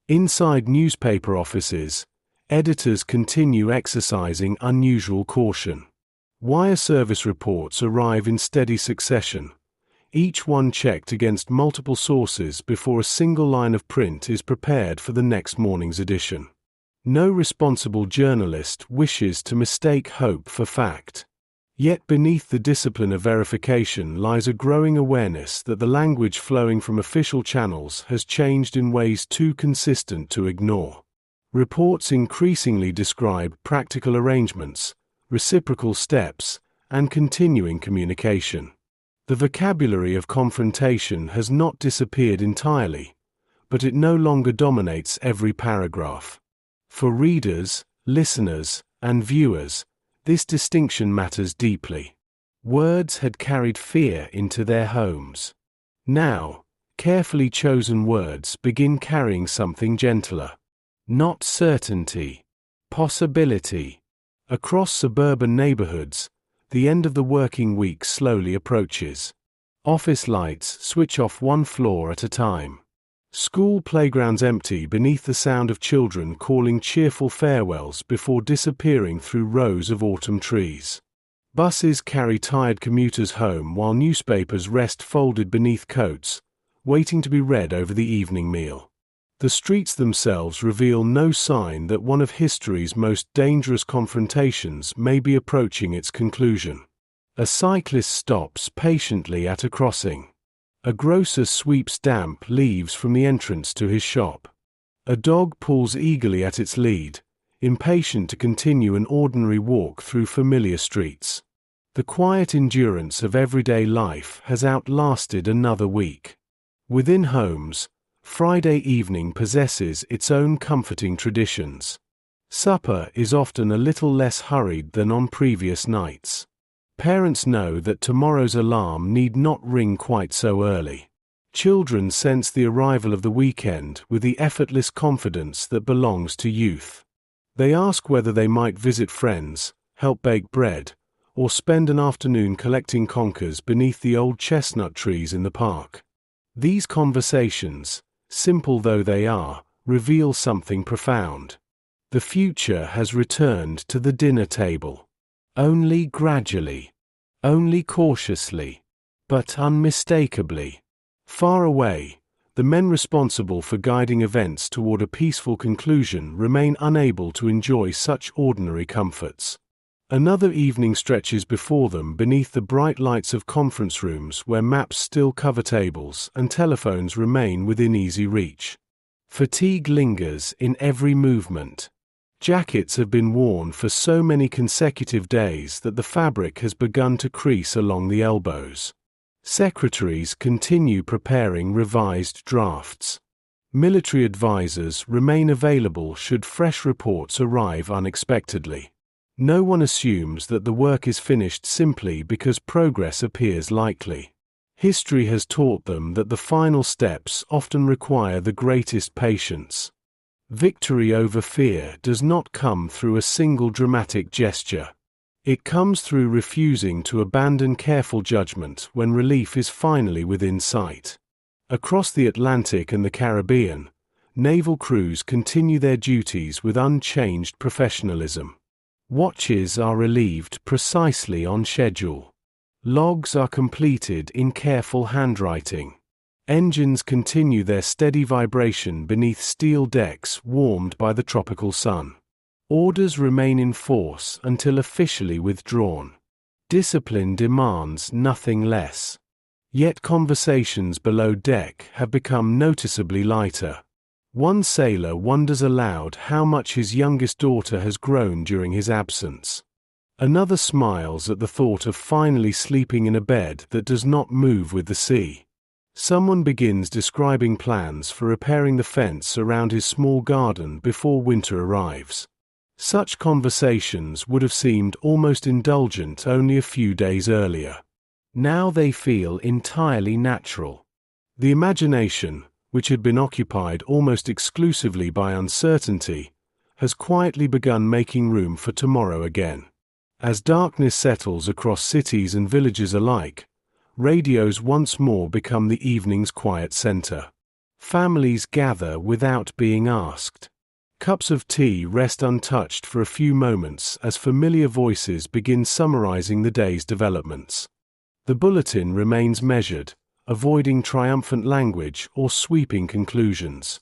Inside newspaper offices, editors continue exercising unusual caution. Wire service reports arrive in steady succession, each one checked against multiple sources before a single line of print is prepared for the next morning's edition. No responsible journalist wishes to mistake hope for fact. Yet beneath the discipline of verification lies a growing awareness that the language flowing from official channels has changed in ways too consistent to ignore. Reports increasingly describe practical arrangements, reciprocal steps, and continuing communication. The vocabulary of confrontation has not disappeared entirely, but it no longer dominates every paragraph. For readers, listeners, and viewers, this distinction matters deeply. Words had carried fear into their homes. Now, carefully chosen words begin carrying something gentler. Not certainty. Possibility. Across suburban neighbourhoods, the end of the working week slowly approaches. Office lights switch off one floor at a time. School playgrounds empty beneath the sound of children calling cheerful farewells before disappearing through rows of autumn trees. Buses carry tired commuters home while newspapers rest folded beneath coats, waiting to be read over the evening meal. The streets themselves reveal no sign that one of history's most dangerous confrontations may be approaching its conclusion. A cyclist stops patiently at a crossing. A grocer sweeps damp leaves from the entrance to his shop. A dog pulls eagerly at its lead, impatient to continue an ordinary walk through familiar streets. The quiet endurance of everyday life has outlasted another week. Within homes, Friday evening possesses its own comforting traditions. Supper is often a little less hurried than on previous nights. Parents know that tomorrow's alarm need not ring quite so early. Children sense the arrival of the weekend with the effortless confidence that belongs to youth. They ask whether they might visit friends, help bake bread, or spend an afternoon collecting conkers beneath the old chestnut trees in the park. These conversations, simple though they are, reveal something profound. The future has returned to the dinner table. Only gradually. Only cautiously. But unmistakably. Far away, the men responsible for guiding events toward a peaceful conclusion remain unable to enjoy such ordinary comforts. Another evening stretches before them beneath the bright lights of conference rooms where maps still cover tables and telephones remain within easy reach. Fatigue lingers in every movement. Jackets have been worn for so many consecutive days that the fabric has begun to crease along the elbows. Secretaries continue preparing revised drafts. Military advisors remain available should fresh reports arrive unexpectedly. No one assumes that the work is finished simply because progress appears likely. History has taught them that the final steps often require the greatest patience. Victory over fear does not come through a single dramatic gesture. It comes through refusing to abandon careful judgment when relief is finally within sight. Across the Atlantic and the Caribbean, naval crews continue their duties with unchanged professionalism. Watches are relieved precisely on schedule. Logs are completed in careful handwriting. Engines continue their steady vibration beneath steel decks warmed by the tropical sun. Orders remain in force until officially withdrawn. Discipline demands nothing less. Yet conversations below deck have become noticeably lighter. One sailor wonders aloud how much his youngest daughter has grown during his absence. Another smiles at the thought of finally sleeping in a bed that does not move with the sea. Someone begins describing plans for repairing the fence around his small garden before winter arrives. Such conversations would have seemed almost indulgent only a few days earlier. Now they feel entirely natural. The imagination, which had been occupied almost exclusively by uncertainty, has quietly begun making room for tomorrow again. As darkness settles across cities and villages alike, radios once more become the evening's quiet center. Families gather without being asked. Cups of tea rest untouched for a few moments as familiar voices begin summarizing the day's developments. The bulletin remains measured, avoiding triumphant language or sweeping conclusions.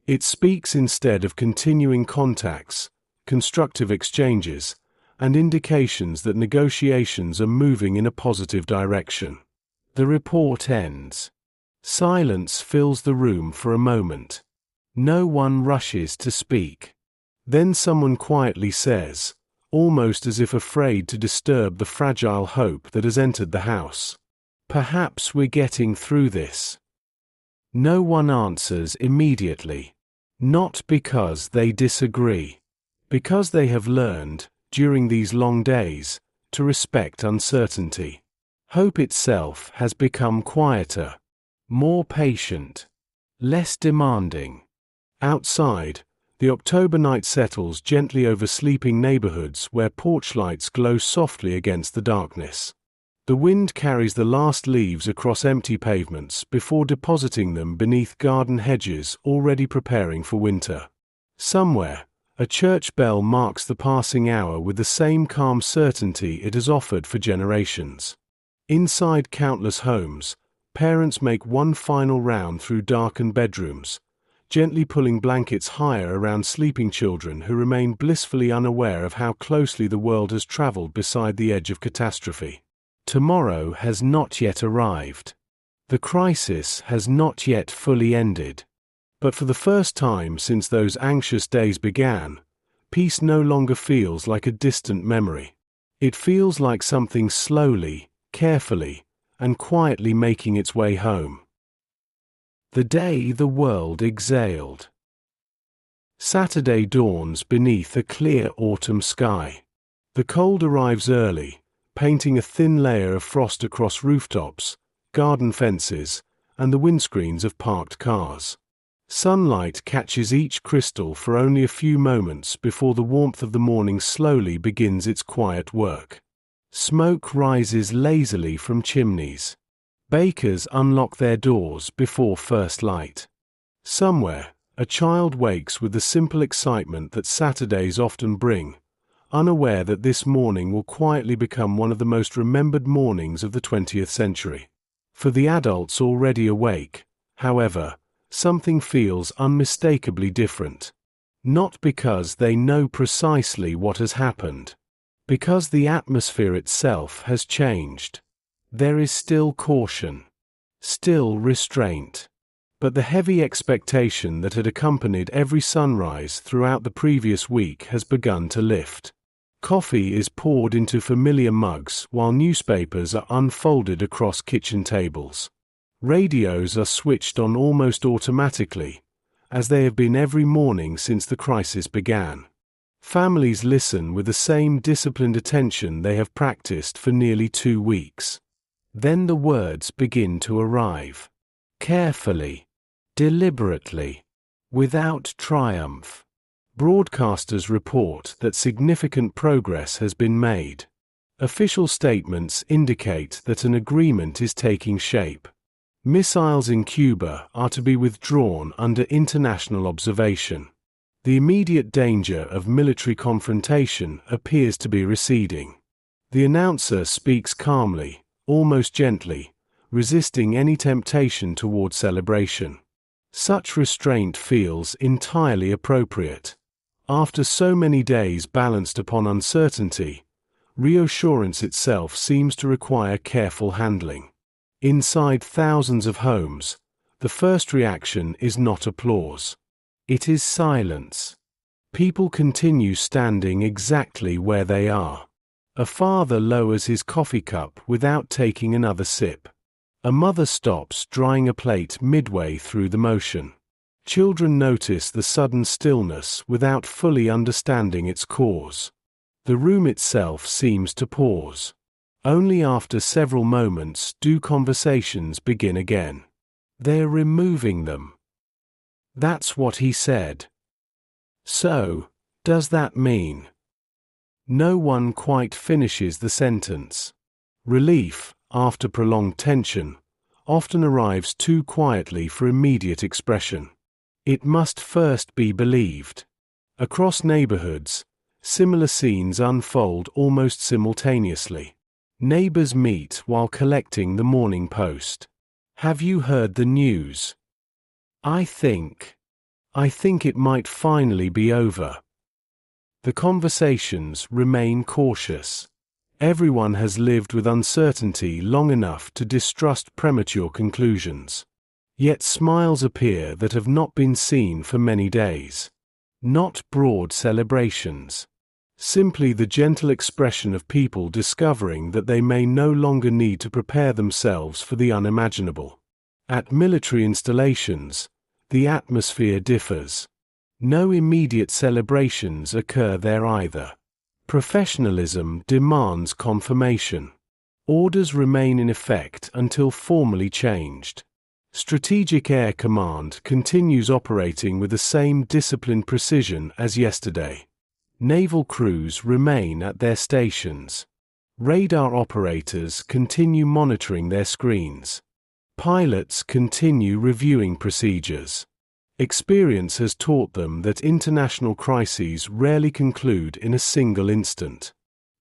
It speaks instead of continuing contacts, constructive exchanges, and indications that negotiations are moving in a positive direction. The report ends. Silence fills the room for a moment. No one rushes to speak. Then someone quietly says, almost as if afraid to disturb the fragile hope that has entered the house, "Perhaps we're getting through this." No one answers immediately. Not because they disagree. Because they have learned, during these long days, to respect uncertainty. Hope itself has become quieter, more patient, less demanding. Outside, The October night settles gently over sleeping neighborhoods where porch lights glow softly against the darkness. The wind carries the last leaves across empty pavements before depositing them beneath garden hedges already preparing for winter. Somewhere, a church bell marks the passing hour with the same calm certainty it has offered for generations. Inside countless homes, parents make one final round through darkened bedrooms, gently pulling blankets higher around sleeping children who remain blissfully unaware of how closely the world has traveled beside the edge of catastrophe. Tomorrow has not yet arrived. The crisis has not yet fully ended. But for the first time since those anxious days began, peace no longer feels like a distant memory. It feels like something slowly, carefully, and quietly making its way home. The day the world exhaled. Saturday dawns beneath a clear autumn sky. The cold arrives early, painting a thin layer of frost across rooftops, garden fences, and the windscreens of parked cars. Sunlight catches each crystal for only a few moments before the warmth of the morning slowly begins its quiet work. Smoke rises lazily from chimneys. Bakers unlock their doors before first light. Somewhere, a child wakes with the simple excitement that Saturdays often bring, unaware that this morning will quietly become one of the most remembered mornings of the 20th century. For the adults already awake, however, something feels unmistakably different. Not because they know precisely what has happened. Because the atmosphere itself has changed. There is still caution. Still restraint. But the heavy expectation that had accompanied every sunrise throughout the previous week has begun to lift. Coffee is poured into familiar mugs while newspapers are unfolded across kitchen tables. Radios are switched on almost automatically, as they have been every morning since the crisis began. Families listen with the same disciplined attention they have practiced for nearly 2 weeks. Then the words begin to arrive. Carefully, deliberately, without triumph. Broadcasters report that significant progress has been made. Official statements indicate that an agreement is taking shape. Missiles in Cuba are to be withdrawn under international observation. The immediate danger of military confrontation appears to be receding. The announcer speaks calmly, almost gently, resisting any temptation toward celebration. Such restraint feels entirely appropriate. After so many days balanced upon uncertainty, reassurance itself seems to require careful handling. Inside thousands of homes, the first reaction is not applause. It is silence. People continue standing exactly where they are. A father lowers his coffee cup without taking another sip. A mother stops drying a plate midway through the motion. Children notice the sudden stillness without fully understanding its cause. The room itself seems to pause. Only after several moments do conversations begin again. They're removing them. That's what he said. So, does that mean? No one quite finishes the sentence. Relief, after prolonged tension, often arrives too quietly for immediate expression. It must first be believed. Across neighborhoods, similar scenes unfold almost simultaneously. Neighbors meet while collecting the morning post. Have you heard the news? I think it might finally be over. The conversations remain cautious. Everyone has lived with uncertainty long enough to distrust premature conclusions. Yet smiles appear that have not been seen for many days. Not broad celebrations. Simply the gentle expression of people discovering that they may no longer need to prepare themselves for the unimaginable. At military installations, the atmosphere differs. No immediate celebrations occur there either. Professionalism demands confirmation. Orders remain in effect until formally changed. Strategic Air Command continues operating with the same disciplined precision as yesterday. Naval crews remain at their stations. Radar operators continue monitoring their screens. Pilots continue reviewing procedures. Experience has taught them that international crises rarely conclude in a single instant.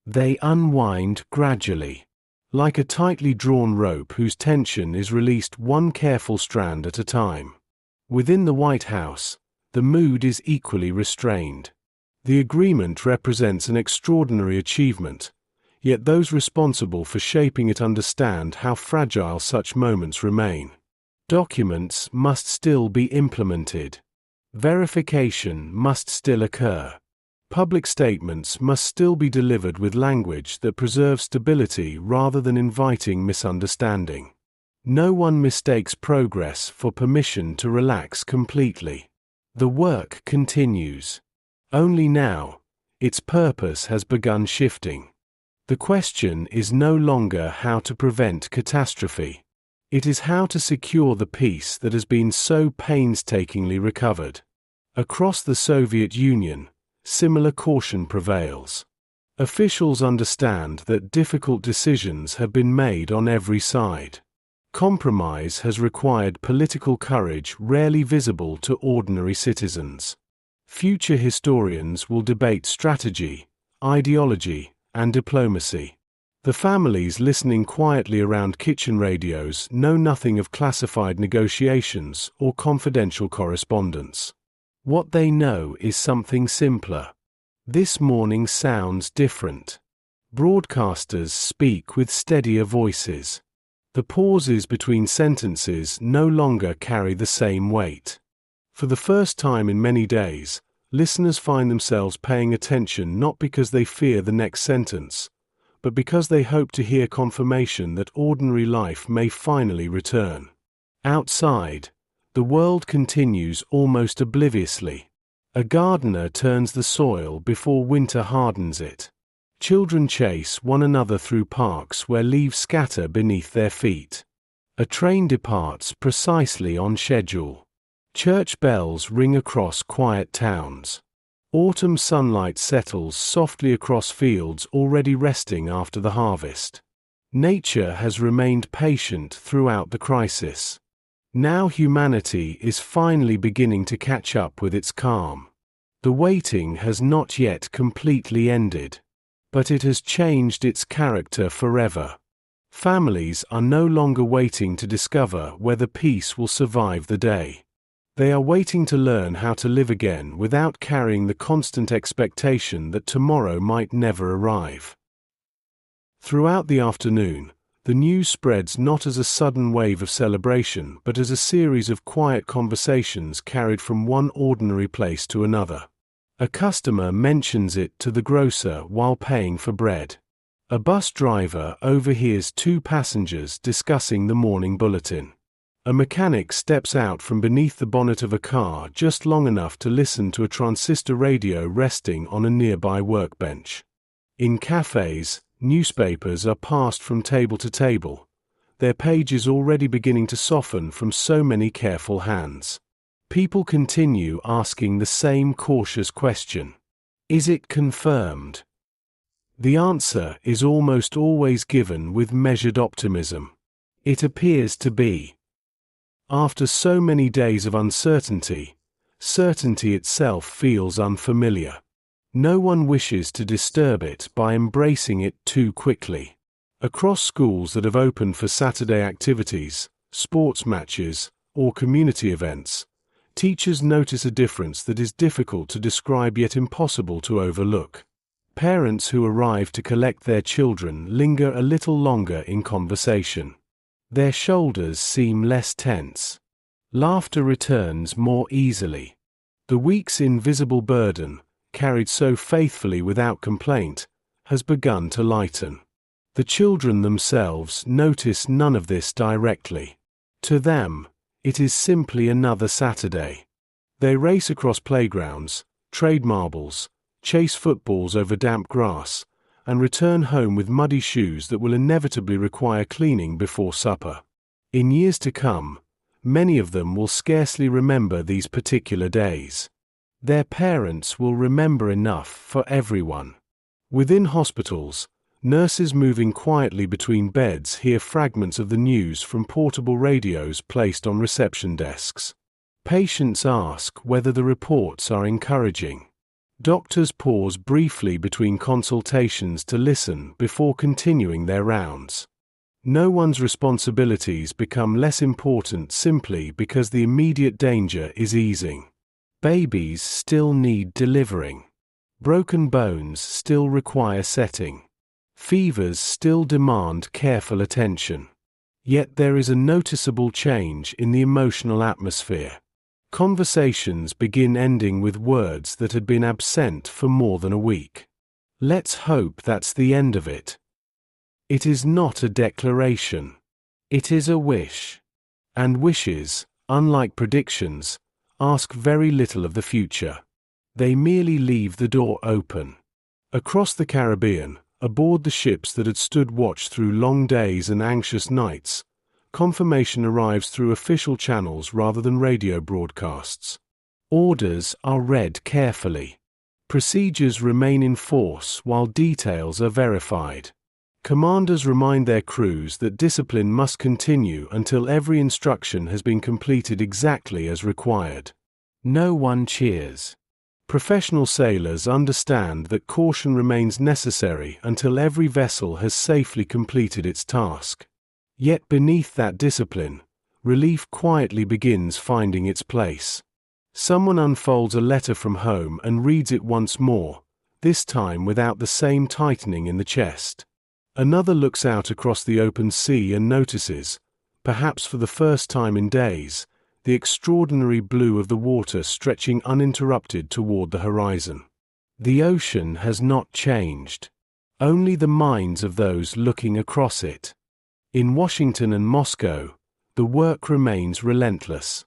They unwind gradually, like a tightly drawn rope whose tension is released one careful strand at a time. Within the White House, the mood is equally restrained. The agreement represents an extraordinary achievement, yet those responsible for shaping it understand how fragile such moments remain. Documents must still be implemented. Verification must still occur. Public statements must still be delivered with language that preserves stability rather than inviting misunderstanding. No one mistakes progress for permission to relax completely. The work continues. Only now, its purpose has begun shifting. The question is no longer how to prevent catastrophe. It is how to secure the peace that has been so painstakingly recovered. Across the Soviet Union, similar caution prevails. Officials understand that difficult decisions have been made on every side. Compromise has required political courage rarely visible to ordinary citizens. Future historians will debate strategy, ideology, and diplomacy. The families listening quietly around kitchen radios know nothing of classified negotiations or confidential correspondence. What they know is something simpler. This morning sounds different. Broadcasters speak with steadier voices. The pauses between sentences no longer carry the same weight. For the first time in many days, listeners find themselves paying attention not because they fear the next sentence, but because they hope to hear confirmation that ordinary life may finally return. Outside, the world continues almost obliviously. A gardener turns the soil before winter hardens it. Children chase one another through parks where leaves scatter beneath their feet. A train departs precisely on schedule. Church bells ring across quiet towns. Autumn sunlight settles softly across fields already resting after the harvest. Nature has remained patient throughout the crisis. Now humanity is finally beginning to catch up with its calm. The waiting has not yet completely ended, but it has changed its character forever. Families are no longer waiting to discover whether peace will survive the day. They are waiting to learn how to live again without carrying the constant expectation that tomorrow might never arrive. Throughout the afternoon, the news spreads not as a sudden wave of celebration but as a series of quiet conversations carried from one ordinary place to another. A customer mentions it to the grocer while paying for bread. A bus driver overhears two passengers discussing the morning bulletin. A mechanic steps out from beneath the bonnet of a car just long enough to listen to a transistor radio resting on a nearby workbench. In cafes, newspapers are passed from table to table, their pages already beginning to soften from so many careful hands. People continue asking the same cautious question. Is it confirmed? The answer is almost always given with measured optimism. It appears to be. After so many days of uncertainty, certainty itself feels unfamiliar. No one wishes to disturb it by embracing it too quickly. Across schools that have opened for Saturday activities, sports matches, or community events, teachers notice a difference that is difficult to describe yet impossible to overlook. Parents who arrive to collect their children linger a little longer in conversation. Their shoulders seem less tense. Laughter returns more easily. The week's invisible burden, carried so faithfully without complaint, has begun to lighten. The children themselves notice none of this directly. To them, it is simply another Saturday. They race across playgrounds, trade marbles, chase footballs over damp grass, and return home with muddy shoes that will inevitably require cleaning before supper. In years to come, Many of them will scarcely remember these particular days. Their parents will remember enough for everyone. Within hospitals, nurses moving quietly between beds hear fragments of the news from portable radios placed on reception desks. Patients ask whether the reports are encouraging. Doctors pause briefly between consultations to listen before continuing their rounds. No one's responsibilities become less important simply because the immediate danger is easing. Babies still need delivering. Broken bones still require setting. Fevers still demand careful attention. Yet there is a noticeable change in the emotional atmosphere. Conversations begin ending with words that had been absent for more than a week. Let's hope that's the end of it. It is not a declaration. It is a wish. And wishes, unlike predictions, ask very little of the future. They merely leave the door open. Across the Caribbean, aboard the ships that had stood watch through long days and anxious nights, confirmation arrives through official channels rather than radio broadcasts. Orders are read carefully. Procedures remain in force while details are verified. Commanders remind their crews that discipline must continue until every instruction has been completed exactly as required. No one cheers. Professional sailors understand that caution remains necessary until every vessel has safely completed its task. Yet beneath that discipline, relief quietly begins finding its place. Someone unfolds a letter from home and reads it once more, this time without the same tightening in the chest. Another looks out across the open sea and notices, perhaps for the first time in days, the extraordinary blue of the water stretching uninterrupted toward the horizon. The ocean has not changed. Only the minds of those looking across it. In Washington and Moscow, the work remains relentless.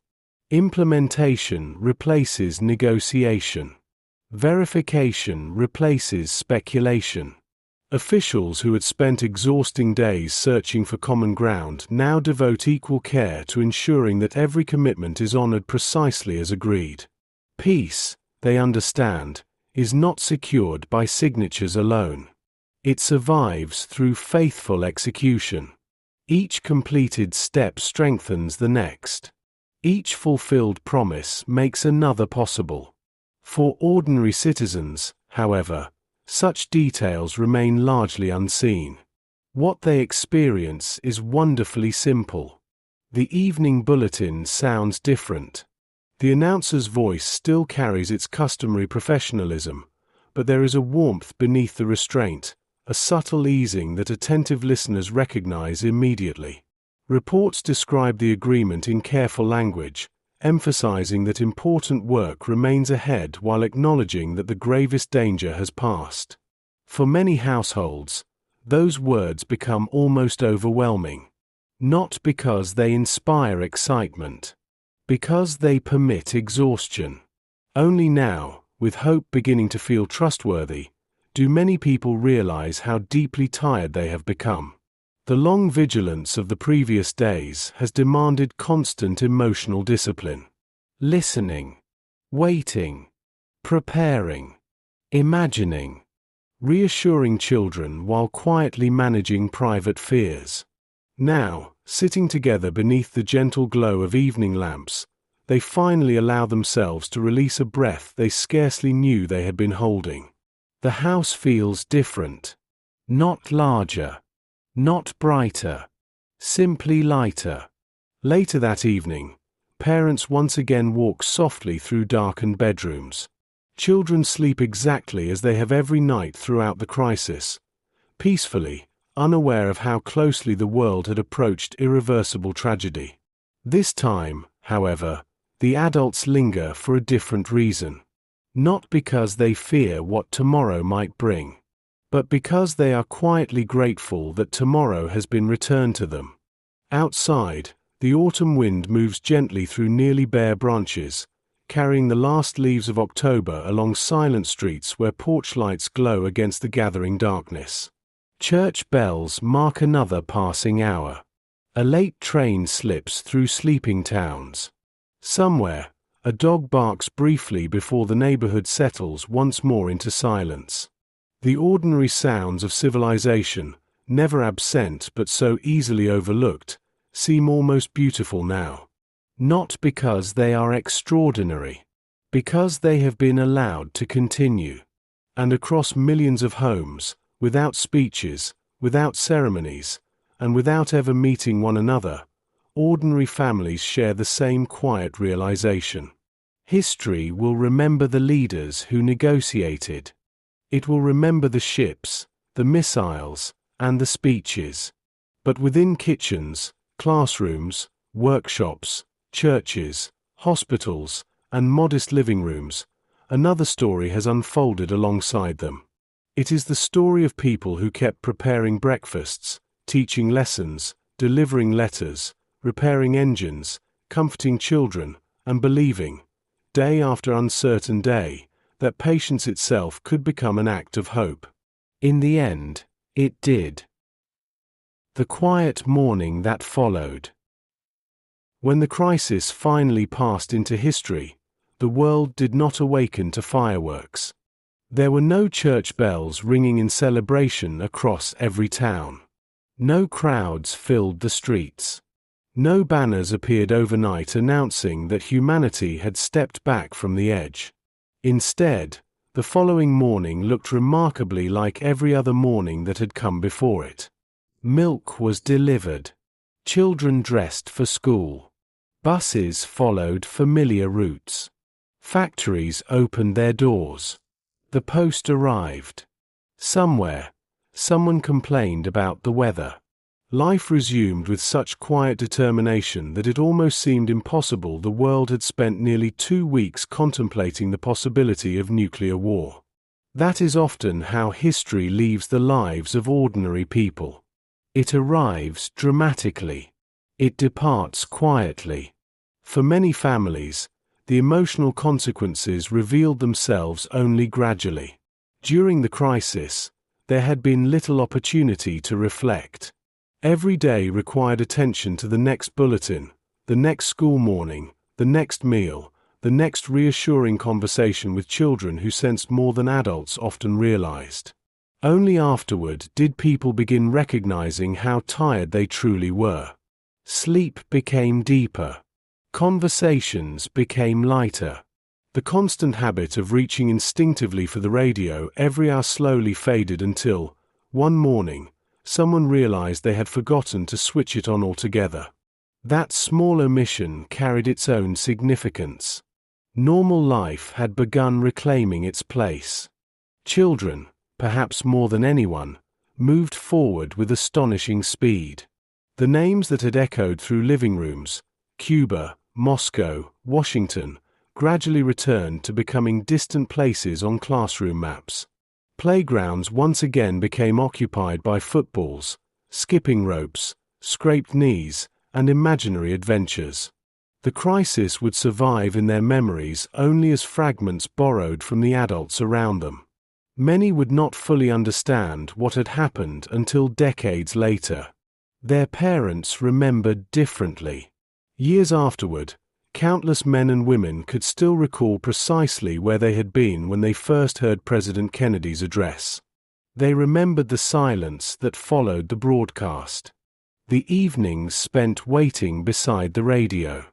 Implementation replaces negotiation. Verification replaces speculation. Officials who had spent exhausting days searching for common ground now devote equal care to ensuring that every commitment is honored precisely as agreed. Peace, they understand, is not secured by signatures alone. It survives through faithful execution. Each completed step strengthens the next. Each fulfilled promise makes another possible. For ordinary citizens, however, such details remain largely unseen. What they experience is wonderfully simple. The evening bulletin sounds different. The announcer's voice still carries its customary professionalism, but there is a warmth beneath the restraint, a subtle easing that attentive listeners recognize immediately. Reports describe the agreement in careful language, emphasizing that important work remains ahead while acknowledging that the gravest danger has passed. For many households, those words become almost overwhelming. Not because they inspire excitement, because they permit exhaustion. Only now, with hope beginning to feel trustworthy, do many people realize how deeply tired they have become. The long vigilance of the previous days has demanded constant emotional discipline. Listening, waiting, preparing, imagining, reassuring children while quietly managing private fears. Now, sitting together beneath the gentle glow of evening lamps, they finally allow themselves to release a breath they scarcely knew they had been holding. The house feels different. Not larger. Not brighter. Simply lighter. Later that evening, parents once again walk softly through darkened bedrooms. Children sleep exactly as they have every night throughout the crisis, peacefully, unaware of how closely the world had approached irreversible tragedy. This time, however, the adults linger for a different reason. Not because they fear what tomorrow might bring, but because they are quietly grateful that tomorrow has been returned to them. Outside, the autumn wind moves gently through nearly bare branches, carrying the last leaves of October along silent streets where porch lights glow against the gathering darkness. Church bells mark another passing hour. A late train slips through sleeping towns. Somewhere, a dog barks briefly before the neighborhood settles once more into silence. The ordinary sounds of civilization, never absent but so easily overlooked, seem almost beautiful now. Not because they are extraordinary, because they have been allowed to continue. And across millions of homes, without speeches, without ceremonies, and without ever meeting one another, ordinary families share the same quiet realization. History will remember the leaders who negotiated. It will remember the ships, the missiles, and the speeches. But within kitchens, classrooms, workshops, churches, hospitals, and modest living rooms, another story has unfolded alongside them. It is the story of people who kept preparing breakfasts, teaching lessons, delivering letters, repairing engines, comforting children, and believing, day after uncertain day, that patience itself could become an act of hope. In the end, it did. The quiet morning that followed. When the crisis finally passed into history, the world did not awaken to fireworks. There were no church bells ringing in celebration across every town. No crowds filled the streets. No banners appeared overnight announcing that humanity had stepped back from the edge. Instead, the following morning looked remarkably like every other morning that had come before it. Milk was delivered. Children dressed for school. Buses followed familiar routes. Factories opened their doors. The post arrived. Somewhere, someone complained about the weather. Life resumed with such quiet determination that it almost seemed impossible the world had spent nearly 2 weeks contemplating the possibility of nuclear war. That is often how history leaves the lives of ordinary people. It arrives dramatically. It departs quietly. For many families, the emotional consequences revealed themselves only gradually. During the crisis, there had been little opportunity to reflect. Every day required attention to the next bulletin, the next school morning, the next meal, the next reassuring conversation with children who sensed more than adults often realized. Only afterward did people begin recognizing how tired they truly were. Sleep became deeper. Conversations became lighter. The constant habit of reaching instinctively for the radio every hour slowly faded until, one morning, someone realized they had forgotten to switch it on altogether. That small omission carried its own significance. Normal life had begun reclaiming its place. Children, perhaps more than anyone, moved forward with astonishing speed. The names that had echoed through living rooms, Cuba, Moscow, Washington, gradually returned to becoming distant places on classroom maps. Playgrounds once again became occupied by footballs, skipping ropes, scraped knees, and imaginary adventures. The crisis would survive in their memories only as fragments borrowed from the adults around them. Many would not fully understand what had happened until decades later. Their parents remembered differently. Years afterward, countless men and women could still recall precisely where they had been when they first heard President Kennedy's address. They remembered the silence that followed the broadcast. The evenings spent waiting beside the radio.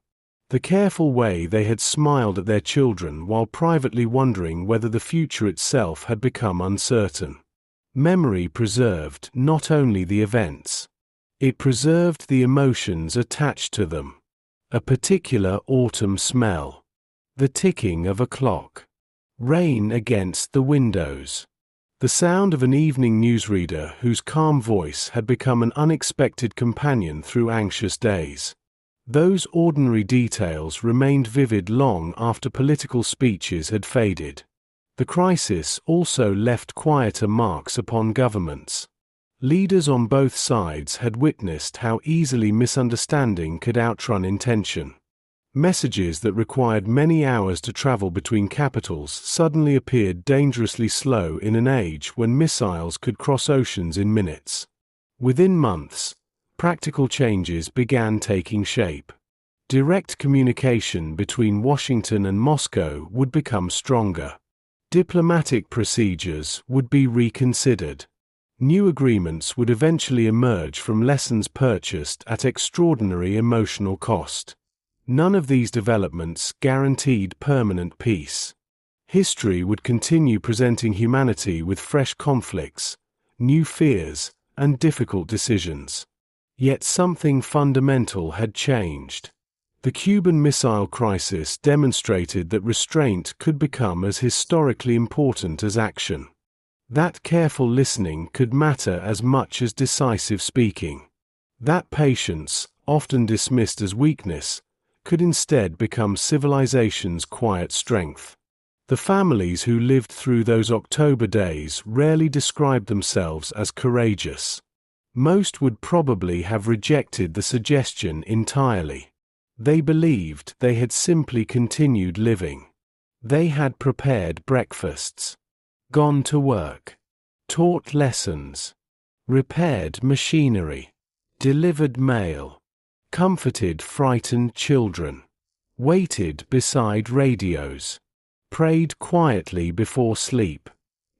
The careful way they had smiled at their children while privately wondering whether the future itself had become uncertain. Memory preserved not only the events. It preserved the emotions attached to them. A particular autumn smell. The ticking of a clock. Rain against the windows. The sound of an evening newsreader whose calm voice had become an unexpected companion through anxious days. Those ordinary details remained vivid long after political speeches had faded. The crisis also left quieter marks upon governments. Leaders on both sides had witnessed how easily misunderstanding could outrun intention. Messages that required many hours to travel between capitals suddenly appeared dangerously slow in an age when missiles could cross oceans in minutes. Within months, Practical changes began taking shape. Direct communication between Washington and Moscow would become stronger. Diplomatic procedures would be reconsidered. New agreements would eventually emerge from lessons purchased at extraordinary emotional cost. None of these developments guaranteed permanent peace. History would continue presenting humanity with fresh conflicts, new fears, and difficult decisions. Yet something fundamental had changed. The Cuban Missile Crisis demonstrated that restraint could become as historically important as action. That careful listening could matter as much as decisive speaking. That patience, often dismissed as weakness, could instead become civilization's quiet strength. The families who lived through those October days rarely described themselves as courageous. Most would probably have rejected the suggestion entirely. They believed they had simply continued living. They had prepared breakfasts, gone to work, taught lessons, repaired machinery, delivered mail, comforted frightened children, waited beside radios, prayed quietly before sleep.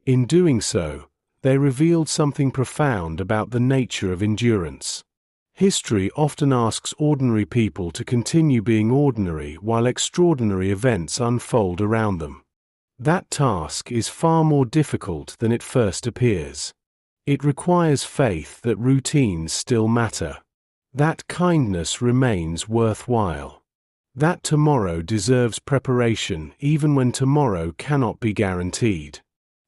In doing so, they revealed something profound about the nature of endurance. History often asks ordinary people to continue being ordinary while extraordinary events unfold around them. That task is far more difficult than it first appears. It requires faith that routines still matter, that kindness remains worthwhile, that tomorrow deserves preparation even when tomorrow cannot be guaranteed.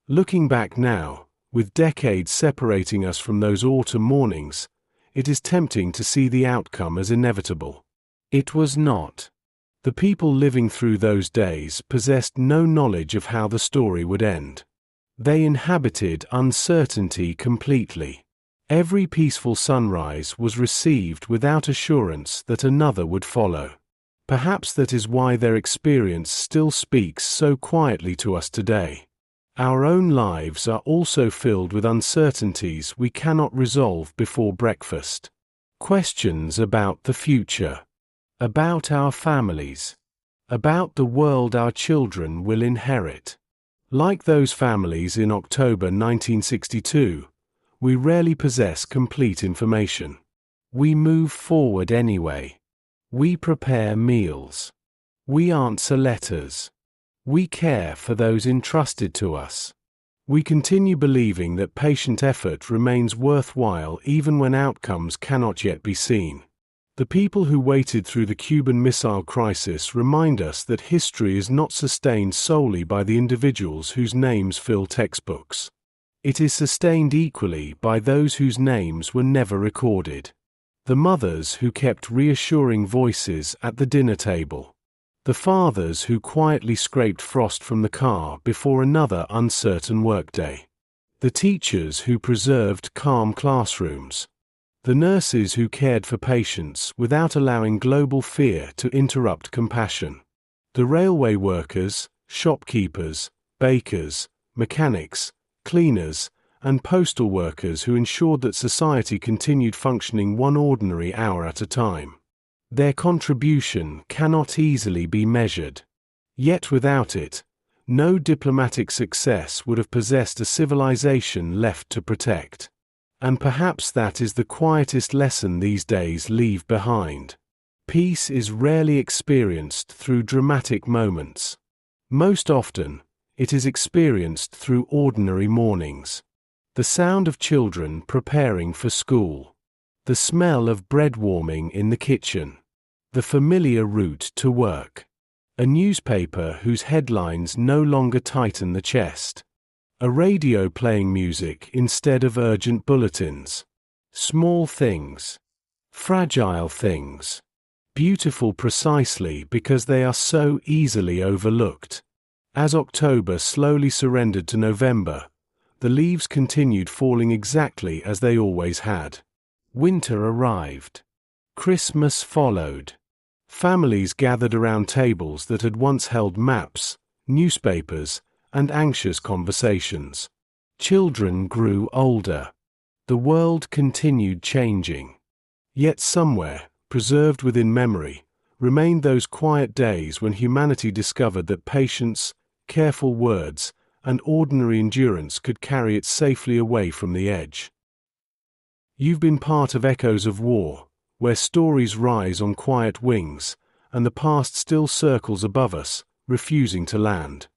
Looking back now, with decades separating us from those autumn mornings, it is tempting to see the outcome as inevitable. It was not. The people living through those days possessed no knowledge of how the story would end. They inhabited uncertainty completely. Every peaceful sunrise was received without assurance that another would follow. Perhaps that is why their experience still speaks so quietly to us today. Our own lives are also filled with uncertainties we cannot resolve before breakfast. Questions about the future, about our families, about the world our children will inherit. Like those families in October 1962, we rarely possess complete information. We move forward anyway. We prepare meals. We answer letters. We care for those entrusted to us. We continue believing that patient effort remains worthwhile even when outcomes cannot yet be seen. The people who waited through the Cuban Missile Crisis remind us that history is not sustained solely by the individuals whose names fill textbooks. It is sustained equally by those whose names were never recorded. The mothers who kept reassuring voices at the dinner table. The fathers who quietly scraped frost from the car before another uncertain workday. The teachers who preserved calm classrooms. The nurses who cared for patients without allowing global fear to interrupt compassion. The railway workers, shopkeepers, bakers, mechanics, cleaners, and postal workers who ensured that society continued functioning one ordinary hour at a time. Their contribution cannot easily be measured. Yet without it, no diplomatic success would have possessed a civilization left to protect. And perhaps that is the quietest lesson these days leave behind. Peace is rarely experienced through dramatic moments. Most often, it is experienced through ordinary mornings. The sound of children preparing for school. The smell of bread warming in the kitchen. The familiar route to work. A newspaper whose headlines no longer tighten the chest. A radio playing music instead of urgent bulletins. Small things. Fragile things. Beautiful precisely because they are so easily overlooked. As October slowly surrendered to November, the leaves continued falling exactly as they always had. Winter arrived. Christmas followed. Families gathered around tables that had once held maps, newspapers, and anxious conversations. Children grew older. The world continued changing. Yet somewhere, preserved within memory, remained those quiet days when humanity discovered that patience, careful words, and ordinary endurance could carry it safely away from the edge. You've been part of echoes of war, where stories rise on quiet wings, and the past still circles above us, refusing to land.